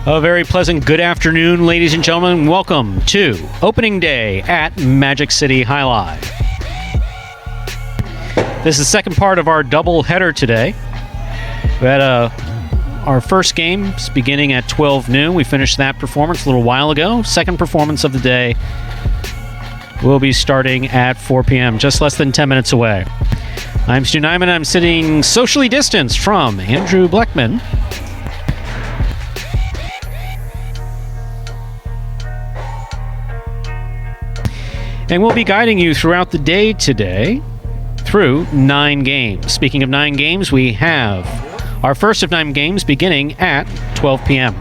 A very pleasant good afternoon, ladies and gentlemen. Welcome to opening day at Magic City Jai-Alai. This is the second part of our double header today. We had our first games beginning at 12 noon. We finished that performance a little while ago. Second performance of the day will be starting at 4 p.m., just less than 10 minutes away. I'm Stu Nyman. I'm sitting socially distanced from Andrew Bleckman. And we'll be guiding you throughout the day today through 9 games. Speaking of 9 games, we have our first of 9 games beginning at 12 p.m.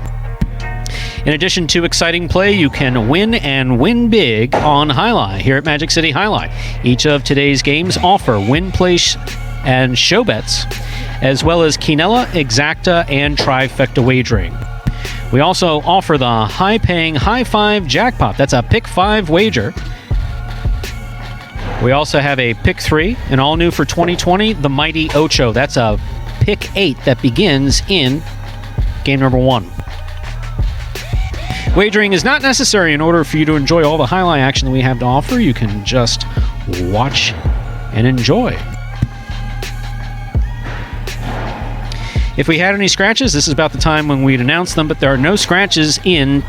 In addition to exciting play, you can win and win big on Jai-Alai here at Magic City Jai-Alai. Each of today's games offer win, place, and show bets, as well as Quinella, Exacta, and Trifecta wagering. We also offer the high-paying High 5 Jackpot. That's a pick 5 wager. We also have a pick 3, and all new for 2020, the Mighty Ocho. That's a pick 8 that begins in game number 1. Wagering is not necessary in order for you to enjoy all the Jai-Alai action that we have to offer. You can just watch and enjoy. If we had any scratches, this is about the time when we'd announce them, but there are no scratches in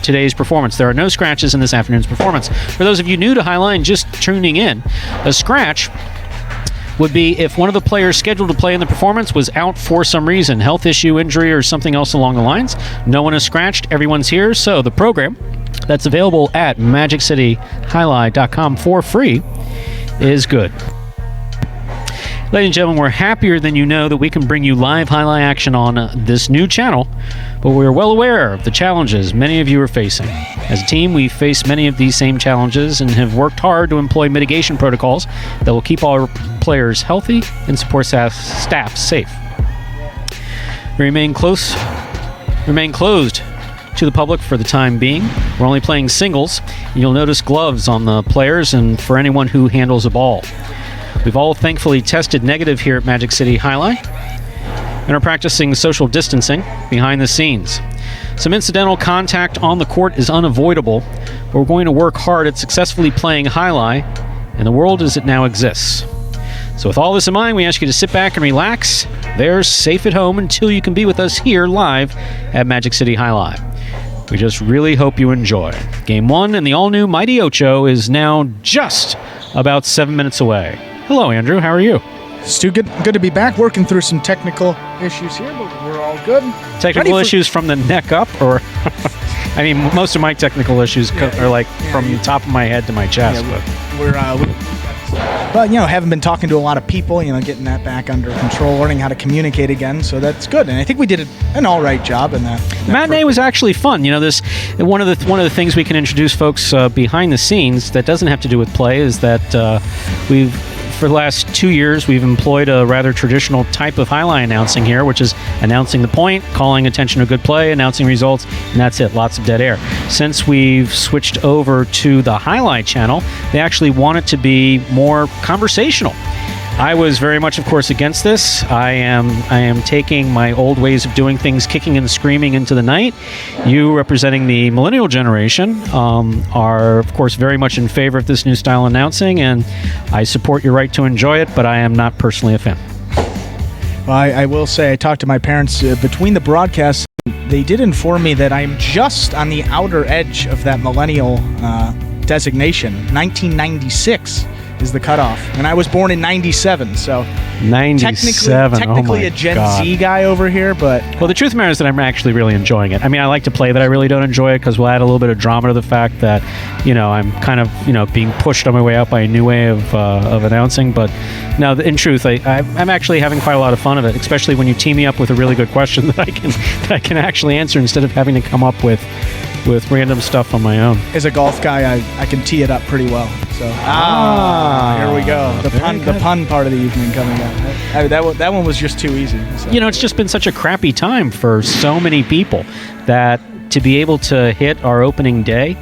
today's performance. There are no scratches in this afternoon's performance. For those of you new to Jai-Alai and just tuning in, a scratch would be if one of the players scheduled to play in the performance was out for some reason, health issue, injury, or something else along the lines. No one is scratched. Everyone's here. So the program that's available at MagicCityJai-Alai.com for free is good. Ladies and gentlemen, we're happier than you know that we can bring you live Jai-Alai action on this new channel, but we're well aware of the challenges many of you are facing. As a team, we face many of these same challenges and have worked hard to employ mitigation protocols that will keep our players healthy and support staff safe. We remain closed to the public for the time being. We're only playing singles, and you'll notice gloves on the players and for anyone who handles a ball. We've all thankfully tested negative here at Magic City Jai-Alai and are practicing social distancing behind the scenes. Some incidental contact on the court is unavoidable, but we're going to work hard at successfully playing Jai-Alai in the world as it now exists. So with all this in mind, we ask you to sit back and relax. They're safe at home until you can be with us here live at Magic City Jai-Alai. We just really hope you enjoy. Game 1 and the all-new Mighty Ocho is now just about 7 minutes away. Hello, Andrew. How are you? Stu, good to be back. Working through some technical issues here, but we're all good. Technical issues from the neck up, or I mean, most of my technical issues are like from the top of my head to my chest. But haven't been talking to a lot of people. Getting that back under control, learning how to communicate again. So that's good, and I think we did an all right job in that. Matinee was actually fun. This one of the things we can introduce folks behind the scenes that doesn't have to do with play is that for the last 2 years, we've employed a rather traditional type of Jai-Alai announcing here, which is announcing the point, calling attention to a good play, announcing results, and that's it. Lots of dead air. Since we've switched over to the Jai-Alai Channel, they actually want it to be more conversational. I was very much, of course, against this. I am taking my old ways of doing things, kicking and screaming into the night. You, representing the millennial generation, are, of course, very much in favor of this new style announcing, and I support your right to enjoy it, but I am not personally a fan. Well, I will say I talked to my parents between the broadcasts. They did inform me that I'm just on the outer edge of that millennial designation. 1996 is the cutoff, and I was born in 97, so 97. technically a Gen Z guy over here, but well, the truth of the matter is that I'm actually really enjoying it. I mean, I like to play that I really don't enjoy it because we'll add a little bit of drama to the fact that I'm kind of being pushed on my way out by a new way of announcing. But no, in truth, I'm actually having quite a lot of fun of it, especially when you team me up with a really good question that I can actually answer instead of having to come up with random stuff on my own. As a golf guy, I can tee it up pretty well. So here we go. The pun part of the evening coming up. That one was just too easy. So. It's just been such a crappy time for so many people that to be able to hit our opening day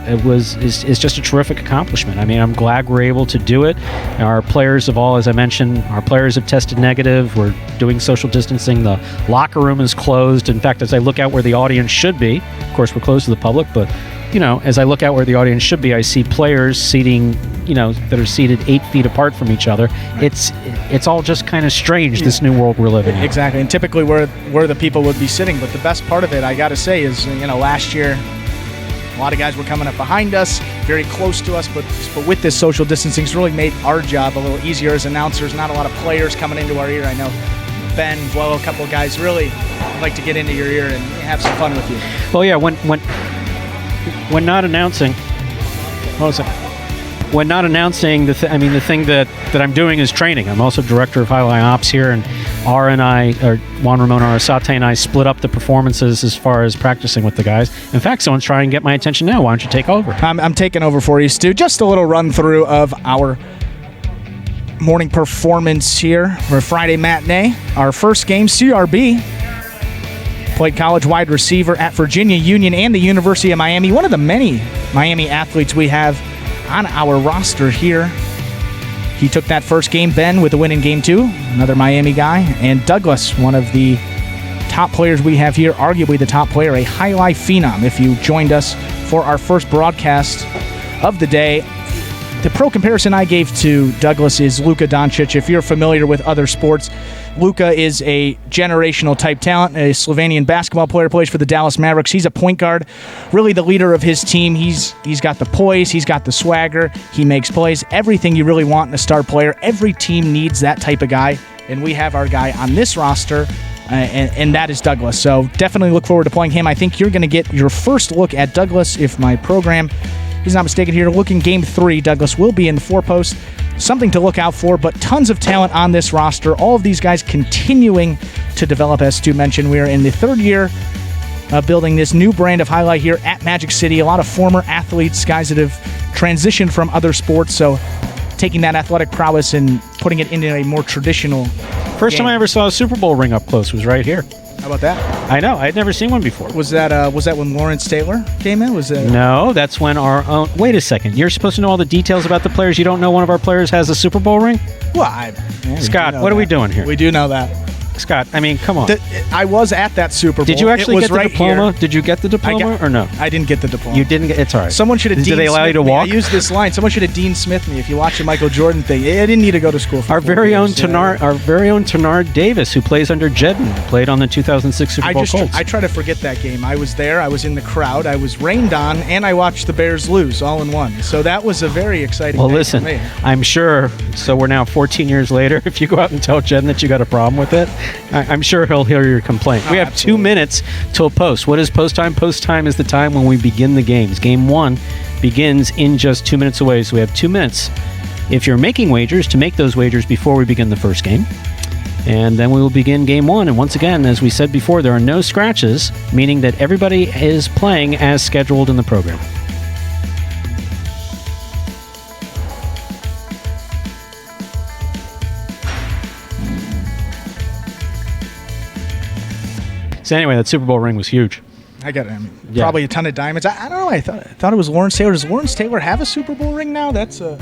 is just a terrific accomplishment. I mean, I'm glad we're able to do it. Our players have all, as I mentioned, our players have tested negative. We're doing social distancing. The locker room is closed. In fact, as I look out where the audience should be, of course, we're closed to the public, but as I look out where the audience should be, I see players seating, that are seated 8 feet apart from each other. It's all just kind of strange, this new world we're living in. Exactly, and typically where the people would be sitting. But the best part of it, I got to say, is last year, a lot of guys were coming up behind us, very close to us, but with this social distancing, it's really made our job a little easier as announcers. Not a lot of players coming into our ear. I know Ben, Vlo, a couple of guys really like to get into your ear and have some fun with you. Well, yeah, when not announcing, when not announcing the thing that I'm doing is training. I'm also director of Jai-Alai Ops here, and Juan Ramon Arasate and I split up the performances as far as practicing with the guys. In fact, someone's trying to get my attention now. Why don't you take over? I'm taking over for you, Stu. Just a little run through of our morning performance here for Friday matinee. Our first game, CRB played college wide receiver at Virginia Union and the University of Miami. One of the many Miami athletes we have on our roster here. He took that first game, Ben, with a win in game 2, another Miami guy. And Douglas, one of the top players we have here, arguably the top player, a Jai-Alai phenom. If you joined us for our first broadcast of the day, the pro comparison I gave to Douglas is Luka Doncic. If you're familiar with other sports, Luka is a generational type talent, a Slovenian basketball player, plays for the Dallas Mavericks. He's a point guard, really the leader of his team. He's got the poise, he's got the swagger, he makes plays, everything you really want in a star player. Every team needs that type of guy, and we have our guy on this roster, and that is Douglas. So definitely look forward to playing him. I think you're going to get your first look at Douglas, if my program is not mistaken here. Looking game 3, Douglas will be in the 4-post. Something to look out for, but tons of talent on this roster. All of these guys continuing to develop, as Stu mentioned. We are in the 3rd year building this new brand of Jai-Alai here at Magic City. A lot of former athletes, guys that have transitioned from other sports, so taking that athletic prowess and putting it into a more traditional First time I ever saw a Super Bowl ring up close was right here. How about that? I know. I'd never seen one before. Was that when Lawrence Taylor came in? Was that? No, that's when our own... Wait a second. You're supposed to know all the details about the players. You don't know one of our players has a Super Bowl ring? Well, Scott, what are we doing here? We do know that. Scott, I mean, come on. I was at that Super Bowl. Did you actually get the right diploma? Here. Did you get the diploma or no? I didn't get the diploma. You didn't get... It's all right. Someone should have Did they allow you to walk? I used this line. Someone should have Dean Smith me. If you watch the Michael Jordan thing, I didn't need to go to school for our very own Tenard Davis, who plays under Jedden, played on the 2006 Super Bowl Colts. I try to forget that game. I was there. I was in the crowd. I was rained on, and I watched the Bears lose all in one. So that was a very exciting day listen, for me. I'm sure, so we're now 14 years later, if you go out and tell Jedden that you got a problem with it, I'm sure he'll hear your complaint. We have absolutely. 2 minutes till post. What is post time? Post time is the time when we begin the games. Game 1 begins in just 2 minutes away, so we have 2 minutes. If you're making wagers, to make those wagers before we begin the first game. And then we will begin game 1. And once again, as we said before, there are no scratches, meaning that everybody is playing as scheduled in the program. So anyway, that Super Bowl ring was huge. I got it. Probably a ton of diamonds. I don't know. I thought it was Lawrence Taylor. Does Lawrence Taylor have a Super Bowl ring now? That's a...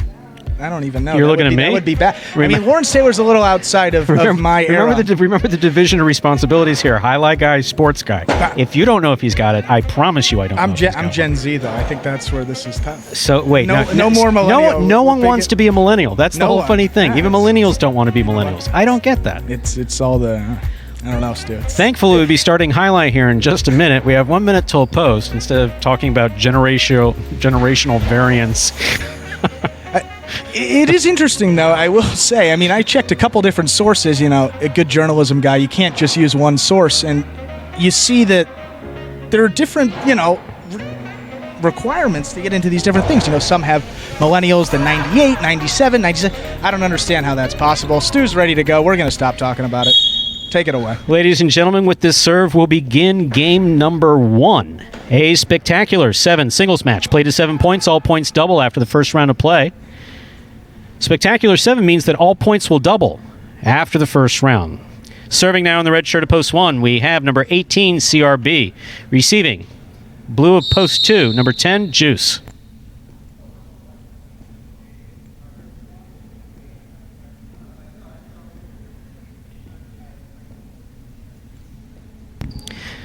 I don't even know. You're looking at me? That would be bad. I mean, Lawrence Taylor's a little outside of my era. Remember the division of responsibilities here. Highlight guy, sports guy. If you don't know if he's got it, I promise you I don't know if he's got I'm Gen Z, though. I think that's where this is tough. So, wait. No more millennial. No one wants to be a millennial. That's the whole funny thing. Even millennials don't want to be millennials. I don't get that. It's all the... I don't know, Stu. Thankfully, we'll be starting Highlight here in just a minute. We have 1 minute till post instead of talking about generational variance. It is interesting, though, I will say. I mean, I checked a couple different sources. You know, a good journalism guy, you can't just use one source. And you see that there are different, requirements to get into these different things. Some have millennials, the 98, 97, 97. I don't understand how that's possible. Stu's ready to go. We're going to stop talking about it. Take it away. Ladies and gentlemen, with this serve, we'll begin game number 1. A spectacular 7 singles match. Played to 7 points, all points double after the first round of play. Spectacular 7 means that all points will double after the first round. Serving now in the red shirt of post 1, we have number 18, CRB. Receiving, blue of post 2, number 10, Juice.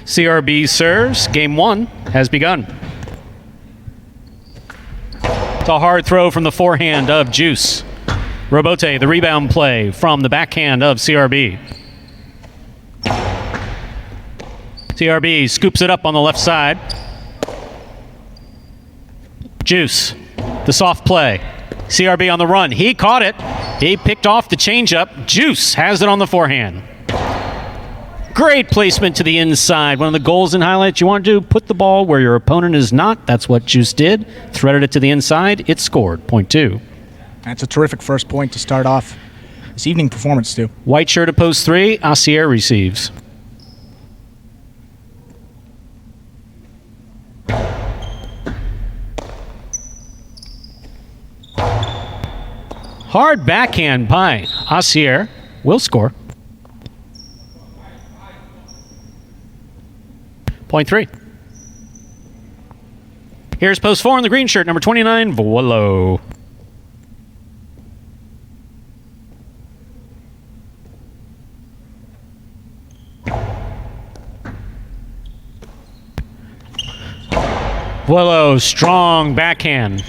CRB serves. Game 1 has begun. It's a hard throw from the forehand of Juice. Robote, the rebound play from the backhand of CRB. CRB scoops it up on the left side. Juice, the soft play. CRB on the run. He caught it. He picked off the changeup. Juice has it on the forehand. Great placement to the inside. One of the goals and highlights you want to do, put the ball where your opponent is not. That's what Juice did. Threaded it to the inside. It scored. Point 2. That's a terrific first point to start off this evening performance, too. White shirt at post 3. Asier receives. Hard backhand by Asier. Will score. Point 3. Here's post 4 in the green shirt, number 29, Vuolo. Vuolo, strong backhand.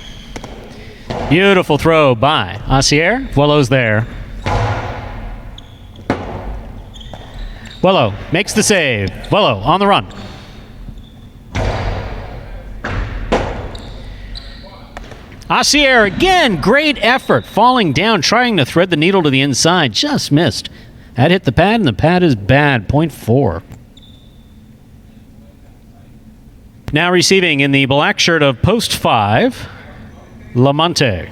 Beautiful throw by Asier. Vuolo's there. Vuolo makes the save. Vuolo on the run. Asier again, great effort. Falling down, trying to thread the needle to the inside. Just missed. That hit the pad, and the pad is bad. Point 4. Now receiving in the black shirt of post 5, Lamonte.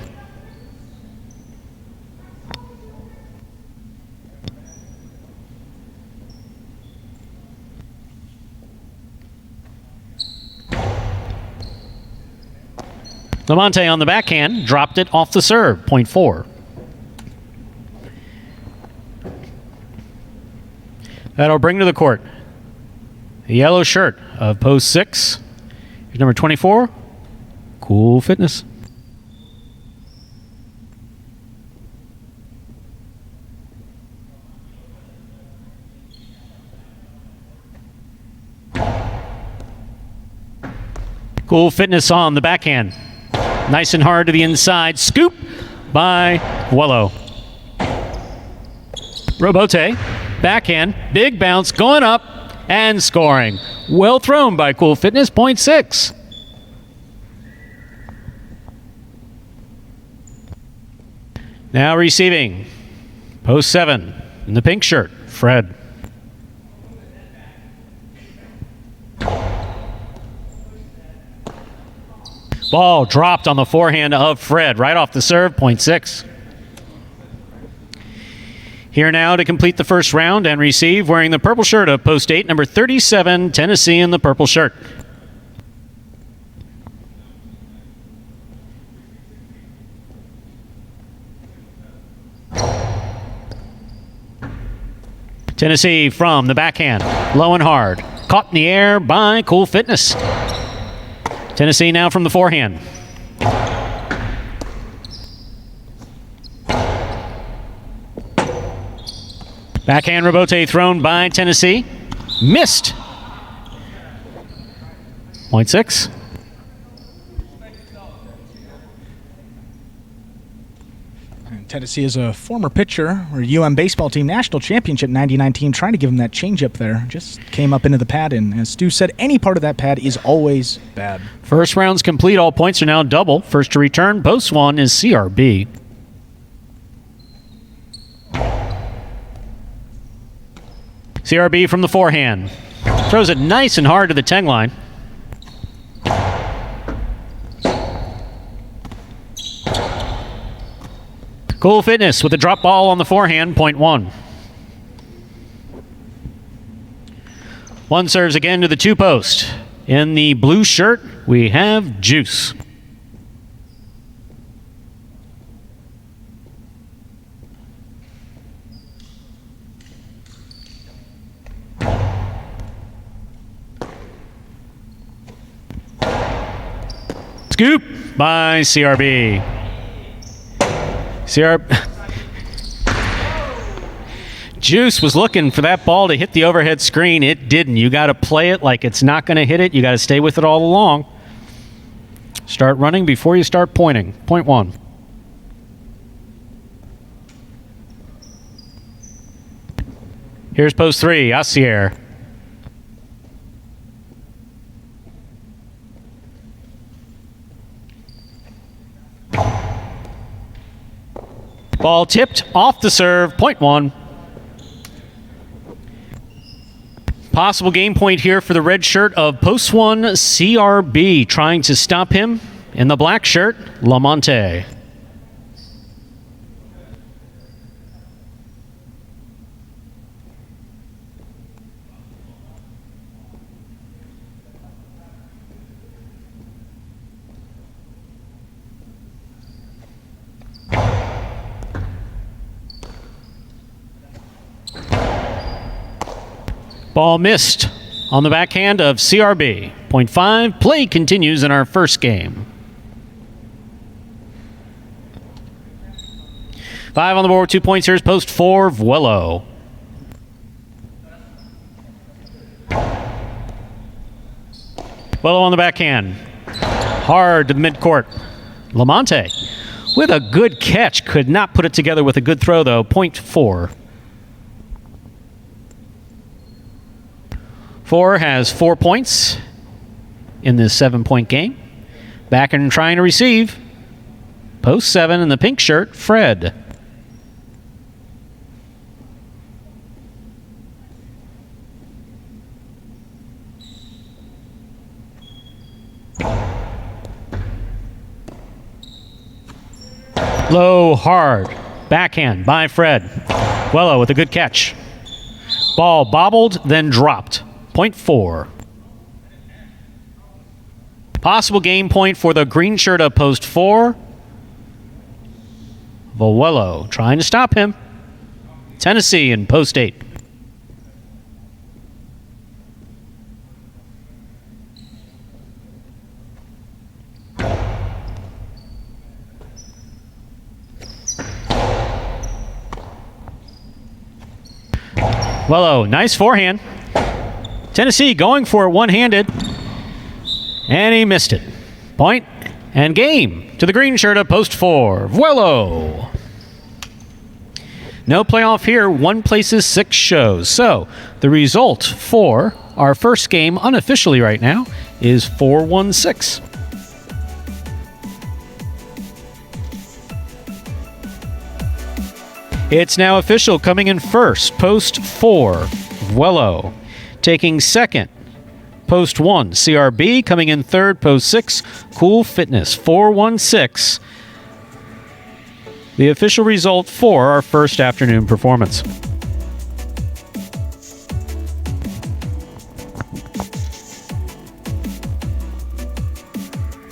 Lamonte on the backhand, dropped it off the serve. Point 4. That'll bring to the court the yellow shirt of post 6. Here's number 24, Cool Fitness. Cool Fitness on the backhand. Nice and hard to the inside. Scoop by Vuolo. Robote, backhand, big bounce, going up and scoring. Well thrown by Cool Fitness, point 6. Now receiving, post 7, in the pink shirt, Fred. Ball dropped on the forehand of Fred, right off the serve, point 6. Here now to complete the first round and receive, wearing the purple shirt of post 8, number 37, Tennessee in the purple shirt. Tennessee from the backhand, low and hard. Caught in the air by Cool Fitness. Tennessee now from the forehand. Backhand Robote thrown by Tennessee. Missed. Point 6. Tennessee is a former pitcher or UM baseball team, national championship 99 team, trying to give him that changeup there. Just came up into the pad, and as Stu said, any part of that pad is always bad. First round's complete. All points are now double. First to return, post 1 is CRB. CRB from the forehand. Throws it nice and hard to the 10 line. Cool Fitness with a drop ball on the forehand, point 1. One serves again to the 2 post. In the blue shirt, we have Juice. Scoop by CRB. Juice was looking for that ball to hit the overhead screen. It didn't. You got to play it like it's not going to hit it. You got to stay with it all along. Start running before you start pointing. Point one. Here's post 3, Asier. Ball tipped off the serve. Point one. Possible game point here for the red shirt of post 1, CRB. Trying to stop him in the black shirt, Lamonte. Ball missed on the backhand of CRB. Point 5. Play continues in our first game. 5 on the board, 2 points. Here's post 4, Vuelo. Vuelo on the backhand. Hard to midcourt. Lamonte with a good catch. Could not put it together with a good throw, though. Point 4. 4 has 4 points in this 7-point game. Back and trying to receive. Post 7 in the pink shirt, Fred. Low, hard. Backhand by Fred. Vuelo with a good catch. Ball bobbled, then dropped. Point 4. Possible game point for the green shirt of post 4. Vuelo trying to stop him. Tennessee in post 8. Vuelo, nice forehand. Tennessee going for it one-handed. And he missed it. Point and game to the green shirt of post 4. Vuelo. No playoff here. 1 places, 6 shows. So the result for our first game unofficially right now is 4-1-6. It's now official. Coming in first, post 4, Vuelo. Taking second, post 1, CRB. Coming in third, post 6, Cool Fitness. 4-1-6. The official result for our first afternoon performance.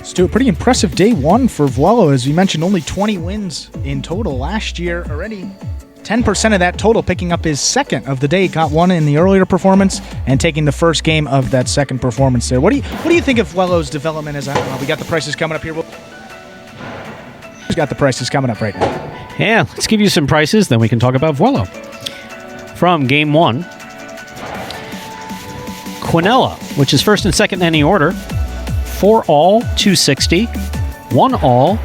Stu, a pretty impressive day 1 for Vuelo. As we mentioned, only 20 wins in total last year already. 10% of that total, picking up his second of the day. Got 1 in the earlier performance and taking the first game of that second performance there. What do you think of Vuelo's development as we got the prices coming up here? Who's got the prices coming up right now? Yeah, let's give you some prices, then we can talk about Vuelo. From game 1, Quinella, which is first and second in any order, 4 all, $2.60, 1 all,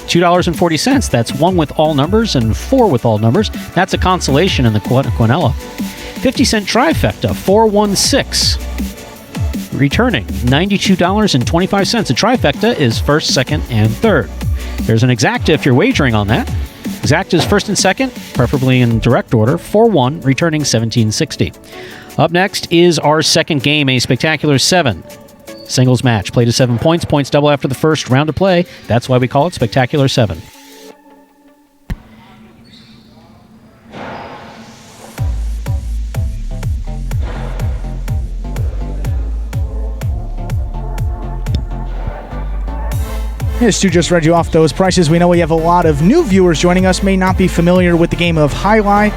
$2.40. That's 1 with all numbers and 4 with all numbers. That's a consolation in the Quinella. 50-cent trifecta, 4-1-6. Returning $92.25. A trifecta is first, second, and third. There's an exacta if you're wagering on that. Exacta is first and second, preferably in direct order, 4-1, returning $17.60. Up next is our second game, a spectacular 7. Singles match. Play to 7 points. Points double after the first round of play. That's why we call it Spectacular 7. Stu just read you off those prices. We know we have a lot of new viewers joining us, may not be familiar with the game of Jai-Alai.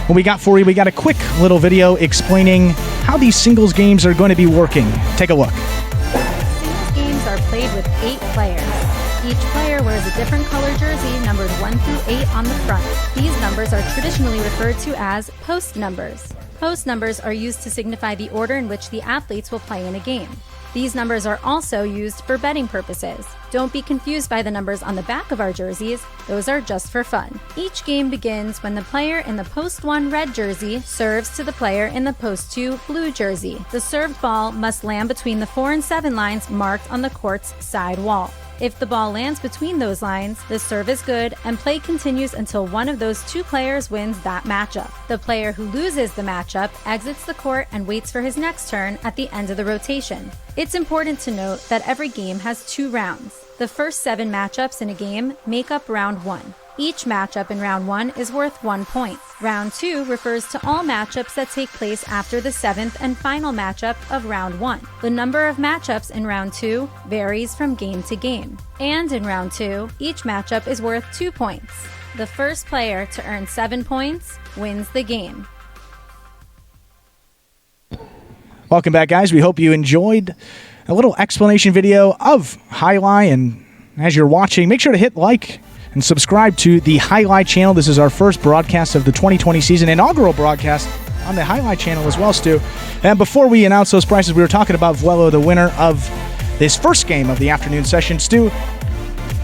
What we got for you, we got a quick little video explaining how these singles games are going to be working. Take a look. Singles games are played with 8 players. Each player wears has a different color jersey numbered 1 through 8 on the front. These numbers are traditionally referred to as post numbers. Post numbers are used to signify the order in which the athletes will play in a game. These numbers are also used for betting purposes. Don't be confused by the numbers on the back of our jerseys, those are just for fun. Each game begins when the player in the post 1 red jersey serves to the player in the post 2 blue jersey. The served ball must land between the 4 and 7 lines marked on the court's side wall. If the ball lands between those lines, the serve is good and play continues until one of those 2 players wins that matchup. The player who loses the matchup exits the court and waits for his next turn at the end of the rotation. It's important to note that every game has 2 rounds. The first 7 matchups in a game make up round 1. Each matchup in round 1 is worth 1 point. Round 2 refers to all matchups that take place after the 7th and final matchup of round 1. The number of matchups in round 2 varies from game to game. And in round 2, each matchup is worth 2 points. The first player to earn 7 points wins the game. Welcome back, guys. We hope you enjoyed a little explanation video of Jai-Alai, and as you're watching, make sure to hit like and subscribe to the Jai-Alai Channel. This is our first broadcast of the 2020 season, inaugural broadcast on the Jai-Alai Channel as well, Stu. And before we announce those prizes, we were talking about Vuelo, the winner of this first game of the afternoon session. Stu,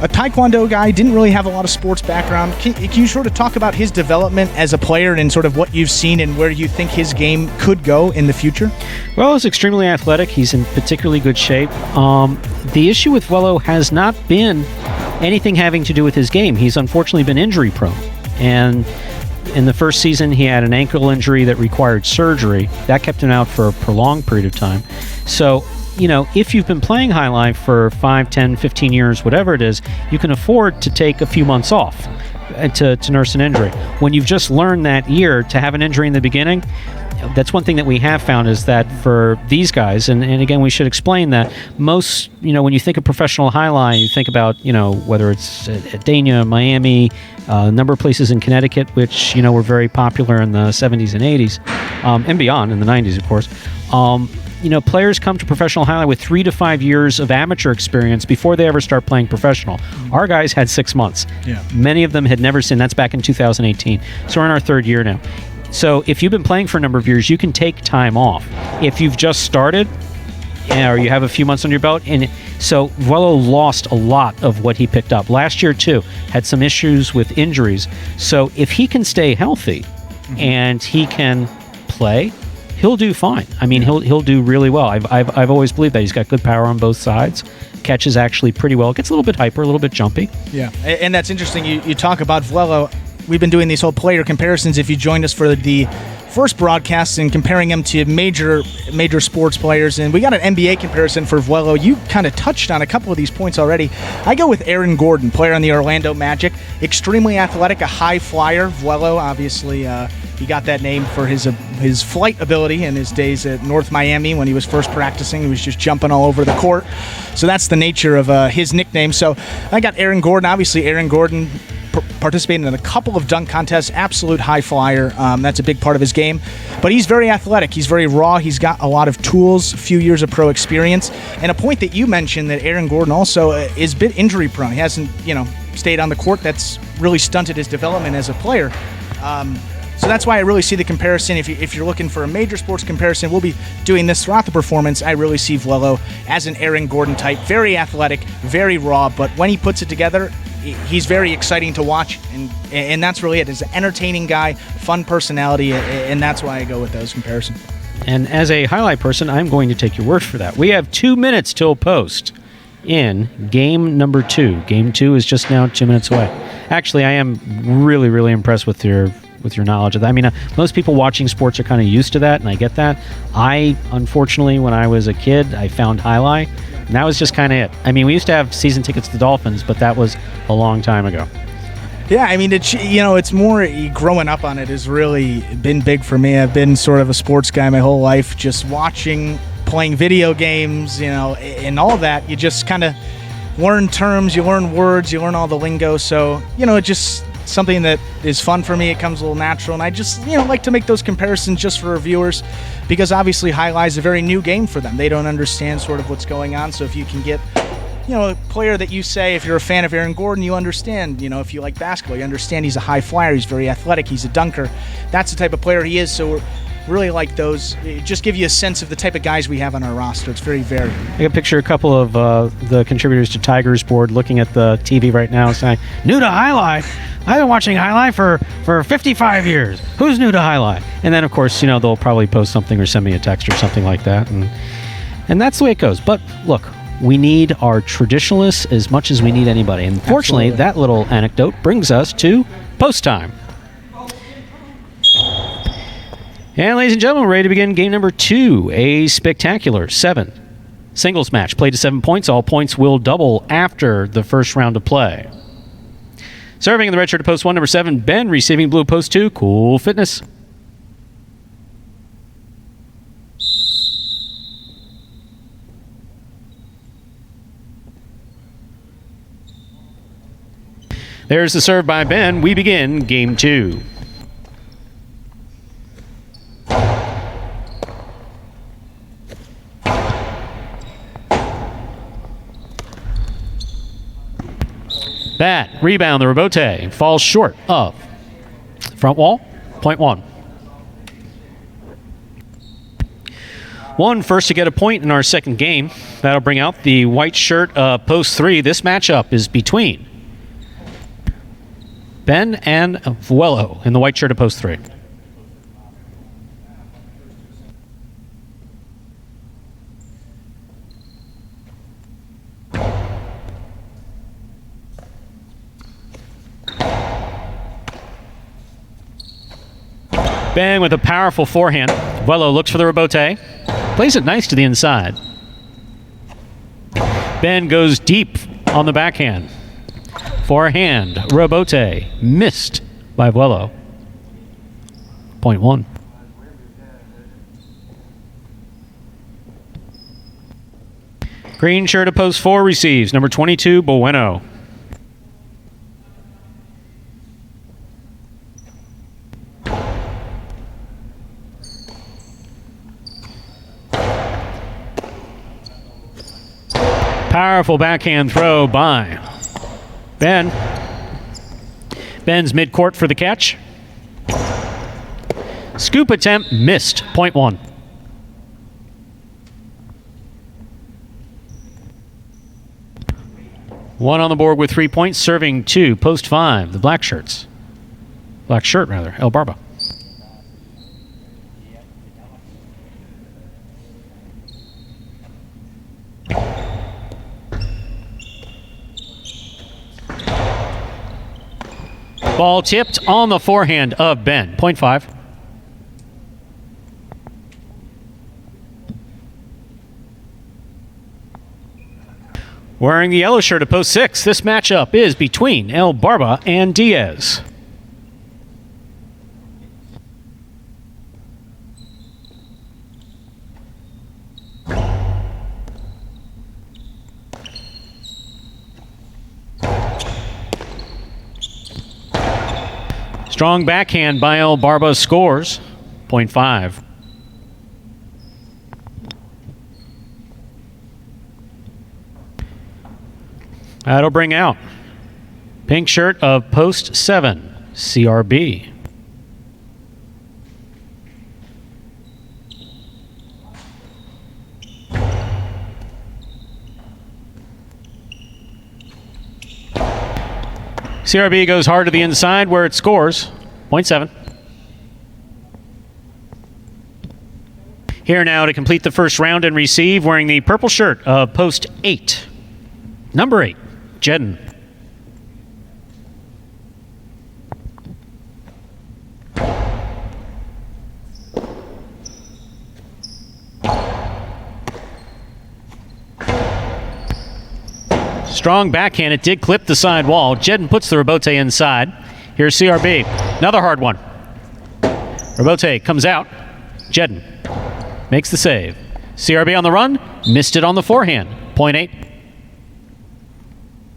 a Taekwondo guy, didn't really have a lot of sports background. Can you sort of talk about his development as a player and sort of what you've seen and where you think his game could go in the future? Well, he's extremely athletic. He's in particularly good shape. The issue with Vuelo has not been anything having to do with his game. He's unfortunately been injury prone. And in the first season, he had an ankle injury that required surgery. That kept him out for a prolonged period of time. So, you know, if you've been playing Jai-Alai for 5, 10, 15 years, whatever it is, you can afford to take a few months off to nurse an injury. When you've just learned that year to have an injury in the beginning, that's one thing that we have found is that for these guys, and again, we should explain that most, you know, when you think of professional Jai-Alai, you think about, you know, whether it's at Dania, Miami, a number of places in Connecticut, which, you know, were very popular in the 70s and 80s, and beyond, in the 90s, of course. You know, players come to professional Jai-Alai with 3 to 5 years of amateur experience before they ever start playing professional. Our guys had 6 months. Yeah. Many of them had never seen. That's back in 2018. So we're in our 3rd year now. So if you've been playing for a number of years, you can take time off. If you've just started, or you have a few months on your belt, and so Vuelo lost a lot of what he picked up. Last year, too, had some issues with injuries. So if he can stay healthy and he can play, he'll do fine. I mean, he'll do really well. I've always believed that. He's got good power on both sides. Catches actually pretty well. Gets a little bit hyper, a little bit jumpy. Yeah, and that's interesting. You talk about Vuelo. We've been doing these whole player comparisons. If you joined us for the first broadcast and comparing them to major sports players, and we got an NBA comparison for Vuelo. You kind of touched on a couple of these points already. I go with Aaron Gordon, player on the Orlando Magic. Extremely athletic, a high flyer. Vuelo, obviously, he got that name for his flight ability in his days at North Miami when he was first practicing. He was just jumping all over the court. So that's the nature of his nickname. So I got Aaron Gordon. Obviously, Aaron Gordon participating in a couple of dunk contests, absolute high flyer. That's a big part of his game. But he's very athletic. He's very raw. He's got a lot of tools, a few years of pro experience. And a point that you mentioned that Aaron Gordon also is a bit injury prone. He hasn't, stayed on the court. That's really stunted his development as a player. So that's why I really see the comparison. If you're looking for a major sports comparison, we'll be doing this throughout the performance. I really see Vuelo as an Aaron Gordon type. Very athletic, very raw, but when he puts it together, he's very exciting to watch, and that's really it. He's an entertaining guy, fun personality, and that's why I go with those comparisons. And as a Jai-Alai person, I'm going to take your word for that. We have 2 minutes till post in game number 2. Game 2 is just now 2 minutes away. Actually, I am really, really impressed with your knowledge of that. I mean, most people watching sports are kind of used to that, and I get that. I, unfortunately, when I was a kid, I found Jai-Alai, and that was just kind of it. I mean, we used to have season tickets to Dolphins, but that was a long time ago. Yeah, I mean, it's more growing up on it has really been big for me. I've been sort of a sports guy my whole life, just watching, playing video games, and all that. You just kind of learn terms, you learn words, you learn all the lingo. So, it just something that is fun for me. It comes a little natural, and I just like to make those comparisons just for our viewers, because obviously Jai-Alai is a very new game for them. They don't understand sort of what's going on. So if you can get a player that you say, if you're a fan of Aaron Gordon, you understand, if you like basketball, you understand he's a high flyer, he's very athletic, he's a dunker. That's the type of player he is, so really like those. It just give you a sense of the type of guys we have on our roster. It's very varied. I can picture a couple of the contributors to Tigers Board looking at the TV right now saying, new to Jai-Alai? I've been watching Jai-Alai for 55 years. Who's new to Jai-Alai? And then, of course, they'll probably post something or send me a text or something like that. And that's the way it goes. But look, we need our traditionalists as much as we need anybody. And fortunately, Absolutely. that little anecdote brings us to post time. And ladies and gentlemen, we're ready to begin game number 2, a spectacular 7 singles match. Played to 7 points. All points will double after the first round of play. Serving in the red shirt to post 1, number 7, Ben. Receiving blue post 2, Cool Fitness. There's the serve by Ben. We begin game 2. Bat, rebound, the rebote falls short of front wall, point 1. 1 first to get a point in our second game. That'll bring out the white shirt post 3. This matchup is between Ben and Vuelo in the white shirt of post 3. Ben with a powerful forehand. Vuelo looks for the rebote. Plays it nice to the inside. Ben goes deep on the backhand. Forehand, rebote, missed by Vuelo. Point 1. Green shirt of post 4 receives. Number 22, Bueno. Powerful backhand throw by Ben. Ben's midcourt for the catch. Scoop attempt missed. Point 1. One on the board with 3 points, serving 2, post 5, the black shirts. Black shirt, rather, El Barba. Ball tipped on the forehand of Ben. Point 5. Wearing the yellow shirt at post 6, this matchup is between El Barba and Diaz. Strong backhand by El Barba scores. Point 5. That'll bring out pink shirt of post 7, CRB. CRB goes hard to the inside where it scores. Point 7. Here now to complete the first round and receive, wearing the purple shirt of post 8. Number 8, Jedden. Strong backhand. It did clip the side wall. Jedden puts the rebote inside. Here's CRB. Another hard one. Rebote comes out. Jedden makes the save. CRB on the run. Missed it on the forehand. Point 8.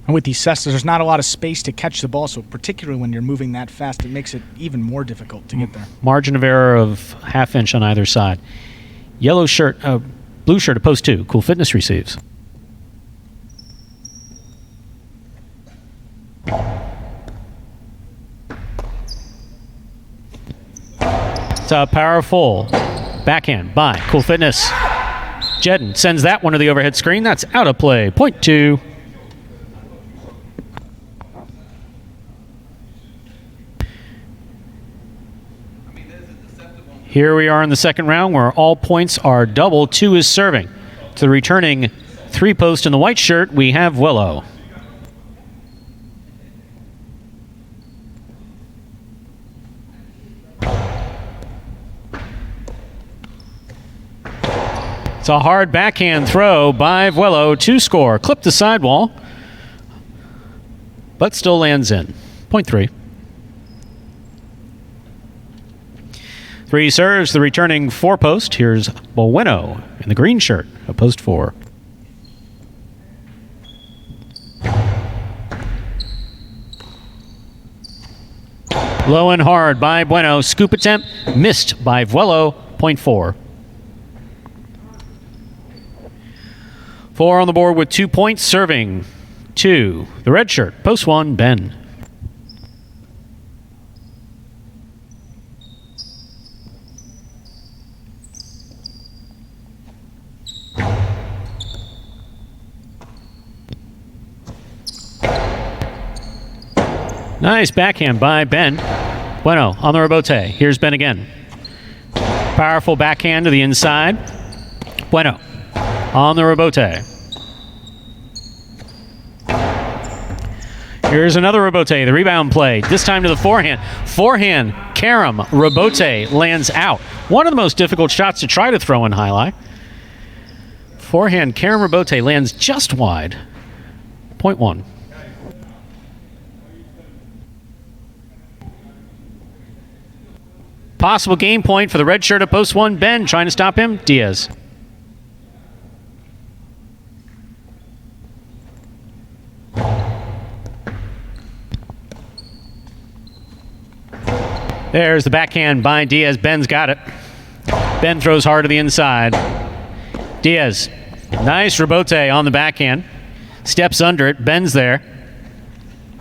And with these cestas, there's not a lot of space to catch the ball, so particularly when you're moving that fast, it makes it even more difficult to get there. Margin of error of ½ inch on either side. Yellow shirt, blue shirt at post 2. Cool Fitness receives. It's a powerful backhand by Cool Fitness. Jedden sends that one to the overhead screen. That's out of play. Point 2. Here we are in the second round where all points are double. 2 is serving. To the returning 3-post in the white shirt, we have Willow. It's a hard backhand throw by Vuelo to score. Clip the sidewall, but still lands in. Point 3. 3 serves the returning 4-post. Here's Bueno in the green shirt, a post 4. Low and hard by Bueno. Scoop attempt missed by Vuelo. Point 4. 4 on the board with 2 points, serving 2. The red shirt, post 1, Ben. Nice backhand by Ben. Bueno on the rebote. Here's Ben again. Powerful backhand to the inside. Bueno on the rebote. Here's another rebote, the rebound play, this time to the forehand. Forehand, carom, rebote lands out. One of the most difficult shots to try to throw in Jai-Alai. Forehand, carom, rebote lands just wide. Point 1. Possible game point for the red shirt at post 1. Ben trying to stop him. Diaz. There's the backhand by Diaz. Ben's got it. Ben throws hard to the inside. Diaz. Nice rebote on the backhand. Steps under it. Ben's there.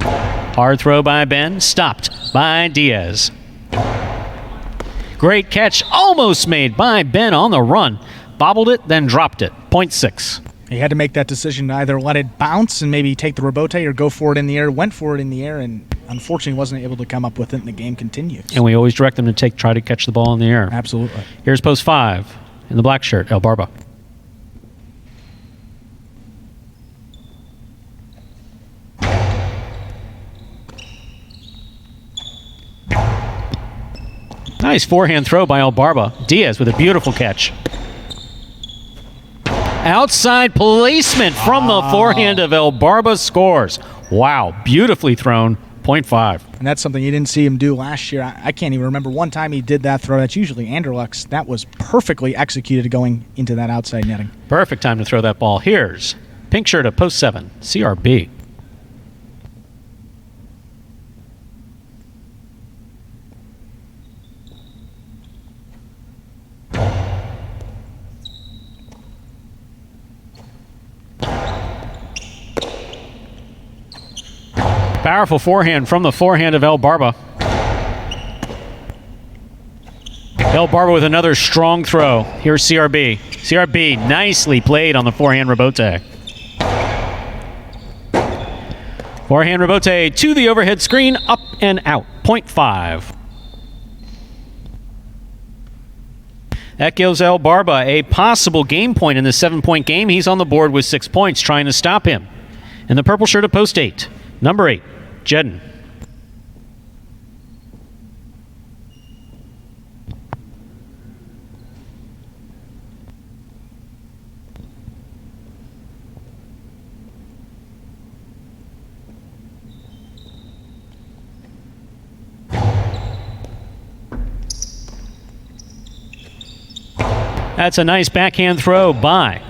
Hard throw by Ben. Stopped by Diaz. Great catch. Almost made by Ben on the run. Bobbled it, then dropped it. Point 6. He had to make that decision to either let it bounce and maybe take the rebote or go for it in the air. Went for it in the air and unfortunately wasn't able to come up with it, and the game continues. And we always direct them to try to catch the ball in the air. Absolutely. Here's post 5 in the black shirt, El Barba. Nice forehand throw by El Barba. Diaz with a beautiful catch. Outside placement from the forehand of El Barba scores. Wow, beautifully thrown. Point 5. And that's something you didn't see him do last year. I can't even remember one time he did that throw. That's usually Anderluck's. That was perfectly executed going into that outside netting. Perfect time to throw that ball. Here's pink shirt at post 7, CRB. Powerful forehand from the forehand of El Barba. El Barba with another strong throw. Here's CRB. CRB nicely played on the forehand rebote. Forehand rebote to the overhead screen, up and out. Point 5. That gives El Barba a possible game point in the 7-point game. He's on the board with 6 points, trying to stop him. In the purple shirt at post 8. Number 8, Jedden. That's a nice backhand throw by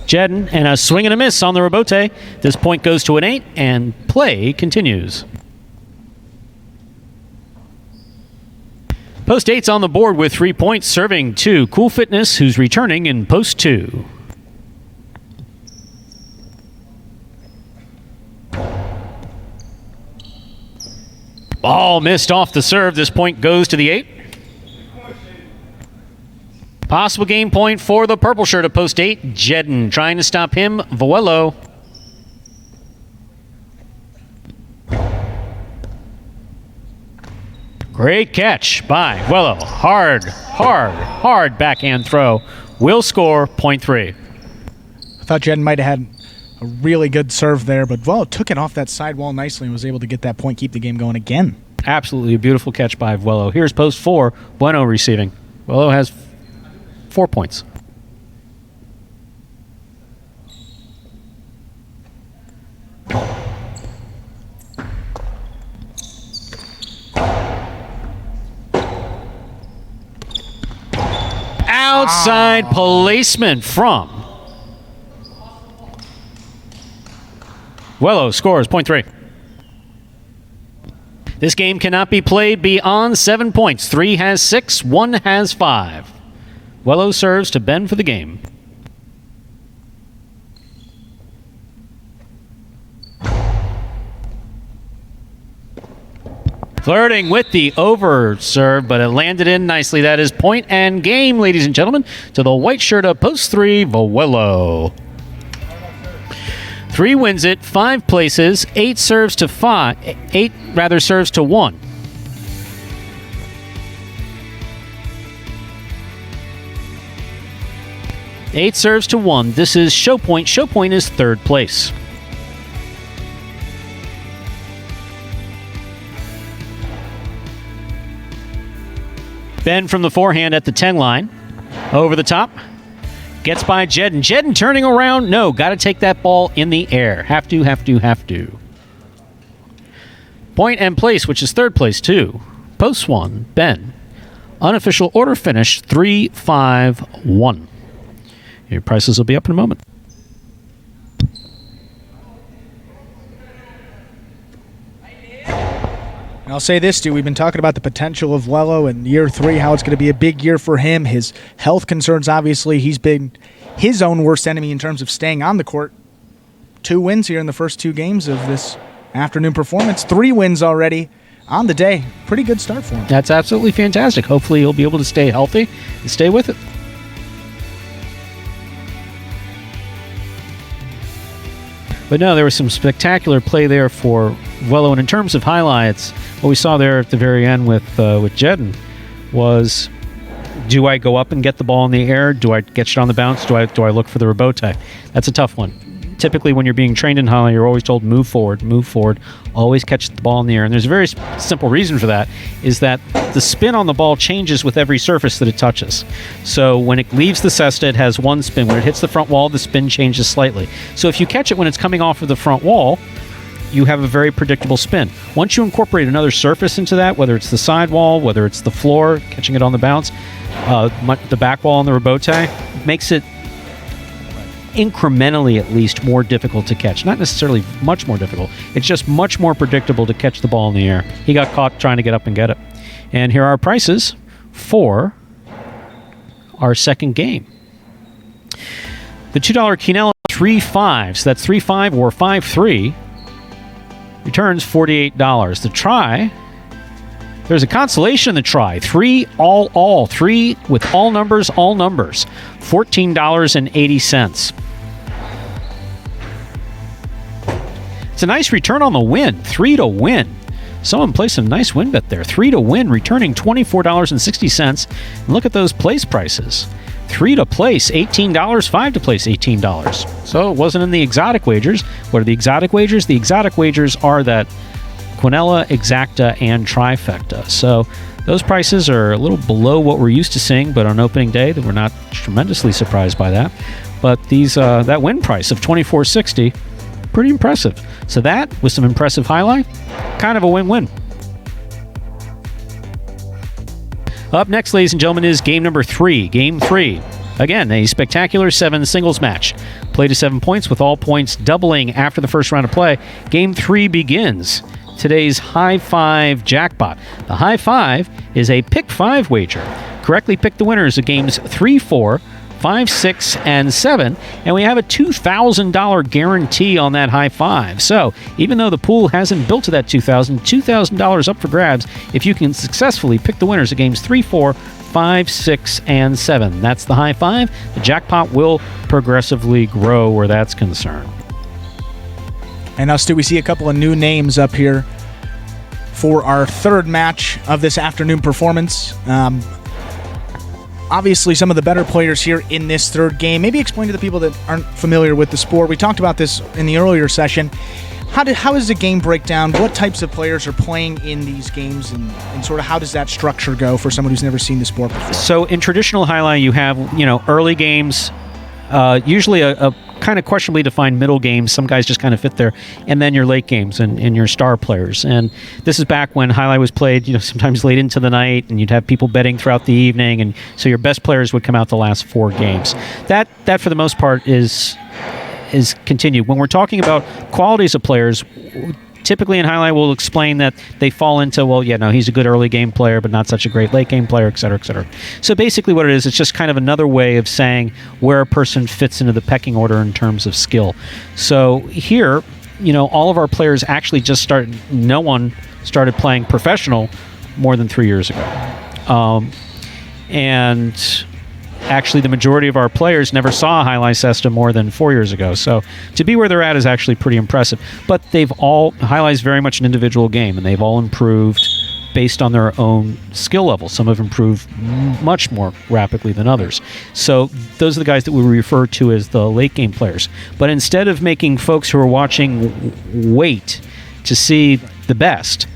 Jedden, and a swing and a miss on the rebote. This point goes to an 8, and play continues. Post 8's on the board with 3 points, serving to Cool Fitness, who's returning in post 2. Ball missed off the serve. This point goes to the 8. Possible game point for the purple shirt at post 8. Jedden trying to stop him. Vuelo. Great catch by Vuelo. Hard backhand throw. Will score .3. I thought Jedden might have had a really good serve there, but Vuelo took it off that sidewall nicely and was able to get that point, keep the game going again. Absolutely a beautiful catch by Vuelo. Here's post 4. Bueno receiving. Vuelo has 4 points. Outside placement from Vuelo scores .3. This game cannot be played beyond 7 points. 3 has 6, 1 has 5. Vuelo serves to Ben for the game. Flirting with the over serve, but it landed in nicely. That is point and game, ladies and gentlemen, to the white shirt of post 3, Vuelo. 3 wins it, 5 places, 8 serves to 1. 8 serves to 1. This is show point. Show point is 3rd place. Ben from the forehand at the 10 line. Over the top. Gets by Jedden. Jedden turning around. No, got to take that ball in the air. Have to. Point and place, which is 3rd place, too. Post 1, Ben. Unofficial order finish, 3-5-1. Your prices will be up in a moment. I'll say this, Stu. We've been talking about the potential of Vuelo in year 3, how it's going to be a big year for him. His health concerns, obviously. He's been his own worst enemy in terms of staying on the court. 2 wins here in the first 2 games of this afternoon performance. 3 wins already on the day. Pretty good start for him. That's absolutely fantastic. Hopefully he'll be able to stay healthy and stay with it. But no, there was some spectacular play there for Vuelo. And in terms of highlights, what we saw there at the very end with Jedden was, do I go up and get the ball in the air? Do I get it on the bounce? Do I look for the rebote? That's a tough one. Typically, when you're being trained in highlight, you're always told move forward, always catch the ball in the air. And there's a very simple reason for that, is that the spin on the ball changes with every surface that it touches. So when it leaves the cesta, it has one spin. When it hits the front wall, the spin changes slightly. So if you catch it when it's coming off of the front wall, you have a very predictable spin. Once you incorporate another surface into that, whether it's the sidewall, whether it's the floor, catching it on the bounce, the back wall on the rebote, makes it incrementally at least more difficult to catch. Not necessarily much more difficult. It's just much more predictable to catch the ball in the air. He got caught trying to get up and get it. And here are our prices for our second game. The $2 Quinella 3-5, so that's 3-5 or 5-3, returns $48. The try, there's a consolation in the try. 3 all, 3 with all numbers, $14.80. It's a nice return on the win. 3 to win. Someone placed a nice win bet there. 3 to win, returning $24.60. And look at those place prices. 3 to place, $18. 5 to place, $18. So it wasn't in the exotic wagers. What are the exotic wagers? The exotic wagers are that Quinella, Exacta, and Trifecta. So those prices are a little below what we're used to seeing, but on opening day, we're not tremendously surprised by that. But these that win price of $24.60, pretty impressive. So that, with some impressive highlight, kind of a win-win. Up next, ladies and gentlemen, is game number 3. Game 3. Again, a spectacular 7 singles match. Play to 7 points with all points doubling after the first round of play. Game 3 begins. Today's High 5 Jackpot. The High 5 is a pick 5 wager. Correctly pick the winners of games 3, 4, 5, 6, and 7. And we have a $2,000 guarantee on that high five. So even though the pool hasn't built to that $2,000 up for grabs if you can successfully pick the winners of games 3, 4, 5, 6, and 7. That's the high five. The jackpot will progressively grow where that's concerned. And now, Stu, we see a couple of new names up here for our third match of this afternoon performance. Obviously, some of the better players here in this third game. Maybe explain to the people that aren't familiar with the sport. We talked about this in the earlier session. How does the game break down? What types of players are playing in these games, and sort of how does that structure go for someone who's never seen the sport before? So in traditional highlight, you have early games, usually a kind of questionably defined middle games. Some guys just kind of fit there, and then your late games and your star players. And this is back when highlight was played, sometimes late into the night, and you'd have people betting throughout the evening, and so your best players would come out the last 4 games. That for the most part is continued. When we're talking about qualities of players, typically in highlight we'll explain that they fall into, he's a good early game player but not such a great late game player, et cetera, et cetera. So basically what it is, it's just kind of another way of saying where a person fits into the pecking order in terms of skill. So here, all of our players actually just started, no one started playing professional more than 3 years ago. And actually the majority of our players never saw a highlight cesta more than 4 years ago. So to be where they're at is actually pretty impressive. But highlight is very much an individual game, and they've all improved based on their own skill level. Some have improved much more rapidly than others. So those are the guys that we refer to as the late game players. But instead of making folks who are watching wait to see the best,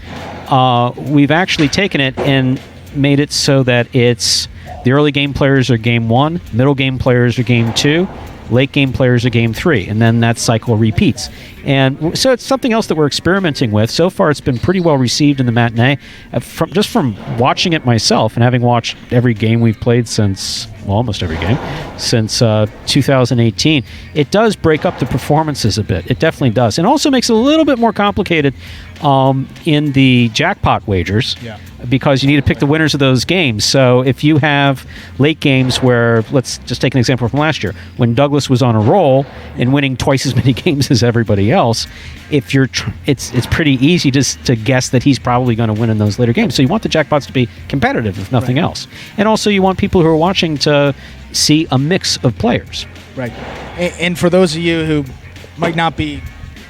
we've actually taken it and made it so that it's the early game players are game 1, middle game players are game 2, late game players are game 3, and then that cycle repeats. And so it's something else that we're experimenting with. So far it's been pretty well received in the matinee. From watching it myself and having watched every game we've played since, almost every game, since 2018, it does break up the performances a bit. It definitely does. And also makes it a little bit more complicated in the jackpot wagers. Yeah. Because you need to pick the winners of those games. So if you have late games where, let's just take an example from last year, when Douglas was on a roll and winning twice as many games as everybody else, if you're it's pretty easy to guess that he's probably going to win in those later games. So you want the jackpots to be competitive, if nothing else. And also you want people who are watching to see a mix of players. Right. And for those of you who might not be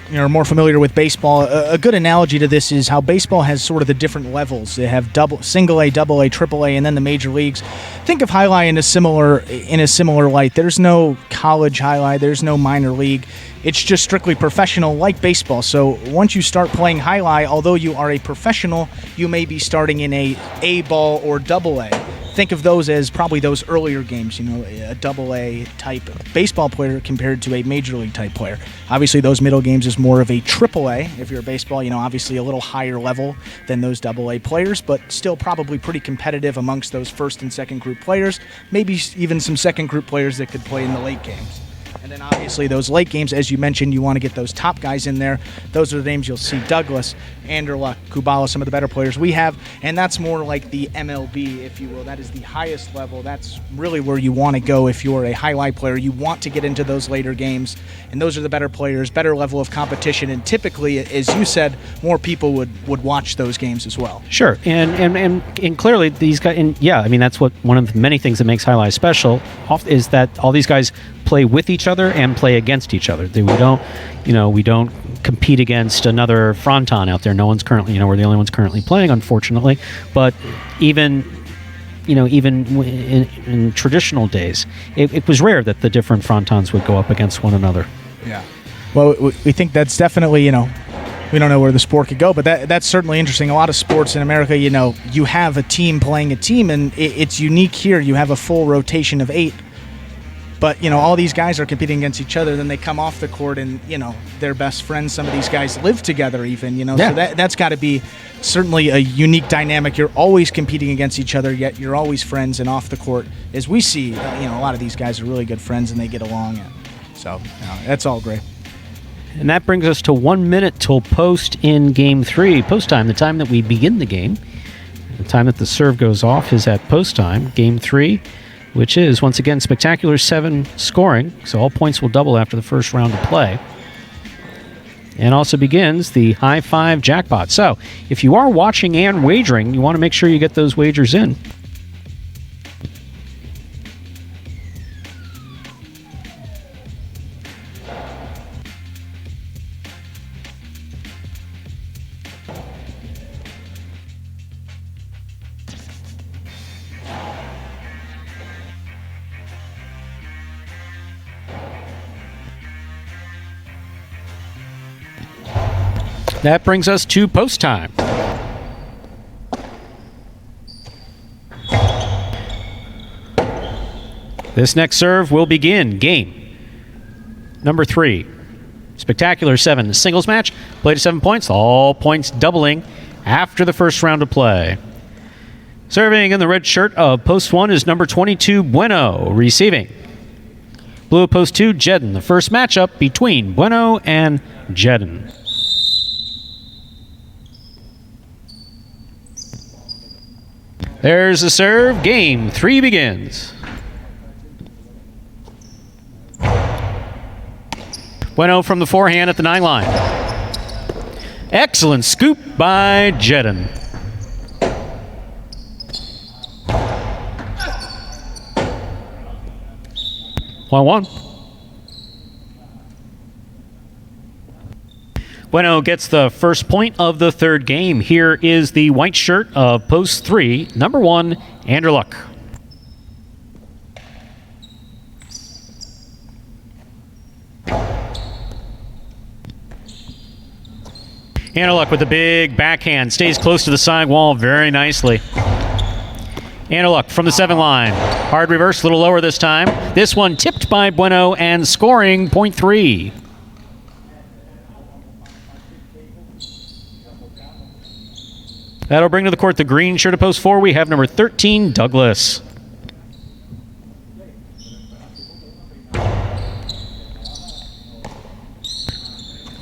more familiar with baseball, a good analogy to this is how baseball has sort of the different levels. They have single A, double A, triple A, and then the major leagues. Think of highlight in a similar light. There's no college highlight. There's no minor league. It's just strictly professional, like baseball. So once you start playing highlight, although you are a professional, you may be starting in a ball or double A. Think of those as probably those earlier games, a double A type baseball player compared to a major league type player. Obviously, those middle games is more of a triple A if you're a baseball, obviously a little higher level than those double A players, but still probably pretty competitive amongst those first and second group players, maybe even some second group players that could play in the late games. And then obviously those late games, as you mentioned, you want to get those top guys in there. Those are the names you'll see: Douglas, Anderla, Kubala, some of the better players we have. And that's more like the MLB, if you will. That is the highest level. That's really where you want to go if you're a highlight player. You want to get into those later games. And those are the better players, better level of competition. And typically, as you said, more people would watch those games as well. Sure. And clearly these guys, and yeah, I mean, that's what one of the many things that makes highlight special is that all these guys play with each other and play against each other. We don't compete against another Fronton out there. No one's currently, we're the only ones currently playing, unfortunately. But even in traditional days, it was rare that the different Frontons would go up against one another. Yeah. Well, we think that's definitely, we don't know where the sport could go, but that's certainly interesting. A lot of sports in America, you have a team playing a team, and it's unique here. You have a full rotation of 8. But, all these guys are competing against each other. Then they come off the court and, they're best friends. Some of these guys live together even, Yeah. So that's got to be certainly a unique dynamic. You're always competing against each other, yet you're always friends. And off the court, as we see, a lot of these guys are really good friends and they get along. So that's all great. And that brings us to 1 minute till post in Game 3. Post time, the time that we begin the game. The time that the serve goes off is at post time. Game 3. which is, once again, Spectacular 7 scoring, so all points will double after the first round of play. And also begins the High Five Jackpot. So, if you are watching and wagering, you want to make sure you get those wagers in. That brings us to post time. This next serve will begin game number 3. Spectacular 7 singles match. Play to 7 points. All points doubling after the first round of play. Serving in the red shirt of post 1 is number 22, Bueno. Receiving blue of post 2, Jedden. The first matchup between Bueno and Jedden. There's the serve. Game 3 begins. Bueno from the forehand at the 9 line. Excellent scoop by Jedden. One. Bueno gets the first point of the third game. Here is the white shirt of post 3, number 1, Andrew Luck. Andrew Luck with the big backhand, stays close to the side wall very nicely. Andrew Luck from the 7 line. Hard reverse, a little lower this time. This one tipped by Bueno and scoring point 3. That'll bring to the court the green shirt of post 4. We have number 13, Douglas.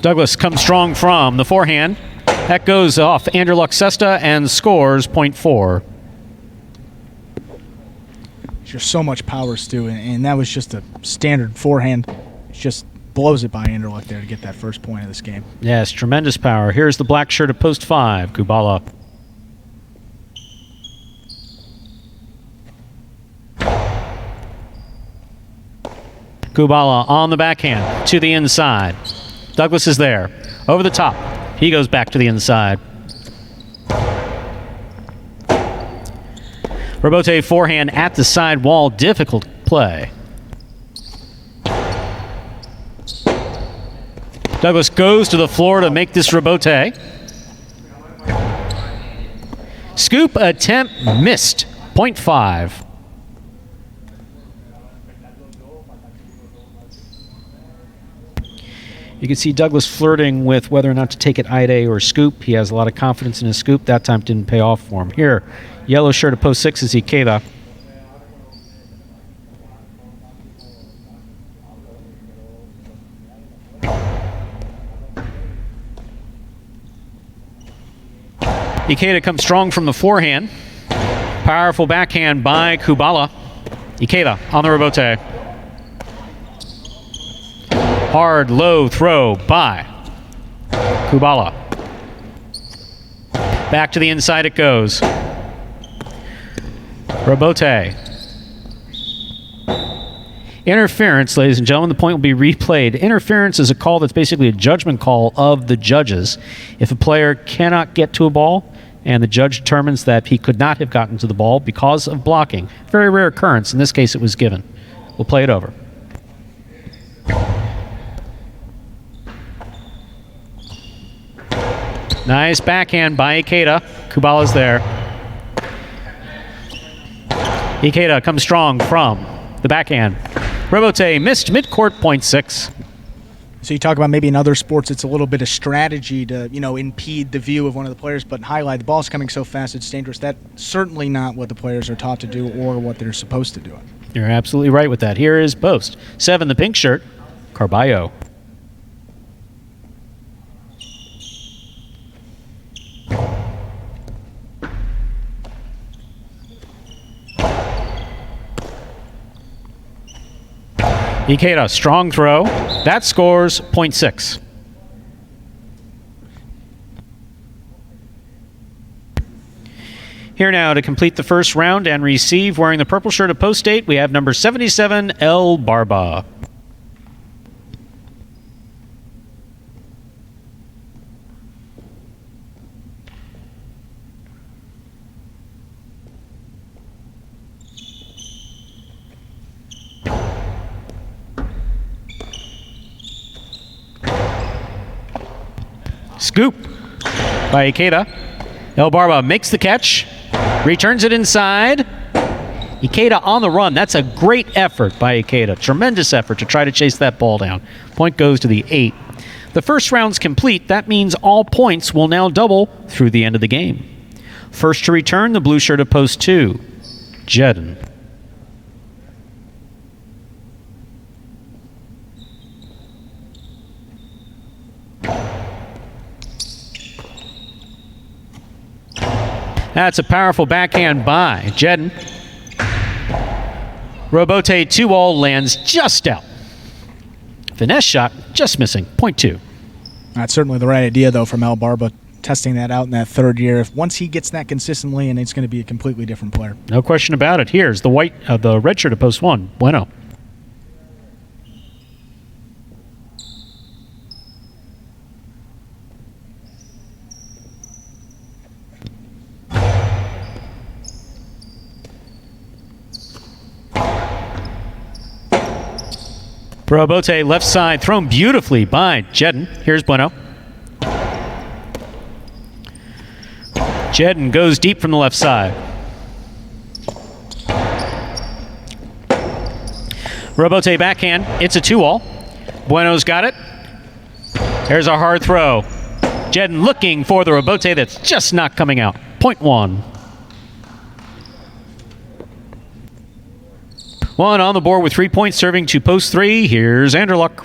Douglas comes strong from the forehand. That goes off Andrew Luck's cesta and scores point 4. There's so much power, Stu, and that was just a standard forehand. It just blows it by Andrew Luck there to get that first point of this game. Yes, tremendous power. Here's the black shirt of post 5, Kubala. Kubala on the backhand to the inside. Douglas is there. Over the top. He goes back to the inside. Robote forehand at the side wall. Difficult play. Douglas goes to the floor to make this Robote. Scoop attempt missed. Point 5. You can see Douglas flirting with whether or not to take it Ide or scoop. He has a lot of confidence in his scoop. That time didn't pay off for him. Here, yellow shirt of post 6 is Ikeda. Ikeda comes strong from the forehand. Powerful backhand by Kubala. Ikeda on the Robote. Hard, low throw by Kubala. Back to the inside it goes. Robote. Interference, ladies and gentlemen. The point will be replayed. Interference is a call that's basically a judgment call of the judges. If a player cannot get to a ball and the judge determines that he could not have gotten to the ball because of blocking, very rare occurrence. In this case, it was given. We'll play it over. Nice backhand by Ikeda. Kubala's there. Ikeda comes strong from the backhand. Robote missed midcourt, point 6. So you talk about maybe in other sports it's a little bit of strategy to, impede the view of one of the players, but highlight the ball's coming so fast it's dangerous. That's certainly not what the players are taught to do or what they're supposed to do. You're absolutely right with that. Here is post 7, the pink shirt, Carballo. Ikeda, strong throw. That scores 0.6. Here now to complete the first round and receive, wearing the purple shirt of post 8, we have number 77, El Barba. Scoop by Ikeda. El Barba makes the catch, returns it inside. Ikeda on the run. That's a great effort by Ikeda. Tremendous effort to try to chase that ball down. Point goes to the 8. The first round's complete. That means all points will now double through the end of the game. First to return, the blue shirt of post 2, Jeden. That's a powerful backhand by Jeden. Robote 2-all lands just out. Finesse shot, just missing, 0.2. That's certainly the right idea, though, from El Barba, testing that out in that third year. Once he gets that consistently, and it's going to be a completely different player. No question about it. Here's the the red shirt of post 1, Bueno. Robote left side, thrown beautifully by Jeden. Here's Bueno. Jeden goes deep from the left side. Robote backhand. It's a 2-all. Bueno's got it. There's a hard throw. Jeden looking for the Robote that's just not coming out. 0.1. One on the board with 3 points, serving to post 3. Here's Anderluck.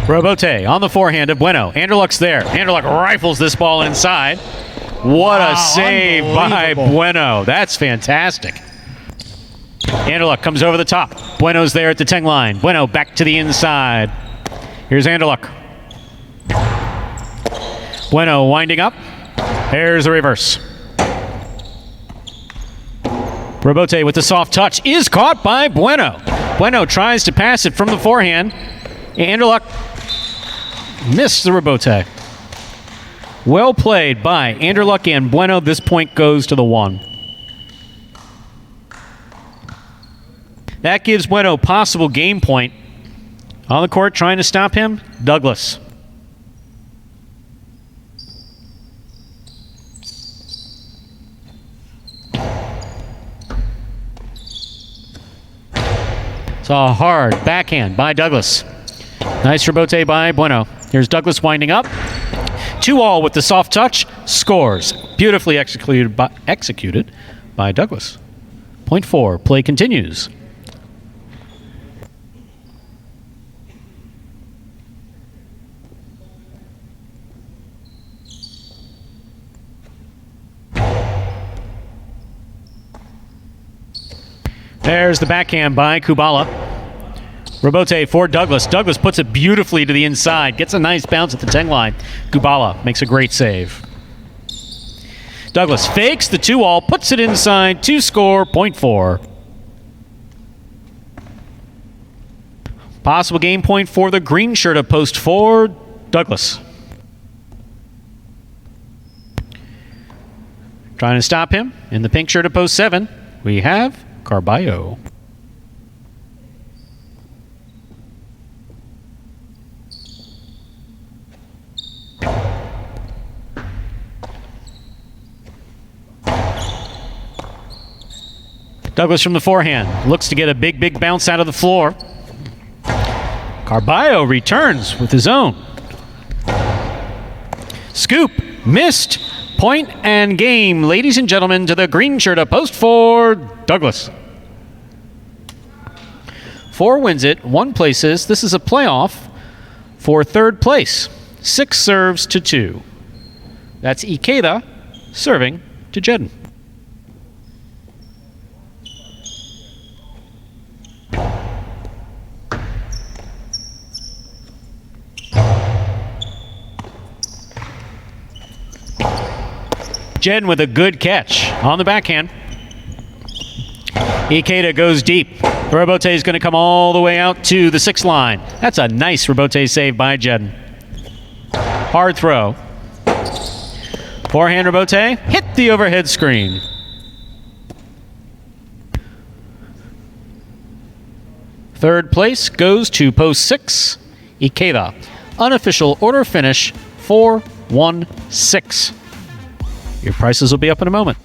Robote on the forehand of Bueno. Anderluck's there. Anderluck rifles this ball inside. What a save by Bueno. That's fantastic. Anderluck comes over the top. Bueno's there at the 10 line. Bueno back to the inside. Here's Anderluck. Bueno winding up. There's the reverse. Robote with the soft touch is caught by Bueno. Bueno tries to pass it from the forehand. Anderluck missed the Robote. Well played by Anderluck and Bueno. This point goes to the 1. That gives Bueno possible game point. On the court trying to stop him, Douglas. It's a hard backhand by Douglas. Nice Robote by Bueno. Here's Douglas winding up. 2-all with the soft touch, scores. Beautifully executed by Douglas. 0.4, play continues. There's the backhand by Kubala. Robote for Douglas. Douglas puts it beautifully to the inside. Gets a nice bounce at the 10 line. Kubala makes a great save. Douglas fakes the 2-all, puts it inside to score 0.4. Possible game point for the green shirt of post 4, Douglas. Trying to stop him in the pink shirt of post 7, we have Carballo. Douglas from the forehand looks to get a big bounce out of the floor. Carballo returns with his own. Scoop missed. Point and game, ladies and gentlemen, to the green shirt, a post for Douglas. 4 wins it, 1 places. This is a playoff for third place. 6 serves to 2. That's Ikeda serving to Jedden. Jedden with a good catch on the backhand. Ikeda goes deep. Robote is going to come all the way out to the 6 line. That's a nice Robote save by Jedden. Hard throw. Forehand Robote hit the overhead screen. Third place goes to post 6, Ikeda. Unofficial order finish 4-1-6. Your prices will be up in a moment.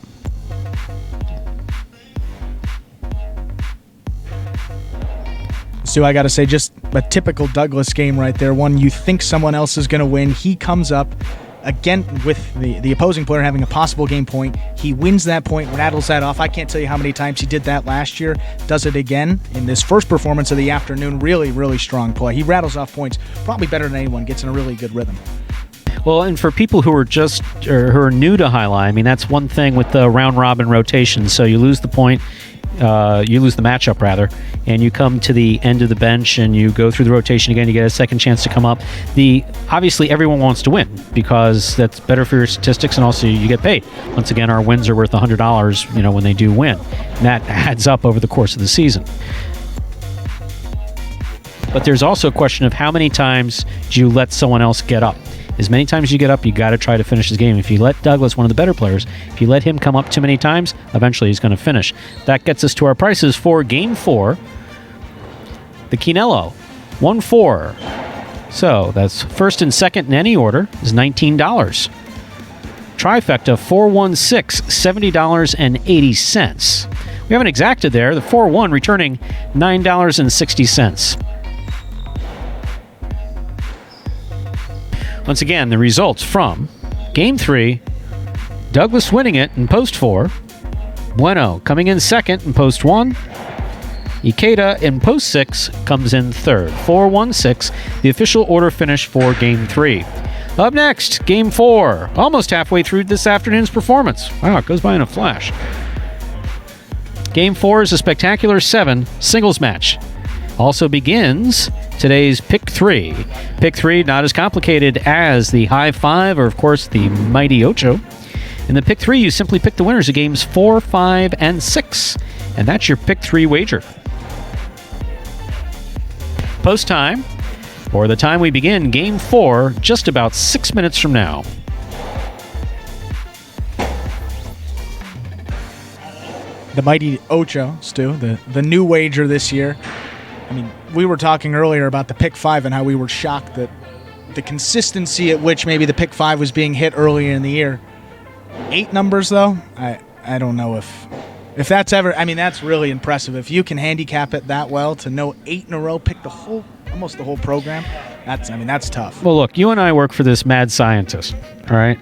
Stu, I got to say, just a typical Douglas game right there. One you think someone else is going to win. He comes up again with the opposing player having a possible game point. He wins that point, rattles that off. I can't tell you how many times he did that last year. Does it again in this first performance of the afternoon. Really, really strong play. He rattles off points probably better than anyone. Gets in a really good rhythm. Well, and for people who are who are new to Jai-Alai, I mean, that's one thing with the round-robin rotation. So you lose the point, you lose the matchup, rather, and you come to the end of the bench and you go through the rotation again. You get a second chance to come up. Obviously, everyone wants to win because that's better for your statistics, and also you get paid. Once again, our wins are worth $100, when they do win. And that adds up over the course of the season. But there's also a question of how many times do you let someone else get up? As many times as you get up, you got to try to finish his game. If you let Douglas, one of the better players, if you let him come up too many times, eventually he's going to finish. That gets us to our prices for Game 4. The Quinello, 1-4. So that's first and second in any order is $19. Trifecta, 4-1-6, $70.80. We haven't exacted there. The 4-1 returning $9.60. Once again, the results from Game 3, Douglas winning it in Post 4, Bueno coming in second in Post 1, Ikeda in Post 6 comes in third. 4-1-6, the official order finish for Game 3. Up next, Game 4, almost halfway through this afternoon's performance. Wow, it goes by in a flash. Game 4 is a spectacular 7 singles match. Also begins today's Pick 3. Pick 3, not as complicated as the High 5 or, of course, the Mighty Ocho. In the Pick 3, you simply pick the winners of games 4, 5, and 6. And that's your Pick 3 wager. Post time, or the time we begin Game 4, just about 6 minutes from now. The Mighty Ocho, Stu, the new wager this year. I mean, we were talking earlier about the Pick 5 and how we were shocked that the consistency at which maybe the Pick 5 was being hit earlier in the year. 8 numbers, though, I don't know if that's ever... I mean, that's really impressive. If you can handicap it that well to know 8 in a row, pick almost the whole program, that's tough. Well, look, you and I work for this mad scientist, all right?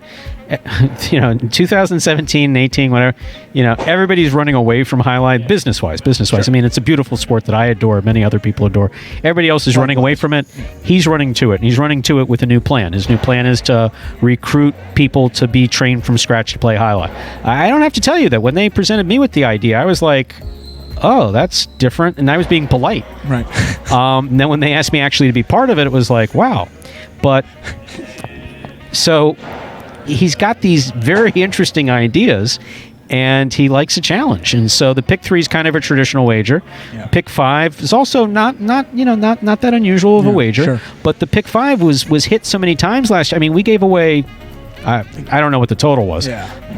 In 2017 and 18, whatever, everybody's running away from Jai-Alai business-wise. Sure. I mean, it's a beautiful sport that I adore, many other people adore. Everybody else is running away from it. He's running to it, and he's running to it with a new plan. His new plan is to recruit people to be trained from scratch to play Jai-Alai. I don't have to tell you that when they presented me with the idea, I was like, oh, that's different, and I was being polite. Right. And then when they asked me actually to be part of it, it was like, wow. But, so... he's got these very interesting ideas, and he likes a challenge. And so the Pick 3 is kind of a traditional wager. Yeah. Pick 5 is also not that unusual of a wager. Sure. But the Pick 5 was hit so many times last year. I mean, we gave away... I don't know what the total was,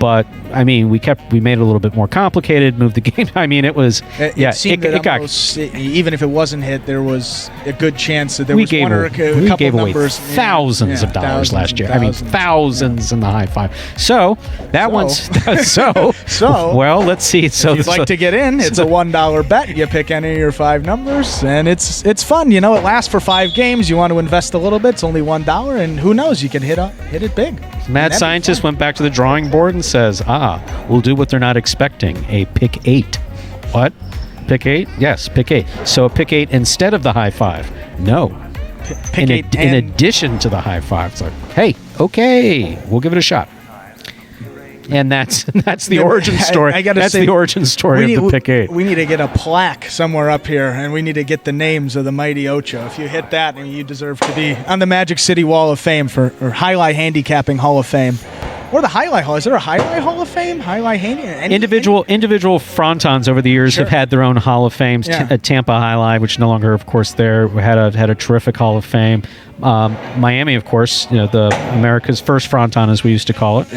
but I mean, we made it a little bit more complicated, moved the game. I mean, it was, it got, even if it wasn't hit, there was a good chance that there was one or a couple we gave away numbers. Thousands of dollars last year. I mean, thousands in the High 5. So that one's well, let's see. So if you'd like to get in, it's a $1 bet. You pick any of your 5 numbers, and it's fun. It lasts for 5 games. You want to invest a little bit. It's only $1, and who knows? You can hit it big. Mad scientist went back to the drawing board and says, we'll do what they're not expecting, a pick 8. What? Pick 8? Yes, pick 8. So a pick 8 instead of the high 5. No. Pick 8 in addition to the high 5. It's like, hey, okay, we'll give it a shot. And that's the origin story. That's the origin story of the pick 8. We need to get a plaque somewhere up here, and we need to get the names of the Mighty Ocho. If you hit that, and you deserve to be on the Magic City Wall of Fame or Jai-Alai Handicapping Hall of Fame. Or the Jai-Alai Hall. Is there a Jai-Alai Hall of Fame? Jai-Alai Handy? Individual frontons over the years have had their own Hall of Fames. Yeah. Tampa Jai-Alai, which no longer, of course, there had a terrific Hall of Fame. Miami, of course, the America's first fronton, as we used to call it,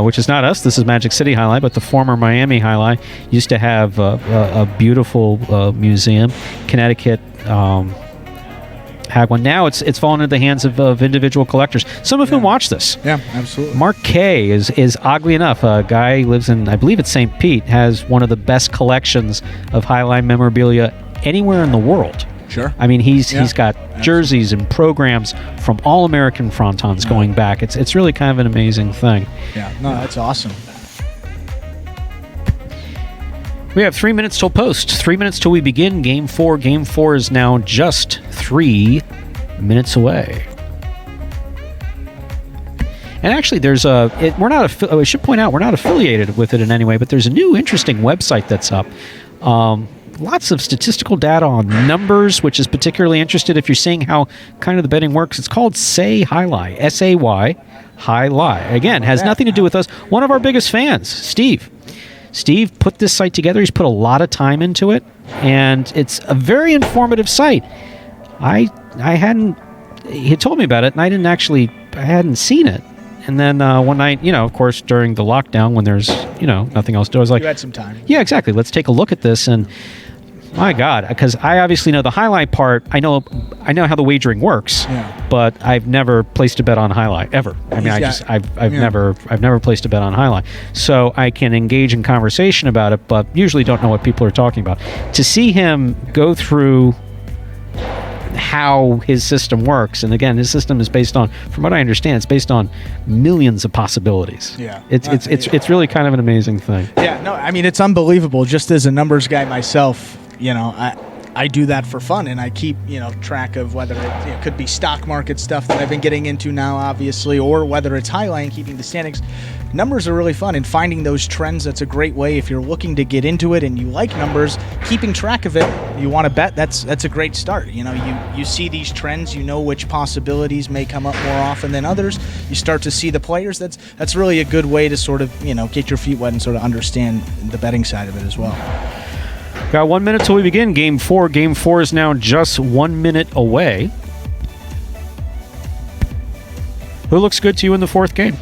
which is not us. This is Magic City Jai-Alai, but the former Miami Jai-Alai used to have a beautiful museum. Connecticut had one. Now it's fallen into the hands of individual collectors, some of whom watch this. Yeah, absolutely. Mark Kay is oddly enough a guy who lives in, I believe it's St. Pete, has one of the best collections of Jai-Alai memorabilia anywhere in the world. Sure. I mean, he's got jerseys and programs from all American frontons going back. It's really kind of an amazing thing. Yeah, no, that's awesome. We have 3 minutes till post. 3 minutes till we begin Game 4. Game 4 is now just 3 minutes away. And actually, there's I should point out, we're not affiliated with it in any way, but there's a new interesting website that's up. Lots of statistical data on numbers, which is particularly interested if you're seeing how kind of the betting works. It's called Say Jai-Alai, S-A-Y, Jai-Alai. Again, has nothing to do with us. One of our biggest fans, Steve put this site together. He's put a lot of time into it, and it's a very informative site. He had told me about it, and I hadn't seen it. And then one night, of course, during the lockdown, when there's, nothing else to do, I was like, you had some time. Yeah, exactly. Let's take a look at this. And my God, because I obviously know the Jai-Alai part. I know how the wagering works, but I've never placed a bet on Jai-Alai ever. I mean, I've never placed a bet on Jai-Alai. So I can engage in conversation about it, but usually don't know what people are talking about. To see him go through how his system works, and again, his system is based on, from what I understand, it's based on millions of possibilities. Yeah, it's really kind of an amazing thing. Yeah, no, I mean, it's unbelievable. Just as a numbers guy myself, I do that for fun, and I keep track of whether it could be stock market stuff that I've been getting into now, obviously, or whether it's Jai-Alai and keeping the standings. Numbers are really fun, and finding those trends, that's a great way. If you're looking to get into it and you like numbers, keeping track of it, you want to bet, that's a great start. You see these trends, which possibilities may come up more often than others. You start to see the players. That's really a good way to sort of get your feet wet and sort of understand the betting side of it as well. Got 1 minute till we begin Game 4. Game 4 is now just 1 minute away. Who looks good to you in the fourth game?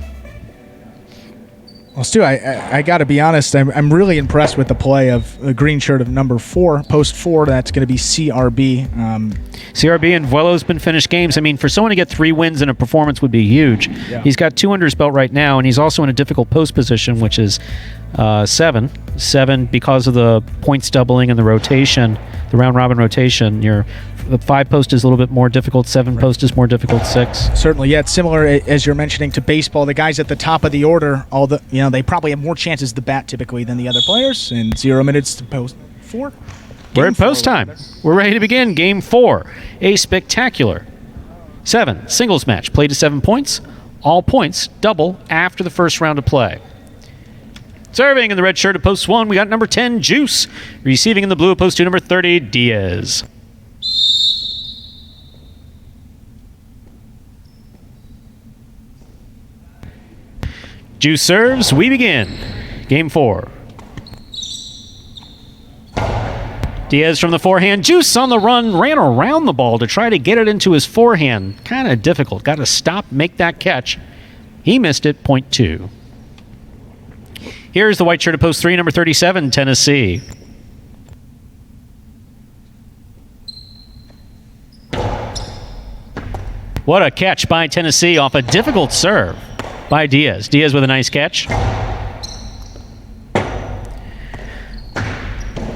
Well, Stu, I got to be honest. I'm really impressed with the play of the green shirt of number 4, post 4. That's going to be CRB. CRB and Vuelo's been finished games. I mean, for someone to get 3 wins in a performance would be huge. Yeah. He's got 2 under his belt right now, and he's also in a difficult post position, which is 7. 7 because of the points doubling and the rotation, the round-robin rotation. The 5 post is a little bit more difficult. 7 post is more difficult. 6. Certainly, yeah. It's similar, as you're mentioning, to baseball. The guys at the top of the order, they probably have more chances to bat typically than the other players. And 0 minutes to post 4. We're at post time. We're ready to begin Game 4. A spectacular 7 singles match. Played to 7 points. All points double after the first round of play. Serving in the red shirt at post 1, we got number 10, Juice. Receiving in the blue at post 2, number 30, Diaz. Juice serves. We begin. Game 4. Diaz from the forehand. Juice on the run. Ran around the ball to try to get it into his forehand. Kind of difficult. Got to stop, make that catch. He missed it. Point 2. Here's the white shirt at post 3, number 37, Tennessee. What a catch by Tennessee off a difficult serve by Diaz. Diaz with a nice catch.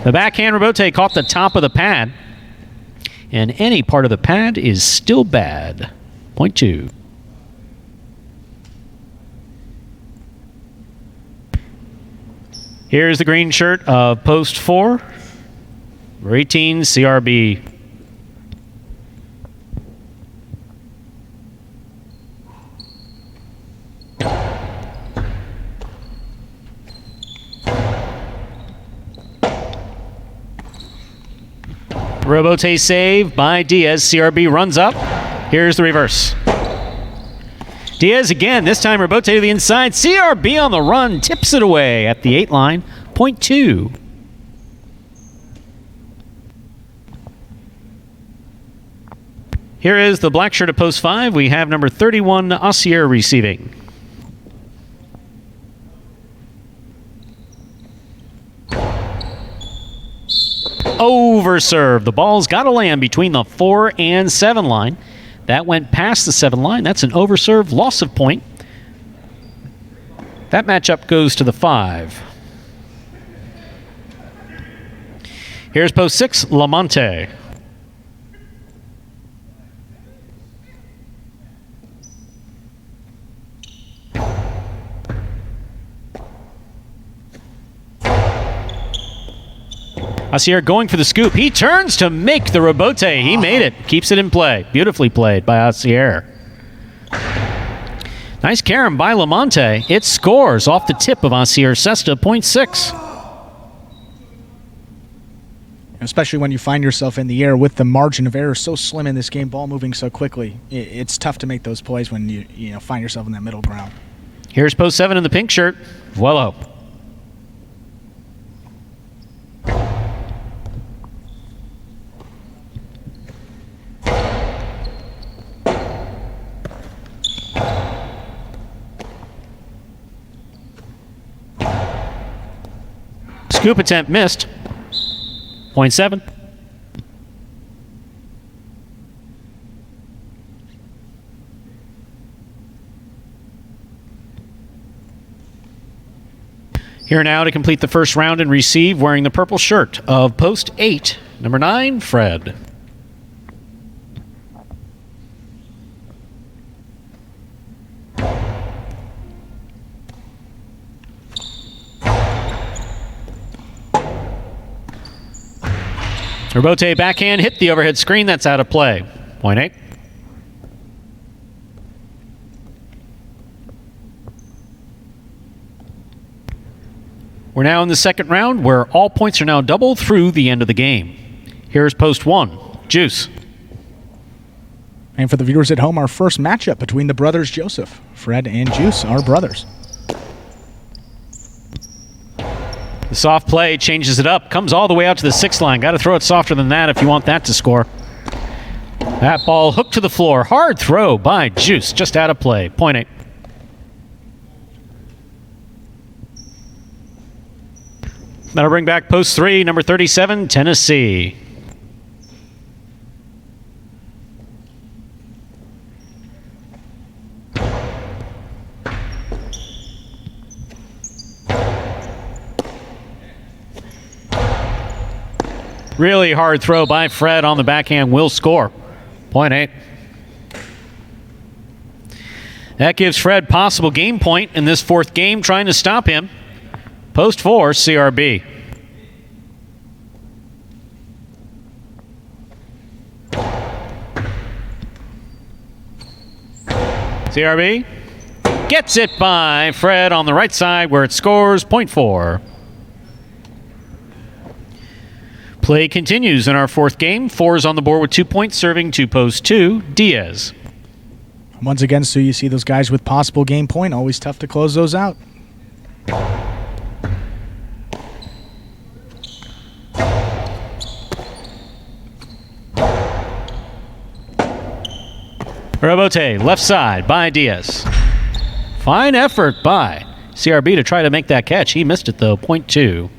The backhand rebote caught the top of the pad. And any part of the pad is still bad. Point 2. Here's the green shirt of post 4, number 18, CRB. Robote save by Diaz. CRB runs up. Here's the reverse. Diaz again, this time Robote to the inside. CRB on the run, tips it away at the 8 line, point 2. Here is the black shirt of post 5. We have number 31, Osier receiving. Overserve. The ball's got to land between the 4 and 7 line. That went past the 7 line. That's an overserve, loss of point. That matchup goes to the 5. Here's post 6, Lamonte. Osier going for the scoop. He turns to make the Robote. He made it. Keeps it in play. Beautifully played by Osier. Nice carom by Lamonte. It scores off the tip of Osier's cesta, point 6. Especially when you find yourself in the air with the margin of error so slim in this game, ball moving so quickly. It's tough to make those plays when you find yourself in that middle ground. Here's post 7 in the pink shirt. Vuelo. Scoop attempt missed. Point 7. Here now to complete the first round and receive, wearing the purple shirt of post 8, number 9, Fred. Robote backhand hit the overhead screen. That's out of play. Point 8. We're now in the second round where all points are now doubled through the end of the game. Here's post 1, Juice. And for the viewers at home, our first matchup between the brothers Joseph. Fred and Juice are brothers. The soft play changes it up, comes all the way out to the 6 line. Got to throw it softer than that if you want that to score. That ball hooked to the floor. Hard throw by Juice, just out of play. Point 8. That'll bring back post 3, number 37, Tennessee. Really hard throw by Fred on the backhand, will score. Point 8. That gives Fred possible game point in this 4th game, trying to stop him. Post 4, CRB. CRB gets it by Fred on the right side where it scores, point 4. Play continues in our 4th game. 4 is on the board with 2 points, serving to post 2, Diaz. Once again, so you see those guys with possible game point. Always tough to close those out. Robote, left side by Diaz. Fine effort by CRB to try to make that catch. He missed it though, point 2.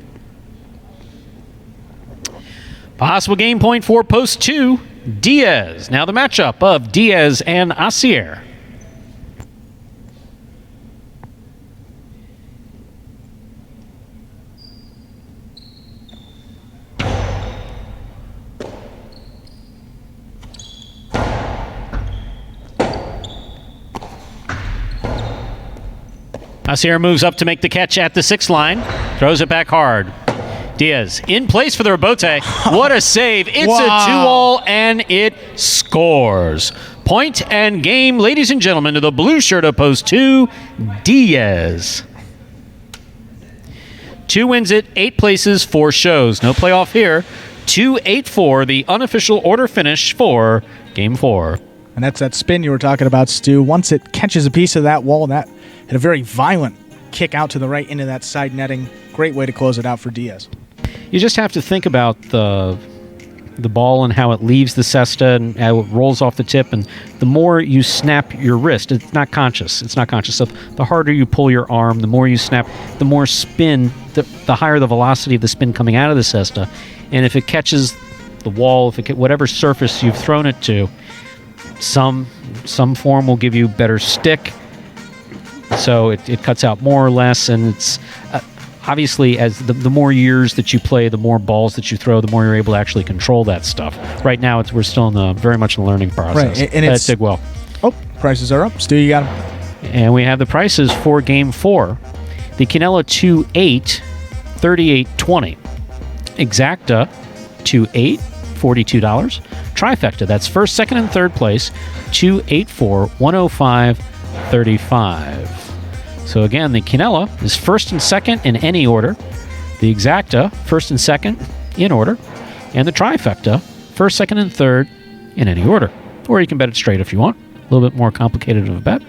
Possible game point for post 2, Diaz. Now the matchup of Diaz and Osier. Asier moves up to make the catch at the 6 line. Throws it back hard. Diaz in place for the rebote. What a save. It's a 2-all, and it scores. Point and game, ladies and gentlemen, to the blue shirt of post 2, Diaz. 2 wins it, 8 places, 4 shows. No playoff here. 2-8-4, the unofficial order finish for Game 4. And that's that spin you were talking about, Stu. Once it catches a piece of that wall, that had a very violent kick out to the right into that side netting. Great way to close it out for Diaz. You just have to think about the ball and how it leaves the cesta and how it rolls off the tip. And the more you snap your wrist, it's not conscious. It's not conscious. So the harder you pull your arm, the more you snap, the more spin, the higher the velocity of the spin coming out of the cesta. And if it catches the wall, whatever surface you've thrown it to, some form will give you better stick. So it cuts out more or less, and it's obviously as the more years that you play, the more balls that you throw, the more you're able to actually control that stuff. Right now, we're still very much in the learning process. Right, and it's did well. Oh, prices are up. Stu, you got them. And we have the prices for Game 4. The Quinella 2-8, 38.20. Exacta 2-8, $42. Trifecta, that's first, second, and third place, 2-8-4, $105.35. So again, the Quinella is first and second in any order. The Exacta, first and second in order. And the Trifecta, first, second, and third in any order. Or you can bet it straight if you want. A little bit more complicated of a bet.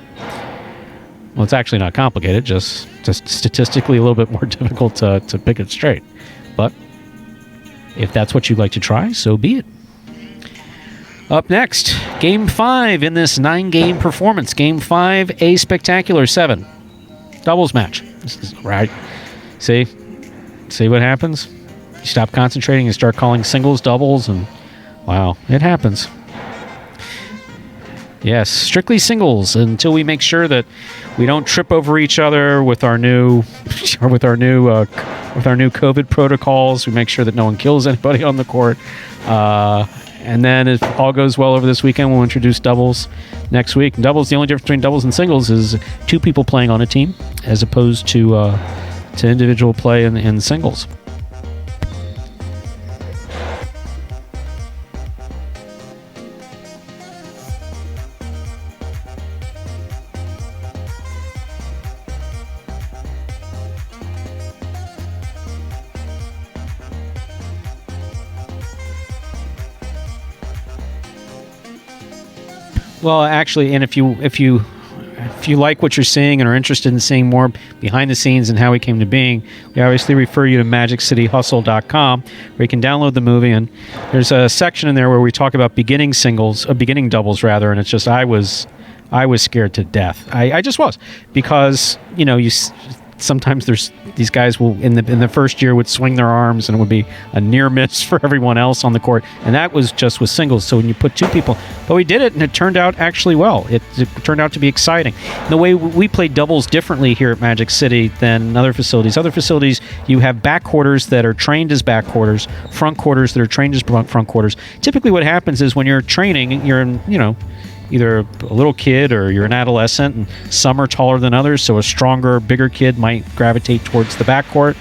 Well, it's actually not complicated, just statistically a little bit more difficult to pick it straight. But if that's what you'd like to try, so be it. Up next, Game 5 in this 9-game performance. Game 5, a spectacular 7. Doubles match. This is right. See what happens? You stop concentrating and start calling singles, doubles, and wow, it happens. Yes, strictly singles until we make sure that we don't trip over each other with our new COVID protocols. We make sure that no one kills anybody on the court. And then if all goes well over this weekend, we'll introduce doubles next week. And doubles, the only difference between doubles and singles is 2 people playing on a team as opposed to individual play in singles. Well, actually, and if you like what you're seeing and are interested in seeing more behind the scenes and how it came to being, we obviously refer you to MagicCityHustle.com, where you can download the movie, and there's a section in there where we talk about beginning doubles rather, and it's just I was scared to death. I just was, because sometimes there's these guys will in the first year would swing their arms and it would be a near miss for everyone else on the court, and that was just with singles. So when you put 2 people, but we did it and it turned out actually well. It turned out to be exciting. And the way we play doubles differently here at Magic City than other facilities. Other facilities, you have back quarters that are trained as back quarters, front quarters that are trained as front quarters. Typically what happens is when you're training, you're in, either a little kid or you're an adolescent, and some are taller than others, so a stronger, bigger kid might gravitate towards the backcourt.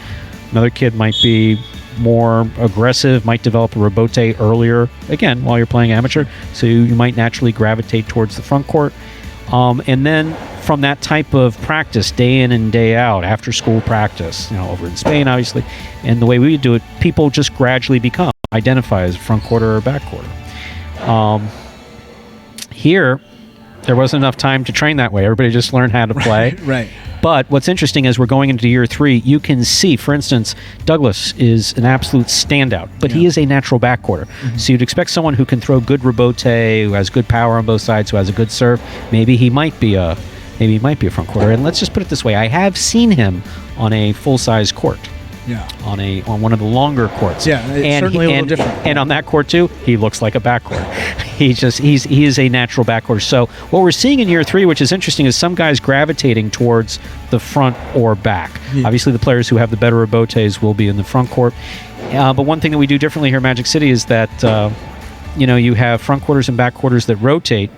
Another kid might be more aggressive, might develop a rebote earlier, again, while you're playing amateur, so you might naturally gravitate towards the front court. And then from that type of practice, day in and day out, after school practice, over in Spain, obviously, and the way we do it, people just gradually identify as a front quarter or back quarter. Here, there wasn't enough time to train that way. Everybody just learned how to play. Right. But what's interesting is we're going into year 3. You can see, for instance, Douglas is an absolute standout, but he is a natural backcourter. Mm-hmm. So you'd expect someone who can throw good rebote, who has good power on both sides, who has a good serve. Maybe he might be a front quarter. And let's just put it this way: I have seen him on a full-size court. Yeah. On one of the longer courts. Yeah, it's certainly a little different. And on that court too, he looks like a backcourt. He is a natural backcourt. So what we're seeing in year 3, which is interesting, is some guys gravitating towards the front or back. Yeah. Obviously, the players who have the better rebotes will be in the front court. But one thing that we do differently here at Magic City is that you have front quarters and back quarters that rotate.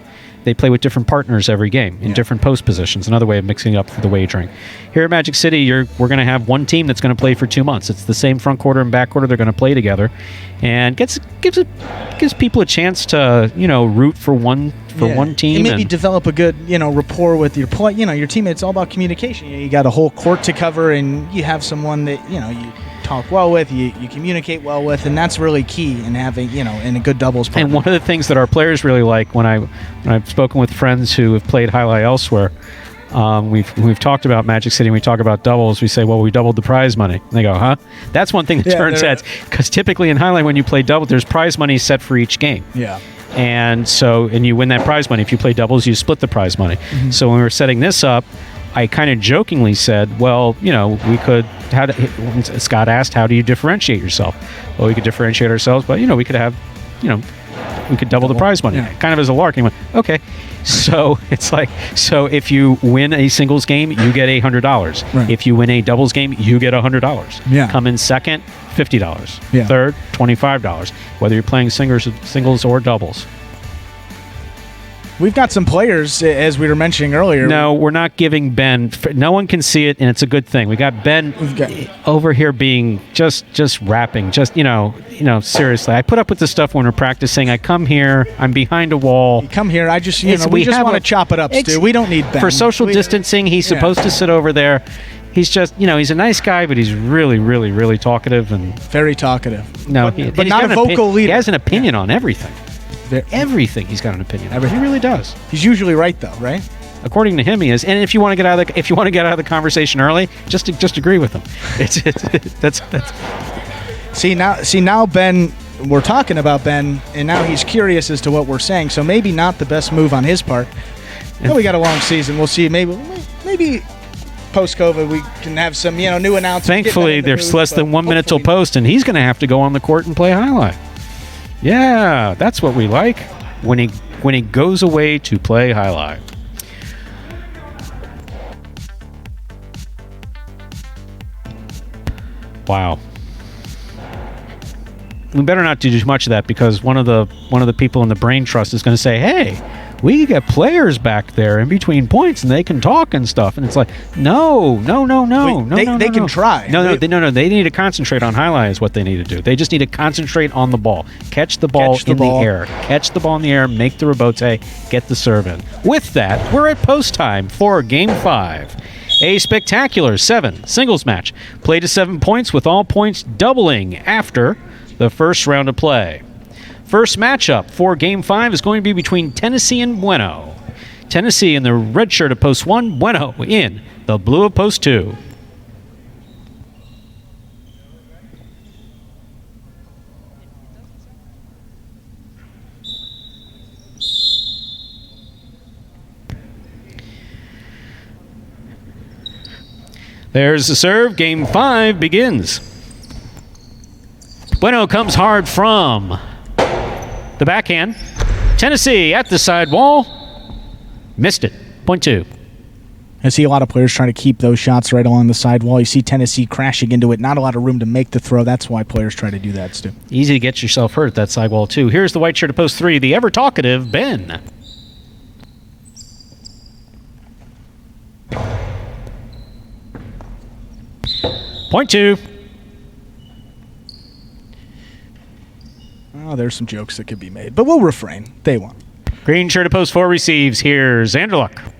They play with different partners every game in different post positions. Another way of mixing up for the wagering. Here at Magic City, we're going to have one team that's going to play for 2 months. It's the same front quarter and back quarter. They're going to play together, and gives people a chance to root for one team and maybe develop a good rapport with your your teammates. It's all about communication. You got a whole court to cover, and you have someone that you talk well with, you communicate well with, and that's really key in having in a good doubles partner. And one of the things that our players really like, when I've spoken with friends who have played Jai-Alai elsewhere, we've talked about Magic City and we talk about doubles. We say, well, we doubled the prize money. And they go, huh? That's one thing that turns heads, because typically in Jai-Alai, when you play double, there's prize money set for each game. Yeah. And you win that prize money. If you play doubles, you split the prize money. Mm-hmm. So when we were setting this up, I kind of jokingly said, well, we could. Scott asked, how do you differentiate yourself? Well, we could differentiate ourselves, but we could have, we could double the prize money, kind of as a lark. And he went, okay. So it's like, if you win a singles game, you get $100. Right. If you win a doubles game, you get $100. Yeah. Come in second, $50. Yeah. Third, $25. Whether you're playing singles or doubles. We've got some players, as we were mentioning earlier. No, we're not giving Ben. No one can see it, and it's a good thing. We got Ben over here being just rapping. Seriously. I put up with this stuff when we're practicing. I come here. I'm behind a wall. You come here. I just, we just want to chop it up, Stu. We don't need Ben. For social distancing, he's supposed to sit over there. He's just, he's a nice guy, but he's really, really, really talkative and very talkative. No, but not a vocal leader. He has an opinion on everything. Everything he's got an opinion on. He really does. He's usually right, though, right? According to him, he is. And if you want to get out of the conversation early, just agree with him. That's. See now Ben, we're talking about Ben, and now he's curious as to what we're saying. So maybe not the best move on his part. But we got a long season. We'll see. Maybe post-COVID we can have some new announcements. Thankfully, there's less than 1 minute till post, and he's going to have to go on the court and play Jai-Alai. Yeah, that's what we like when he goes away to play Jai-Alai. Wow. We better not do too much of that, because one of the people in the brain trust is going to say, "Hey, we can get players back there in between points, and they can talk and stuff." And it's like, no. They can try. No. They need to concentrate on Jai-Alai is what they need to do. They just need to concentrate on the ball. Catch the ball in the air. Catch the ball in the air, make the rebote, get the serve in. With that, we're at post time for Game 5. A spectacular 7 singles match. Played to 7 points, with all points doubling after the first round of play. First matchup for Game 5 is going to be between Tennessee and Bueno. Tennessee in the red shirt of Post 1, Bueno in the blue of Post 2. There's the serve. Game 5 begins. Bueno comes hard from the backhand. Tennessee at the side wall. Missed it. Point 2. I see a lot of players trying to keep those shots right along the side wall. You see Tennessee crashing into it. Not a lot of room to make the throw. That's why players try to do that, Stu. Easy to get yourself hurt, that side wall, too. Here's the white shirt of Post 3, the ever-talkative Ben. Point 2. Oh, there's some jokes that could be made, but we'll refrain. They won't. Green shirt of Post 4 receives. Here's Anderluck.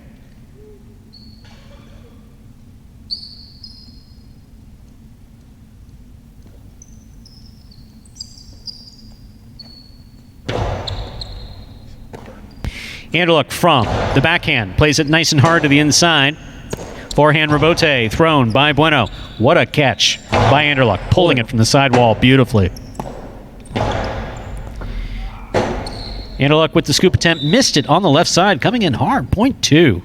Anderluck from the backhand. Plays it nice and hard to the inside. Forehand rebote thrown by Bueno. What a catch by Anderluck. Pulling it from the sidewall beautifully. Anderluck with the scoop attempt. Missed it on the left side. Coming in hard. Point 2.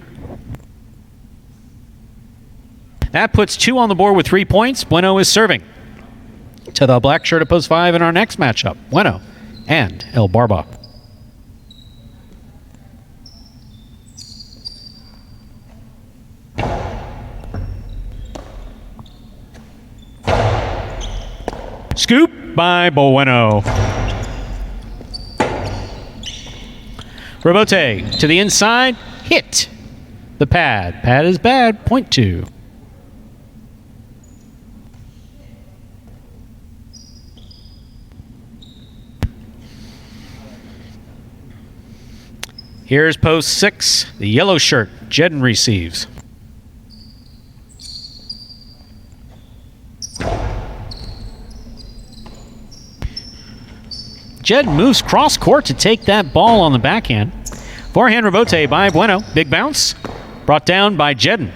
That puts 2 on the board with 3 points. Bueno is serving. To the black shirt of Post 5 in our next matchup. Bueno and El Barba. Scoop by Bueno. Robote to the inside. Hit the pad. Pad is bad. Point 2. Here's post 6. The yellow shirt. Jedden receives. Jed moves cross court to take that ball on the backhand. Forehand rebote by Bueno. Big bounce. Brought down by Jedden.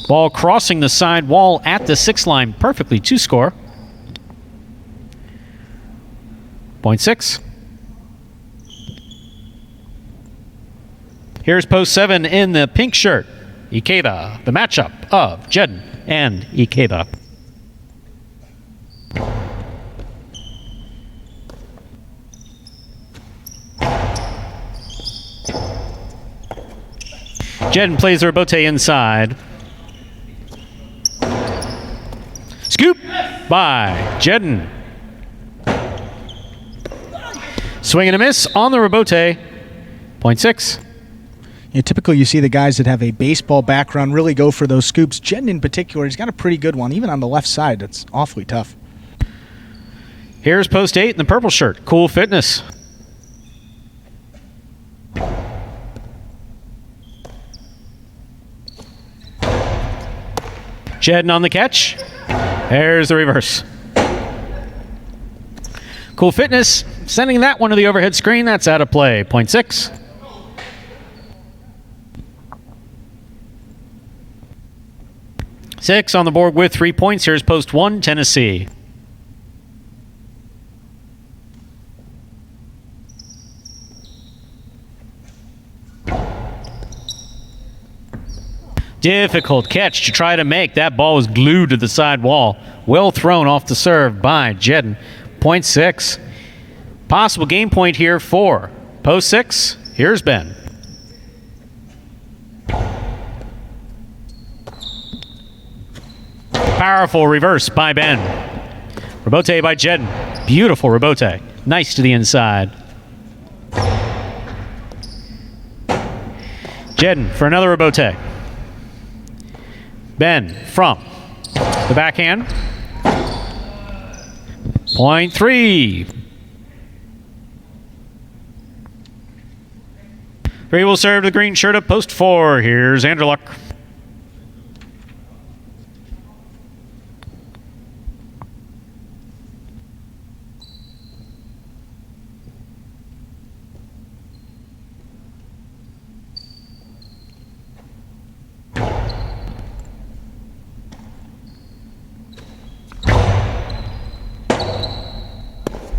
Ball crossing the side wall at the 6 line perfectly to score. Point 6. Here's post 7 in the pink shirt. Ikeda, the matchup of Jedden and Ikeda. Jedden plays the rebote inside. Scoop by Jedden. Swing and a miss on the rebote. Point 6. Yeah, typically you see the guys that have a baseball background really go for those scoops. Jedden in particular, he's got a pretty good one, even on the left side. It's awfully tough. Here's post 8 in the purple shirt. Cool Fitness. Jedden on the catch. There's the reverse. Cool Fitness sending that one to the overhead screen. That's out of play. Point 6. Six on the board with 3 points. Here's post 1, Tennessee. Difficult catch to try to make. That ball was glued to the side wall. Well thrown off the serve by Jedden. Point 6. Possible game point here for post 6. Here's Ben. Powerful reverse by Ben. Rebote by Jedden. Beautiful rebote. Nice to the inside. Jedden for another rebote. Ben from the backhand. Point 3. 3 will serve the green shirt of post 4. Here's Anderluck.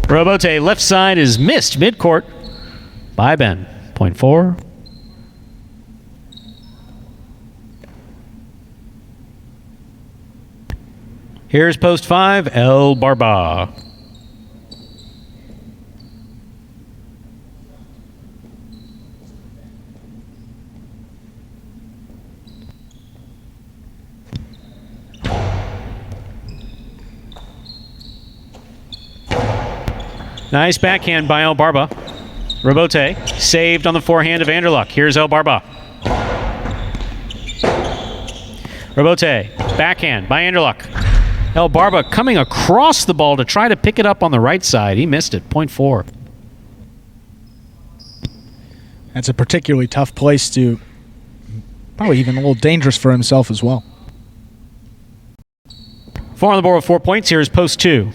Robote left side is missed midcourt by Ben. Point 4. Here's post 5, El Barba. Nice backhand by El Barba. Rebote saved on the forehand of Anderluck. Here's El Barba. Rebote, backhand by Anderluck. El Barba coming across the ball to try to pick it up on the right side. He missed it. Point 4. That's a particularly tough place to, probably even a little dangerous for himself as well. 4 on the board with 4 points. Here is post 2.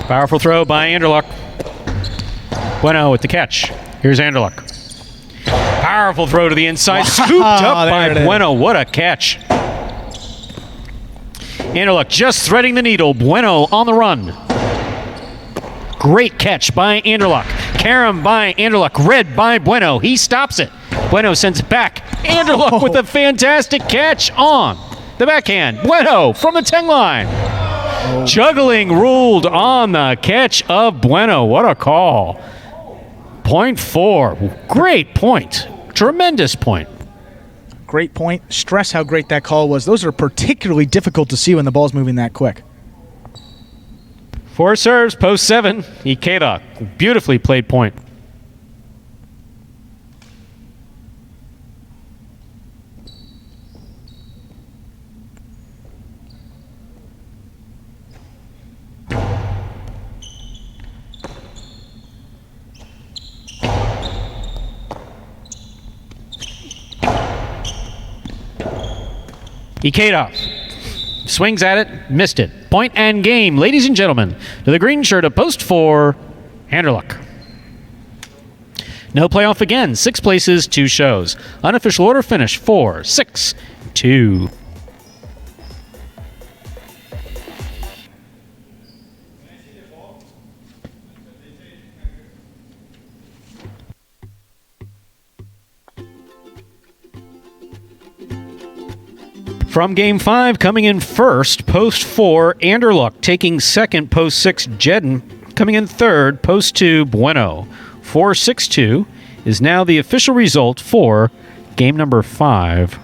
Powerful throw by Anderluck. Bueno with the catch. Here's Anderluck. Powerful throw to the inside. Scooped up by Bueno. What a catch. Anderluck just threading the needle. Bueno on the run. Great catch by Anderluck. Carom by Anderluck. Read by Bueno. He stops it. Bueno sends it back. Anderluck with a fantastic catch on the backhand. Bueno from the 10 line. Juggling ruled on the catch of Bueno. What a call. Point 4. Great point. Tremendous point. Great point. Stress how great that call was. Those are particularly difficult to see when the ball's moving that quick. 4 serves, post 7. Ikeda. Beautifully played point. Ikeda swings at it, missed it. Point and game, ladies and gentlemen, to the green shirt of post 4, Anderluck. No playoff again. 6 places, 2 shows. Unofficial order finish 4, 6, 2. From Game 5, coming in first, post 4, Anderluck. Taking second, post 6, Jedden. Coming in third, post 2, Bueno. 4-6-2 is now the official result for game number 5.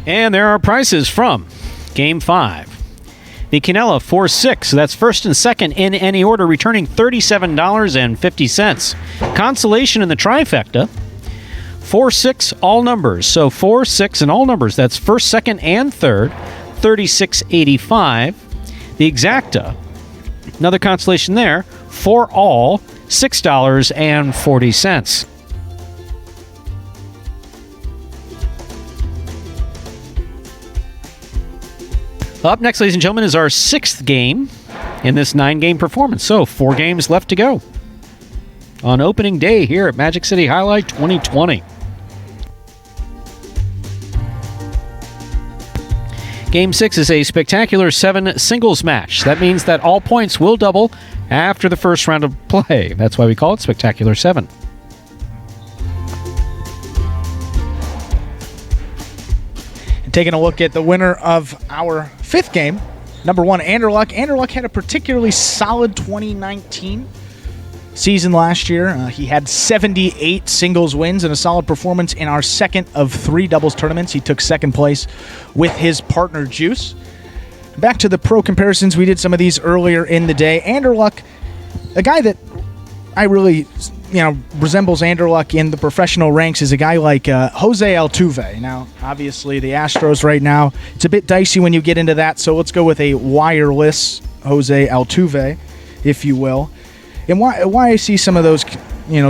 And there are prices from Game 5. The Canela 4-6, that's first and second in any order, returning $37.50. Consolation in the Trifecta, 4-6 all numbers. So 4-6 in all numbers, that's first, second, and third, $36.85. The Exacta, another consolation there, for all, $6.40. Up next, ladies and gentlemen, is our 6th game in this 9-game performance. So 4 games left to go on opening day here at Magic City Jai-Alai 2020. Game 6 is a spectacular 7 singles match. That means that all points will double after the first round of play. That's why we call it Spectacular 7. Taking a look at the winner of our 5th game, number 1, Anderluck. Anderluck had a particularly solid 2019 season last year. He had 78 singles wins and a solid performance in our second of 3 doubles tournaments. He took second place with his partner Juice. Back to the pro comparisons, we did some of these earlier in the day. Anderluck, a guy that I really, resembles Anderluck in the professional ranks is a guy like Jose Altuve. Now, obviously, the Astros right now, it's a bit dicey when you get into that, so let's go with a wireless Jose Altuve, if you will. And why I see some of those,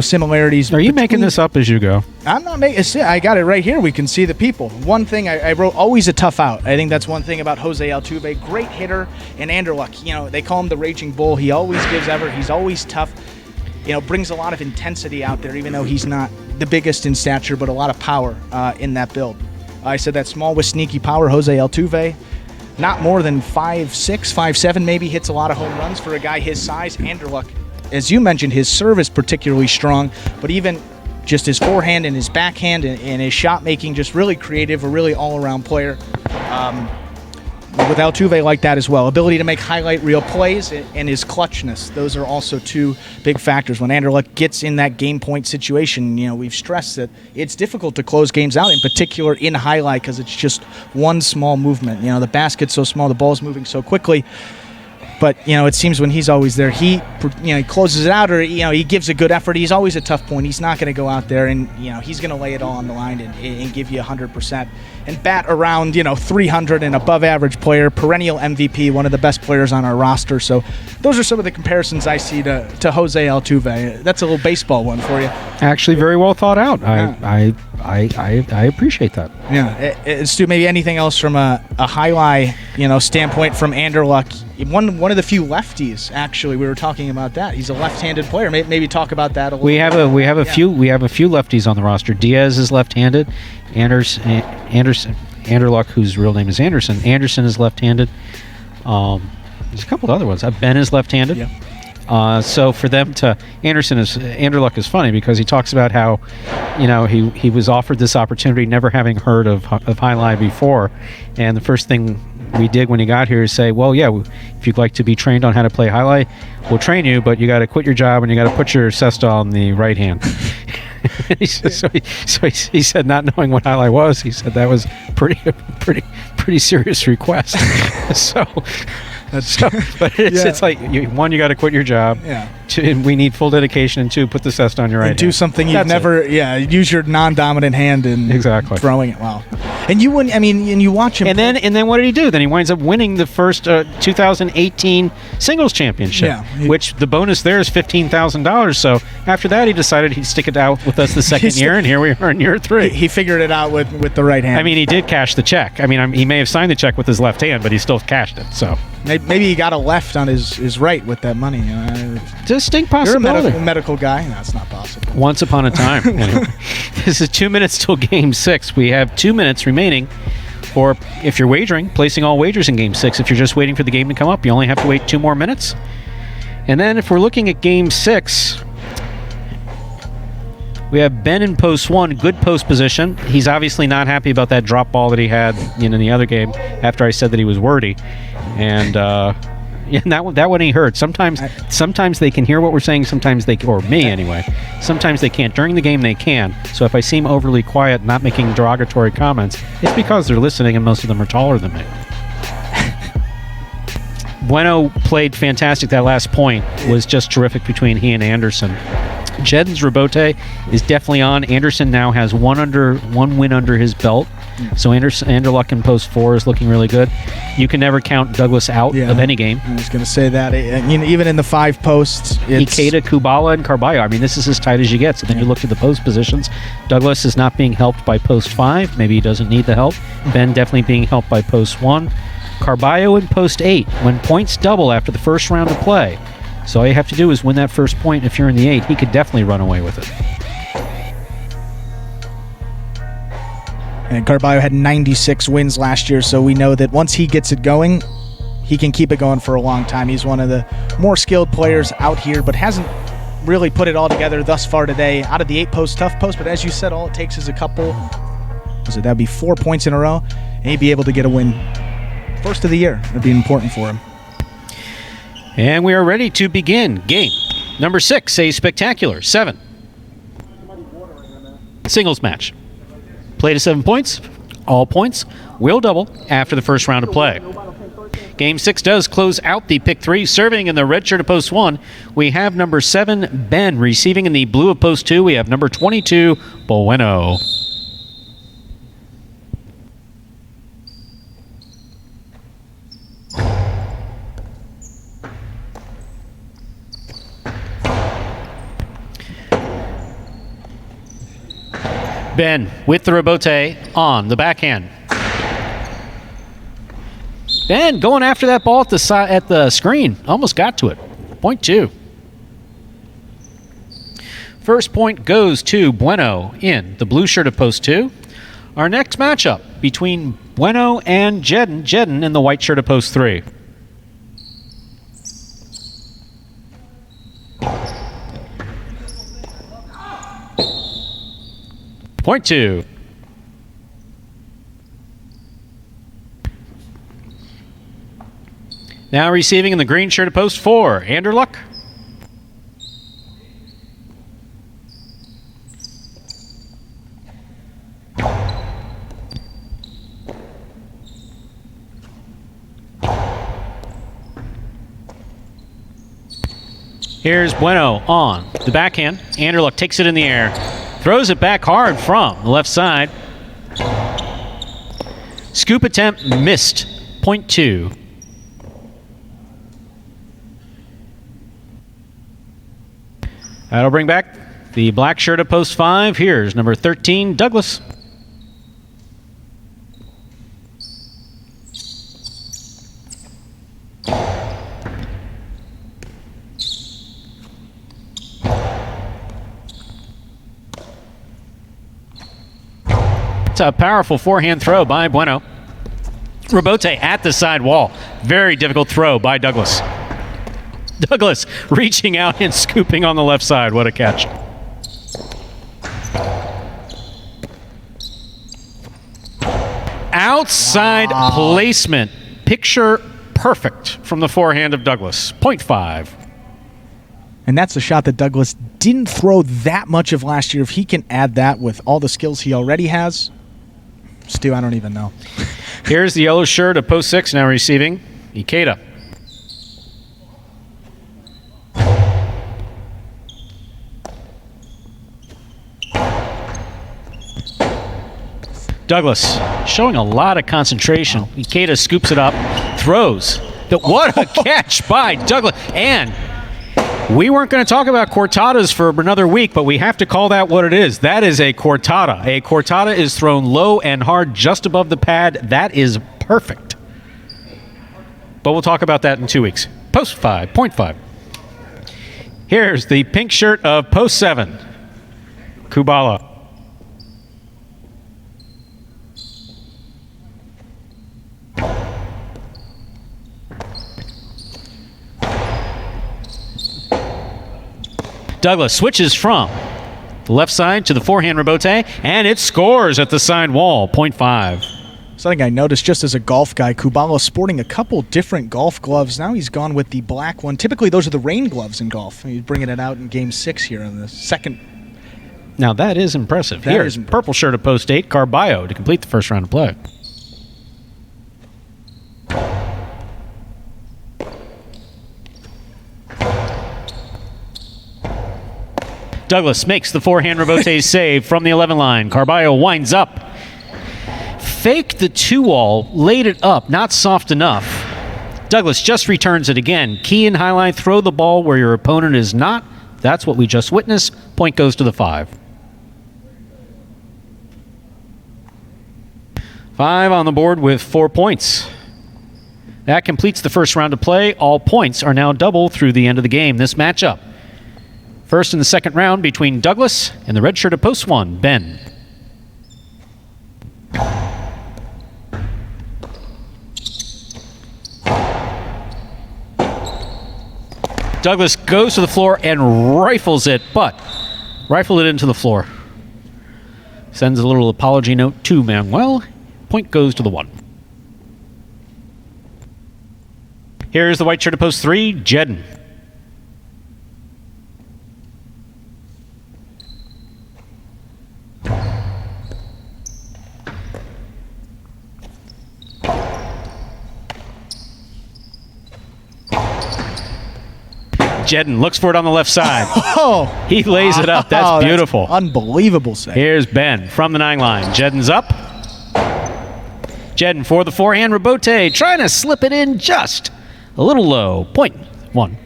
similarities. Are you making this up as you go? I'm not making. I got it right here. We can see the people. One thing I wrote: always a tough out. I think that's one thing about Jose Altuve. Great hitter, and Anderluck. They call him the Raging Bull. He always gives effort. He's always tough. Brings a lot of intensity out there, even though he's not the biggest in stature, but a lot of power in that build. I said that small with sneaky power. Jose Altuve, not more than 5'6", 5'7", maybe, hits a lot of home runs for a guy his size. Anderluck, as you mentioned, his serve is particularly strong, but even just his forehand and his backhand and his shot making, just really creative, a really all-around player. With Altuve like that as well. Ability to make highlight reel plays and his clutchness. Those are also 2 big factors. When Anderluck gets in that game point situation, we've stressed that it's difficult to close games out, in particular in highlight, because it's just one small movement. The basket's so small, the ball's moving so quickly. But, it seems when he's always there, he closes it out, or, he gives a good effort. He's always a tough point. He's not going to go out there and, he's going to lay it all on the line and give you 100%. And bat around, 300 and above average player, perennial MVP, one of the best players on our roster. So those are some of the comparisons I see to Jose Altuve. That's a little baseball one for you. Actually, very well thought out. I appreciate that. Yeah. Stu, maybe anything else from a highlight, standpoint from Anderluck? one of the few lefties. Actually, we were talking about that. He's a left-handed player. Maybe talk about that a little. We have a few lefties on the roster. Diaz is left-handed. Anderluck, whose real name is Anderson. Anderson is left-handed. There's a couple other ones. Ben is left-handed. Yeah. So for them to Anderluck is funny because he talks about how, he was offered this opportunity, never having heard of Jai-Alai before, and the first thing we did when he got here is say, well, yeah, if you'd like to be trained on how to play Jai-Alai, we'll train you, but you got to quit your job and you got to put your cesta on the right hand. He said, not knowing what Jai-Alai was, he said that was pretty serious request. But it's like, one, you got to quit your job. Yeah. Two, we need full dedication, and two, put the cesta on your right hand. Do something you've never. Yeah, use your non-dominant hand in throwing it. Wow. And you wouldn't. I mean, and you watch him. And then what did he do? Then he winds up winning the first 2018 singles championship, which the bonus there is $15,000. So after that, he decided he'd stick it out with us the second year, and here we are in year 3. He figured it out with the right hand. I mean, he did cash the check. I mean, he may have signed the check with his left hand, but he still cashed it. So maybe he got a left on his right with that money. Distinct possibility. You're a medical guy. That's not possible. Once upon a time. Anyway, this is 2 minutes till Game 6. We have 2 minutes remaining. Or if you're wagering, placing all wagers in Game 6. If you're just waiting for the game to come up, you only have to wait 2 more minutes. And then if we're looking at Game 6, we have Ben in post 1, good post position. He's obviously not happy about that drop ball that he had in the other game after I said that he was wordy. And that one he heard. Sometimes they can hear what we're saying, sometimes they, or me anyway. Sometimes they can't. During the game they can. So if I seem overly quiet, not making derogatory comments, it's because they're listening and most of them are taller than me. Bueno played fantastic. That last point was just terrific between he and Anderson. Jedden's rebote is definitely on. Anderson now has one win under his belt. So Anderluck in post 4 is looking really good. You can never count Douglas out of any game. I was going to say that. Even in the 5 posts, it's Ikeda, Kubala, and Carballo. I mean, this is as tight as you get. So then you look at the post positions. Douglas is not being helped by post 5. Maybe he doesn't need the help. Ben definitely being helped by post 1. Carballo in post 8. When points double after the first round of play, so all you have to do is win that first point. If you're in the 8, he could definitely run away with it. And Carballo had 96 wins last year, so we know that once he gets it going, he can keep it going for a long time. He's one of the more skilled players out here, but hasn't really put it all together thus far today. Out of the 8 post, tough post, but as you said, all it takes is a couple. That'd be 4 points in a row, and he'd be able to get a win. First of the year. It'd be important for him. And we are ready to begin game number 6, a spectacular 7 singles match. Play to 7 points. All points will double after the first round of play. Game 6 does close out the pick 3. Serving in the red shirt of post 1, we have number 7, Ben. Receiving in the blue of post 2, we have number 22, Bueno. Ben with the rebote on the backhand. Ben going after that ball at the screen. Almost got to it. Point 2. First point goes to Bueno in the blue shirt of post 2. Our next matchup between Bueno and Jedden. Jedden in the white shirt of post 3. Point 2. Now receiving in the green shirt of post 4, Anderluck. Here's Bueno on the backhand. Anderluck takes it in the air. Throws it back hard from the left side. Scoop attempt missed. Point 2. That'll bring back the black shirt of post 5. Here's number 13, Douglas. What a powerful forehand throw by Bueno. Rebote at the side wall. Very difficult throw by Douglas. Douglas reaching out and scooping on the left side. What a catch. Outside placement. Picture perfect from the forehand of Douglas. 0.5. And that's a shot that Douglas didn't throw that much of last year. If he can add that with all the skills he already has, Stu, I don't even know. Here's the yellow shirt of post 6 now receiving. Ikeda. Douglas showing a lot of concentration. Ikeda scoops it up, throws. What a catch by Douglas. And we weren't going to talk about cortadas for another week, but we have to call that what it is. That is a cortada. A cortada is thrown low and hard just above the pad. That is perfect. But we'll talk about that in 2 weeks. Post 5, 0.5. Here's the pink shirt of post 7. Kubala. Douglas switches from the left side to the forehand rebote, and it scores at the side wall, 0.5. Something I noticed just as a golf guy, Kubala sporting a couple different golf gloves. Now he's gone with the black one. Typically, those are the rain gloves in golf. He's bringing it out in Game 6 here in the second. Now that is impressive. Here's purple shirt of post 8, Carballo, to complete the first round of play. Douglas makes the forehand rebote save from the 11 line. Carballo winds up. Faked the 2-wall, laid it up, not soft enough. Douglas just returns it again. Key and highlight, throw the ball where your opponent is not. That's what we just witnessed. Point goes to the 5. 5 on the board with 4 points. That completes the first round of play. All points are now double through the end of the game. This matchup. First in the second round between Douglas and the red shirt of post 1, Ben. Douglas goes to the floor and rifles it, but rifled it into the floor. Sends a little apology note to Manuel. Point goes to the 1. Here's the white shirt of post 3, Jedden. Jedden looks for it on the left side. He lays it up. That's beautiful. That's unbelievable save. Here's Ben from the 9 line. Jedden's up. Jedden for the forehand rebote, trying to slip it in just a little low. Point 1.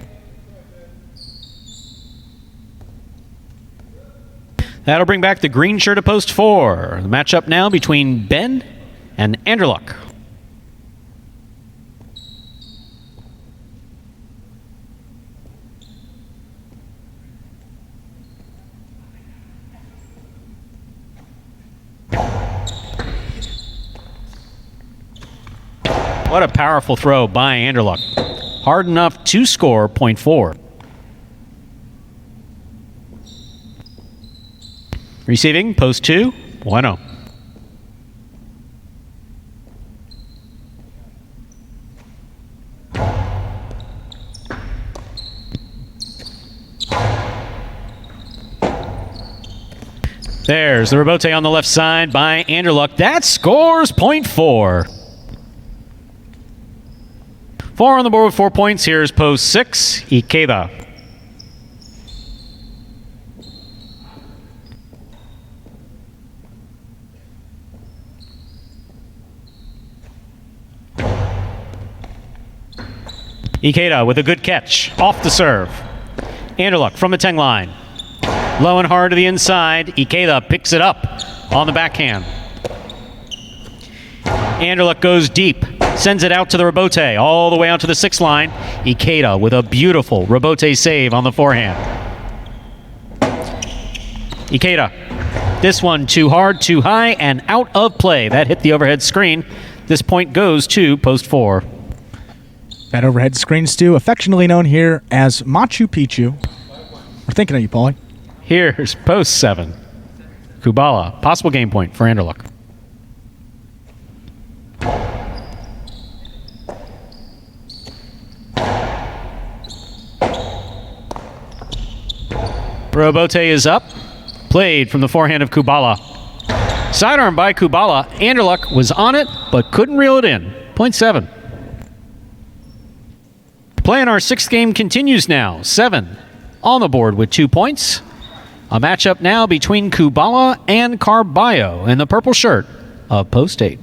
That'll bring back the green shirt of post 4. The matchup now between Ben and Anderluck. What a powerful throw by Anderluck. Hard enough to score 0.4. Receiving, post 2, Bueno. There's the rebote on the left side by Anderluck. That scores 0.4. 4 on the board with 4 points. Here's post 6, Ikeda. Ikeda with a good catch off the serve. Anderluck from the 10 line. Low and hard to the inside. Ikeda picks it up on the backhand. Anderluck goes deep. Sends it out to the rebote, all the way out to the 6 line. Ikeda with a beautiful rebote save on the forehand. Ikeda This one too hard, too high, and out of play. That hit the overhead screen. This point goes to post 4. That overhead screen, Stu, affectionately known here as Machu Picchu. We're thinking of you, Paulie. Here's post 7. Kubala, possible game point for Anderluck. Robote is up. Played from the forehand of Kubala. Sidearm by Kubala. Anderluck was on it, but couldn't reel it in. Point 7. Play in our 6th game continues now. 7 on the board with 2 points. A matchup now between Kubala and Carballo in the purple shirt of post 8.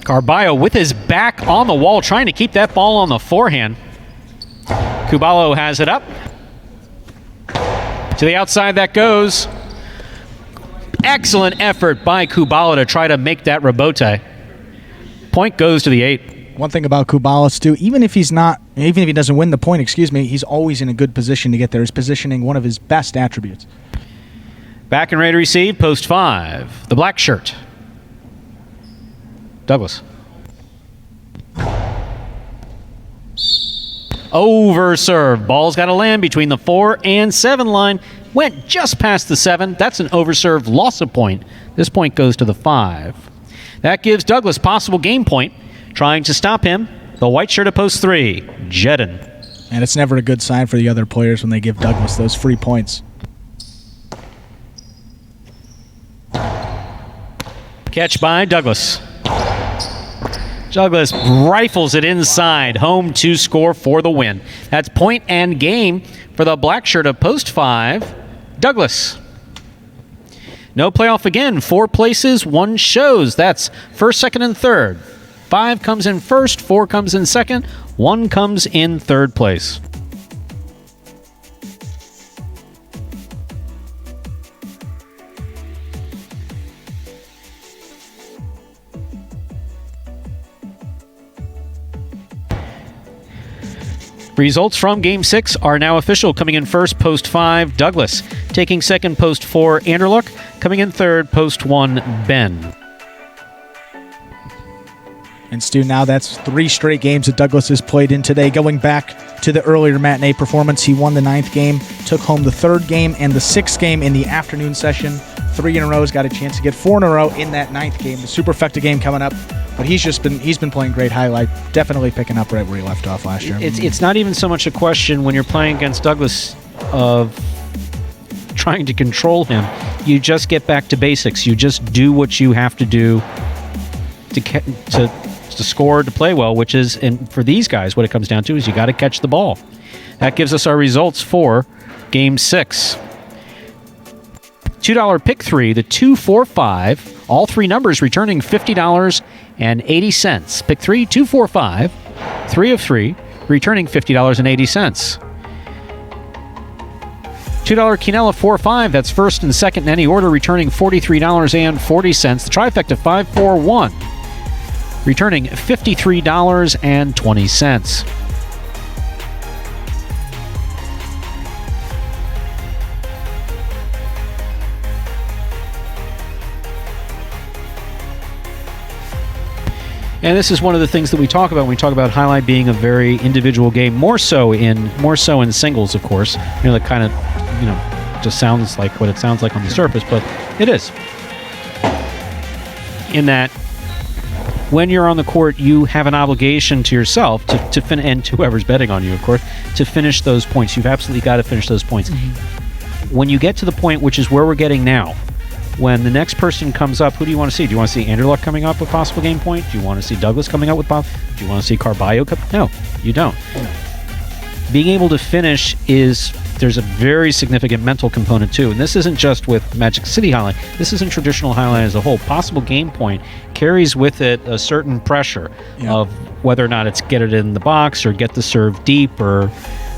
Carballo with his back on the wall, trying to keep that ball on the forehand. Kubala has it up. To the outside that goes. Excellent effort by Kubala to try to make that rebote. Point goes to the 8. One thing about Kubala, Stu, even if he doesn't win the point, he's always in a good position to get there. His positioning, one of his best attributes. Back and ready to receive, post 5. The black shirt. Douglas. Over serve. Ball's got to land between the 4 and 7 line. Went just past the 7. That's an overserve loss of point. This point goes to the 5. That gives Douglas possible game point. Trying to stop him, the white shirt of post 3, Jedin. And it's never a good sign for the other players when they give Douglas those free points. Catch by Douglas. Douglas rifles it inside. Home to score for the win. That's point and game for the black shirt of post 5, Douglas. No playoff again. 4 places, 1 shows. That's first, second, and third. 5 comes in first, 4 comes in second, 1 comes in third place. Results from Game 6 are now official. Coming in first, post 5, Douglas. Taking second, post 4, Anderluck. Coming in third, post 1, Ben. And Stu, now that's 3 straight games that Douglas has played in today. Going back to the earlier matinee performance, he won the 9th game, took home the 3rd game and the 6th game in the afternoon session. 3 in a row, has got a chance to get 4 in a row in that 9th game. The Superfecta game coming up. But he's been playing great highlight, definitely picking up right where he left off last year. It's not even so much a question when you're playing against Douglas of trying to control him. You just get back to basics. You just do what you have to do to score, to play well, which is, and for these guys, what it comes down to is you got to catch the ball. That gives us our results for Game 6. $2 pick 3, the 2, 4, 5. All 3 numbers returning $50.80. Pick 3, 2, 4, 5. 3 of 3, returning $50.80. $2 Quinella 4, 5. That's first and second in any order, returning $43.40. The trifecta 5, 4, 1, returning $53.20. And this is one of the things that we talk about when we talk about highlight being a very individual game, more so in singles, of course. That kind of, just sounds like what it sounds like on the surface, but it is. In that, when you're on the court, you have an obligation to yourself and to whoever's betting on you, of course, to finish those points. You've absolutely got to finish those points. Mm-hmm. When you get to the point, which is where we're getting now, when the next person comes up, who do you want to see? Do you want to see Anderluck coming up with possible game point? Do you want to see Douglas coming up with possible? Do you want to see Carballo? No, you don't. Being able to finish there's a very significant mental component too. And this isn't just with Magic City Highlight. This is in traditional Highlight as a whole. Possible game point carries with it a certain pressure of whether or not it's get it in the box or get the serve deep or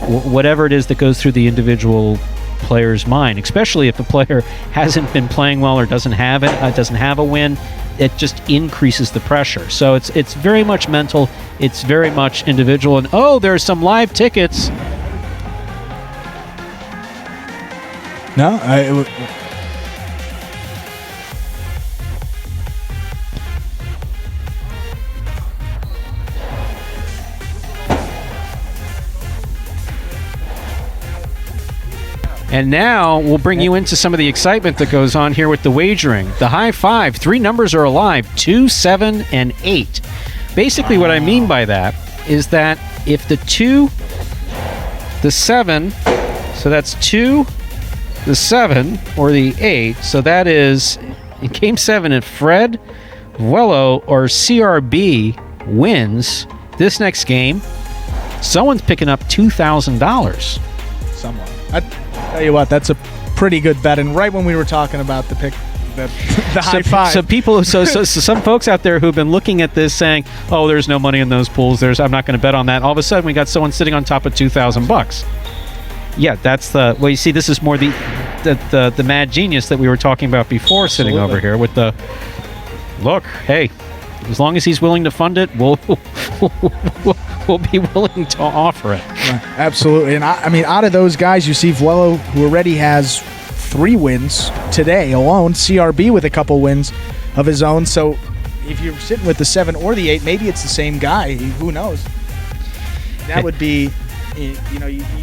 whatever it is that goes through the individual player's mind, especially if the player hasn't been playing well or doesn't have a win. it just increases the pressure. So it's very much mental. It's very much individual. And there's some live tickets. No, And now we'll bring you into some of the excitement that goes on here with the wagering. The high five, 3 numbers are alive, 2, 7, and 8. Basically what I mean by that is that if the 2, the 7, so that's 2, the 7, or the 8, so that is in Game 7, if Fred, Vuelo, or CRB wins this next game, someone's picking up $2,000. someone. I tell you what, that's a pretty good bet. And right when we were talking about the high five. So some folks out there who've been looking at this saying, "Oh, there's no money in those pools. I'm not going to bet on that." All of a sudden, we got someone sitting on top of $2,000. Yeah, that's you see, this is more the mad genius that we were talking about before. Absolutely. Sitting over here with the look. Hey, as long as he's willing to fund it, we'll be willing to offer it. Right, absolutely. And I mean, out of those guys, you see Vuelo, who already has 3 wins today alone, CRB with a couple wins of his own. So if you're sitting with the 7 or the 8, maybe it's the same guy. Who knows? That would be, you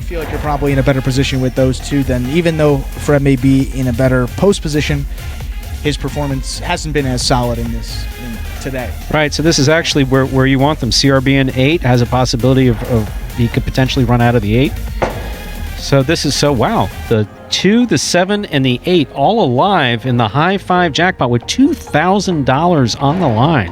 feel like you're probably in a better position with those two than, even though Fred may be in a better post position, his performance hasn't been as solid in today. Right, so this is actually where you want them. CRB in 8 has a possibility of he could potentially run out of the 8. So this is wow. The 2, the 7, and the 8 all alive in the high five jackpot with $2,000 on the line.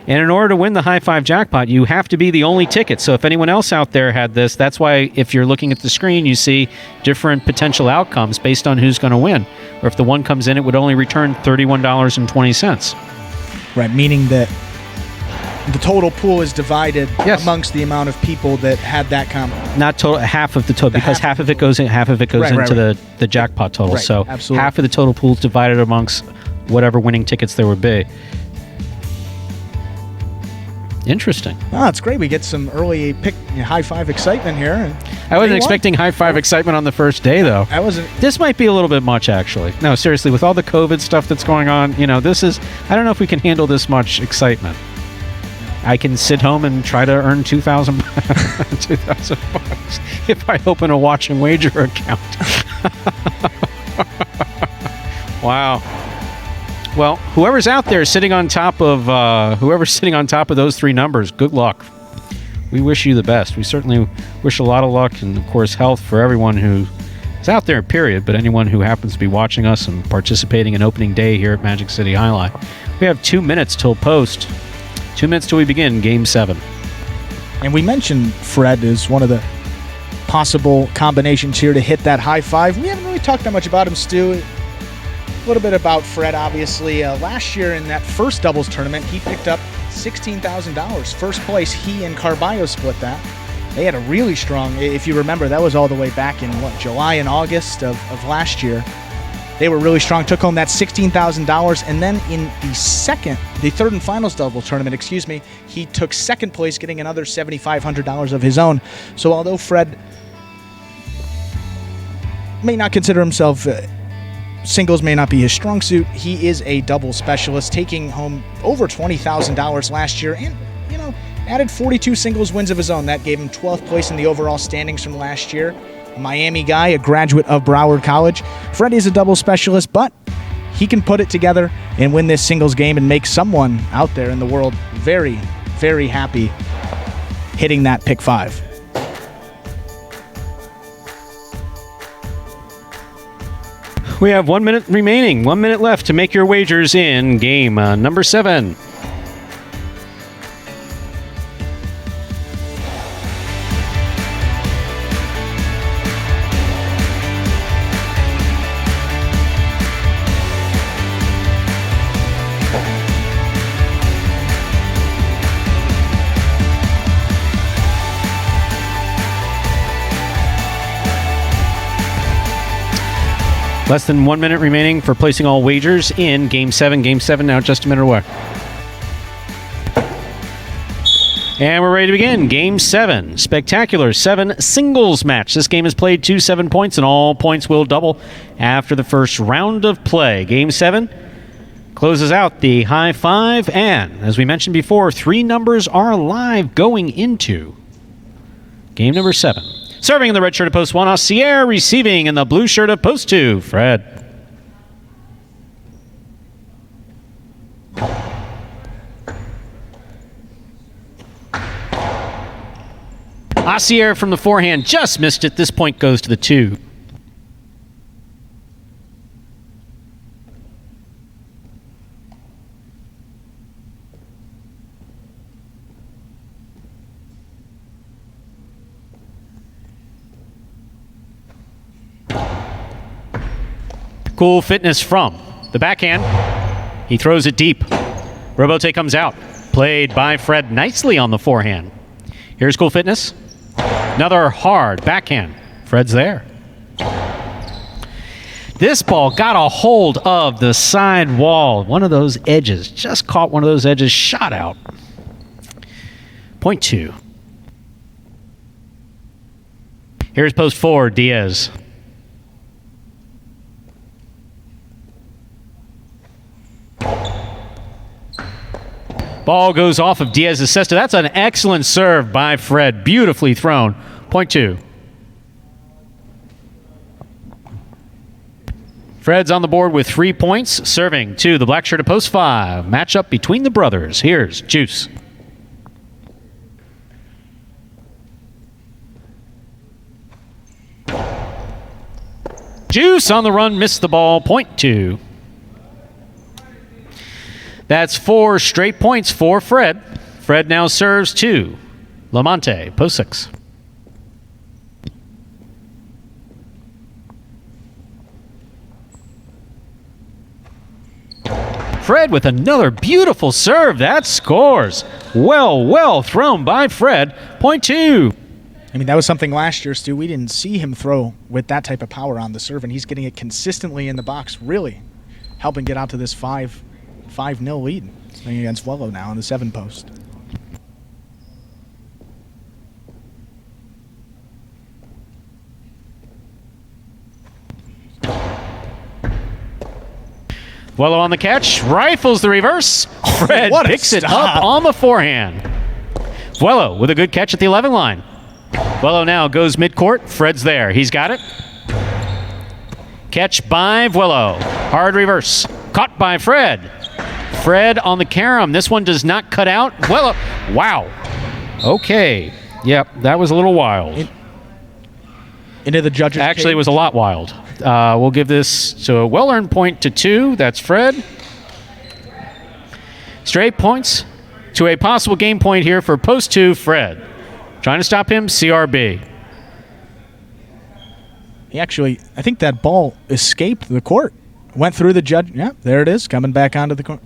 And in order to win the high five jackpot, you have to be the only ticket. So if anyone else out there had this, that's why if you're looking at the screen, you see different potential outcomes based on who's going to win. Or if the one comes in, it would only return $31.20. Right, meaning that the total pool is divided amongst the amount of people that had that comp. Not total, half of the total, because half of it goes into the jackpot total. Right, so absolutely. Half of the total pool is divided amongst whatever winning tickets there would be. Interesting. Oh, it's great. We get some early high five excitement here. I wasn't expecting high five excitement on the first day, though. I wasn't. This might be a little bit much, actually. No, seriously, with all the COVID stuff that's going on, this is, I don't know if we can handle this much excitement. I can sit home and try to earn $2,000 if I open a watch and wager account. Wow. Well, whoever's out there sitting on top of those 3 numbers, good luck. We wish you the best. We certainly wish a lot of luck and, of course, health for everyone who is out there, period, but anyone who happens to be watching us and participating in opening day here at Magic City Jai-Alai. We have 2 minutes till post. 2 minutes till we begin Game 7. And we mentioned Fred as one of the possible combinations here to hit that high five. We haven't really talked that much about him, Stu. A little bit about Fred, obviously. Last year in that first doubles tournament, he picked up $16,000. First place, he and Carballo split that. They had a really strong, if you remember, that was all the way back in, July and August of last year. They were really strong, took home that $16,000, and then in the third and finals double tournament, he took second place, getting another $7,500 of his own. So although Fred may not consider himself, singles may not be his strong suit, he is a double specialist, taking home over $20,000 last year, and, added 42 singles wins of his own. That gave him 12th place in the overall standings from last year. A Miami guy, a graduate of Broward College. Fred is a double specialist, but he can put it together and win this singles game and make someone out there in the world very, very happy hitting that pick 5. We have 1 minute remaining. 1 minute left to make your wagers in game number 7. Less than 1 minute remaining for placing all wagers in Game 7. Game 7 now just a minute away. And we're ready to begin. Game 7. Spectacular 7 singles match. This game is played to 7 points, and all points will double after the first round of play. Game 7 closes out the high five, and as we mentioned before, 3 numbers are live going into game number 7. Serving in the red shirt of post 1, Aussier. Receiving in the blue shirt of post 2, Fred. Aussier from the forehand just missed it. This point goes to the 2. Cool fitness from the backhand. He throws it deep. Robote comes out. Played by Fred nicely on the forehand. Here's cool fitness. Another hard backhand. Fred's there. This ball got a hold of the side wall. One of those edges. Just caught one of those edges. Shot out. Point 2. Here's post 4, Diaz. Ball goes off of Diaz's cesta. That's an excellent serve by Fred. Beautifully thrown. Point 2. Fred's on the board with 3 points. Serving to the black shirt of post 5. Matchup between the brothers. Here's Juice. Juice on the run. Missed the ball. Point 2. That's 4 straight points for Fred. Fred now serves to Lamonte, post 6. Fred with another beautiful serve. That scores. Well thrown by Fred. Point 2. I mean, that was something last year, Stu. We didn't see him throw with that type of power on the serve, and he's getting it consistently in the box, really helping get out to this 5-0 lead playing against Wello now on the 7 post. Wello on the catch, rifles the reverse. Fred picks it up on the forehand. Wello with a good catch at the 11 line. Wello now goes midcourt. Fred's there. He's got it. Catch by Wello. Hard reverse. Caught by Fred. Fred on the carom. This one does not cut out. Wello. Wow. Okay. Yep, that was a little wild. Into the judges' Actually, it was a lot wild. We'll give this to a well-earned point to 2. That's Fred. Straight points to a possible game point here for post 2, Fred. Trying to stop him, CRB. He actually, I think that ball escaped the court. Went through the judge. Yeah, there it is, coming back onto the court.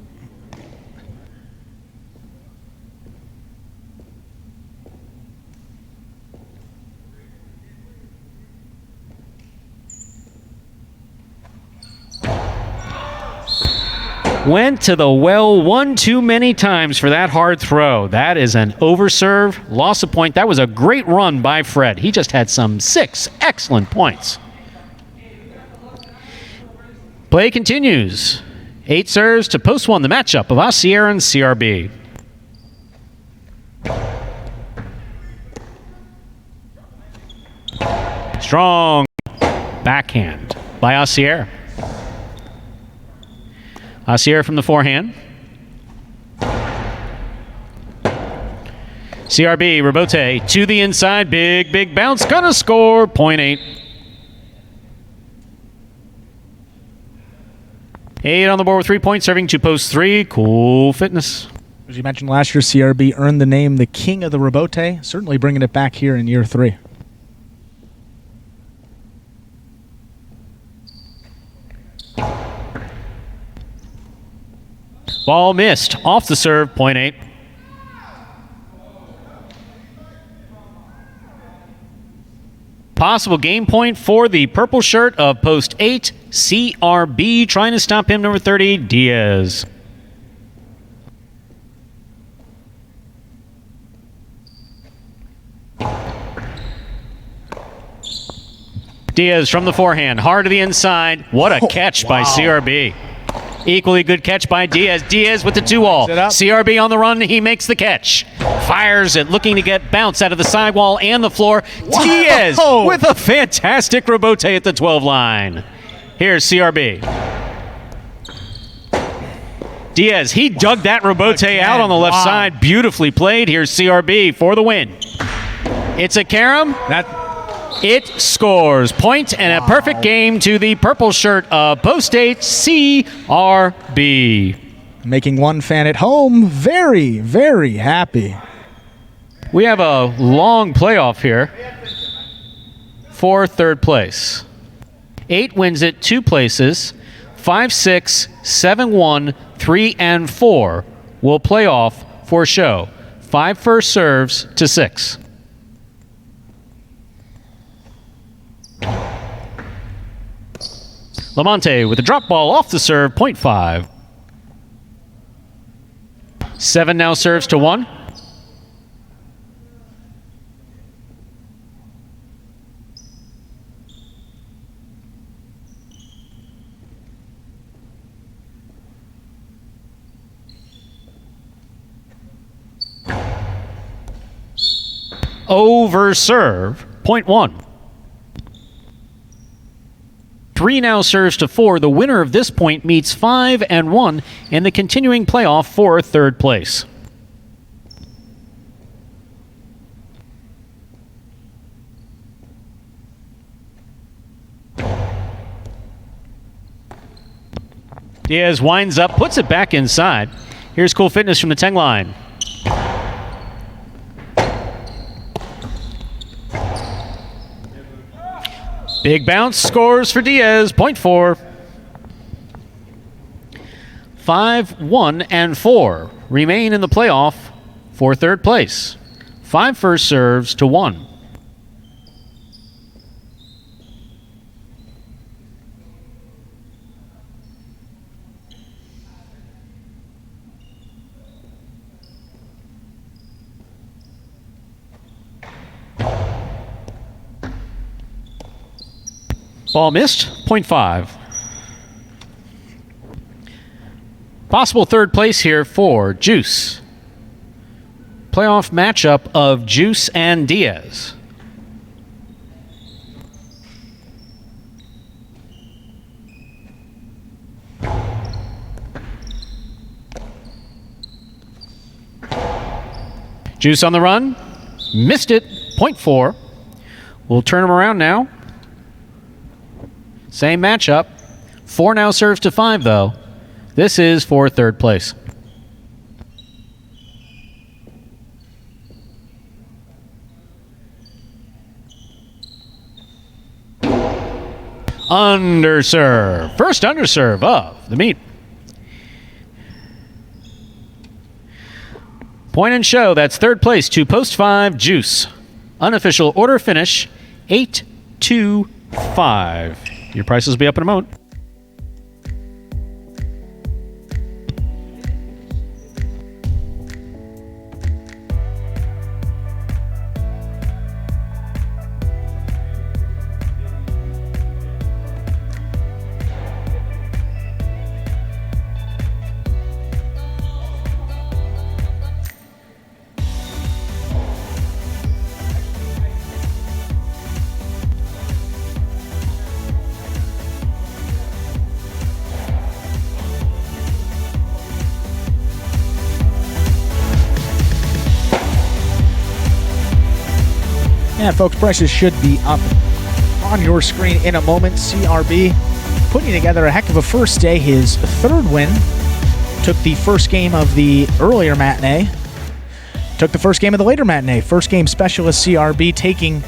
Went to the well one too many times for that hard throw. That is an overserve, loss of point. That was a great run by Fred. He just had some 6 excellent points. Play continues. 8 serves to post 1, the matchup of Aussier and CRB. Strong backhand by Aussier. Aussier from the forehand. CRB, Robote to the inside. Big bounce. Gonna score. Point 8. 8 on the board with 3 points, serving to post 3. Cool fitness. As you mentioned last year, CRB earned the name the King of the Robote. Certainly bringing it back here in year 3. Ball missed. Off the serve. Point 8. Possible game point for the purple shirt of post 8, CRB trying to stop him, number 30, Diaz. Diaz from the forehand, hard to the inside. What a catch by CRB. Equally good catch by Diaz. Diaz with the 2-all. CRB on the run, he makes the catch. Fires it, looking to get bounce out of the sidewall and the floor. Whoa. Diaz with a fantastic rebote at the 12 line. Here's CRB. Diaz, he dug that rebote out on the left side. Beautifully played. Here's CRB for the win. It's a carom. It scores. Point and a perfect game to the purple shirt of Post 8 CRB. Making one fan at home very, very happy. We have a long playoff here for third place. 8 wins it 2 places. 5, 6, 7, 1, 3, and 4 will play off for show. 5 first serves to 6. Lamonte with a drop ball off the serve, 0.5. 7 now serves to 1. Over serve, 0.1. 3 now serves to 4. The winner of this point meets 5 and 1 in the continuing playoff for third place. Diaz winds up, puts it back inside. Here's Cool Fitness from the 10 line. Big bounce, scores for Diaz, 0.4. 5, 1, and 4 remain in the playoff for third place. 5 first serves to 1. Ball missed, 0.5. Possible third place here for Juice. Playoff matchup of Juice and Diaz. Juice on the run, missed it, 0.4. We'll turn him around now. Same matchup. 4 now serves to 5, though. This is for third place. Underserve. First underserve of the meet. Point and show. That's third place to Post 5 Juice. Unofficial order finish 8-2-5. Your prices will be up in a moment. Yeah, folks, prices should be up on your screen in a moment. CRB putting together a heck of a first day. His third win. Took the first game of the earlier matinee. Took the first game of the later matinee. First game specialist CRB taking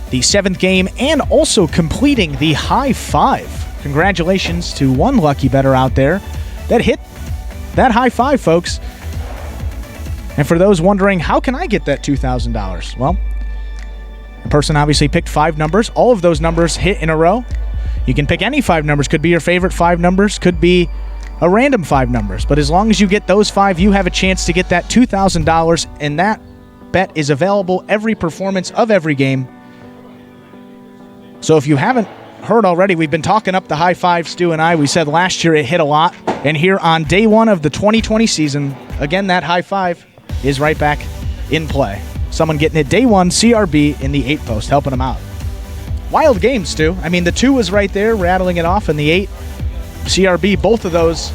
the 7th game and also completing the high 5. Congratulations to one lucky bettor out there that hit that high 5, folks. And for those wondering, how can I get that $2,000? Well, the person obviously picked 5 numbers. All of those numbers hit in a row. You can pick any 5 numbers. Could be your favorite 5 numbers. Could be a random 5 numbers. But as long as you get those 5, you have a chance to get that $2,000, and that bet is available every performance of every game. So if you haven't heard already, we've been talking up the high five, Stu and I. We said last year it hit a lot. And here on day 1 of the 2020 season, again, that high five is right back in play. Someone getting it day 1, CRB in the 8 post, helping them out. Wild games, Stu. I mean, the 2 was right there, rattling it off, and the 8, CRB, both of those,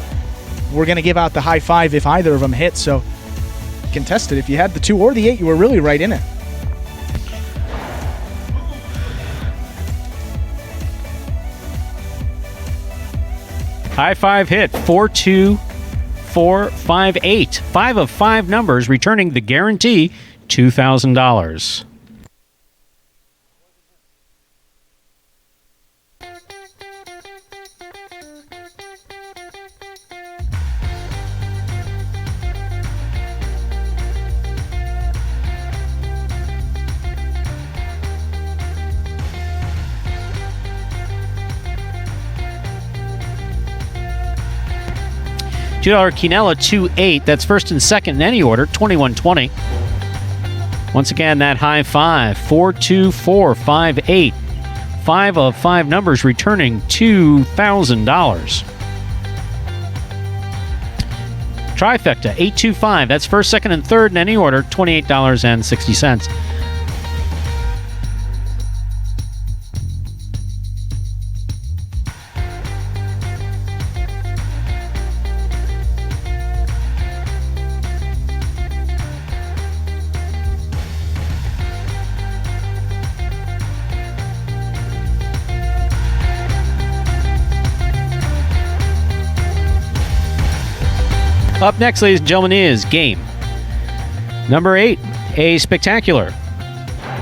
we're going to give out the high five if either of them hit. So contested. If you had the 2 or the 8, you were really right in it. High five hit 4, 2, 4, 5, 8. 5 of 5 numbers returning the guarantee $2,000. $2 Quinella 2-8. That's first and second in any order, 21-20. Once again, that high five, 4, 2, 4, 5, 8. 5 of 5 numbers returning $2,000. Trifecta 825. That's first, second, and third in any order, $28.60. Up next, ladies and gentlemen, is game number 8, a spectacular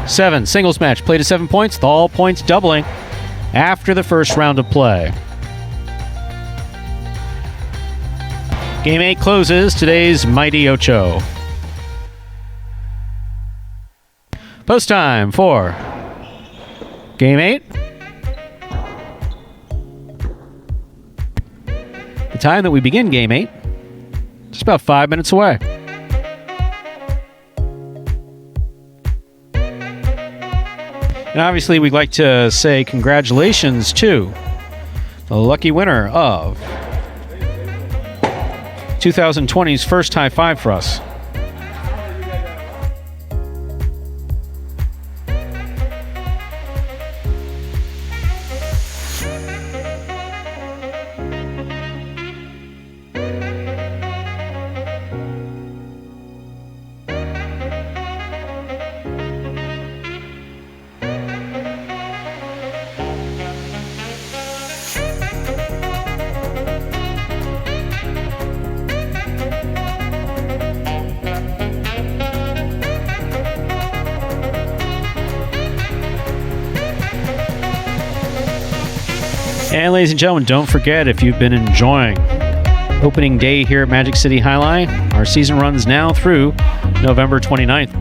7 singles match. Played at 7 points, with all points doubling after the first round of play. Game 8 closes today's Mighty Ocho. Post time for Game 8. The time that we begin Game 8. Just about 5 minutes away. And obviously, we'd like to say congratulations to the lucky winner of 2020's first high five for us. And ladies and gentlemen, don't forget, if you've been enjoying opening day here at Magic City Jai-Alai, our season runs now through November 29th.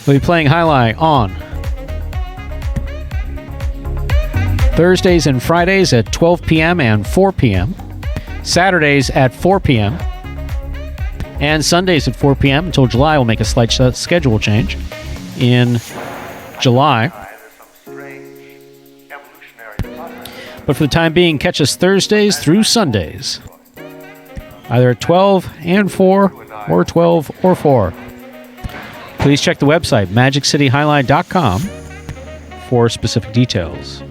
We'll be playing Jai-Alai on Thursdays and Fridays at 12 p.m. and 4 p.m. Saturdays at 4 p.m. and Sundays at 4 p.m. until July. We'll make a slight schedule change in July. But for the time being, catch us Thursdays through Sundays, either at 12 and 4 or 12 or 4. Please check the website, magiccityjai-alai.com, for specific details.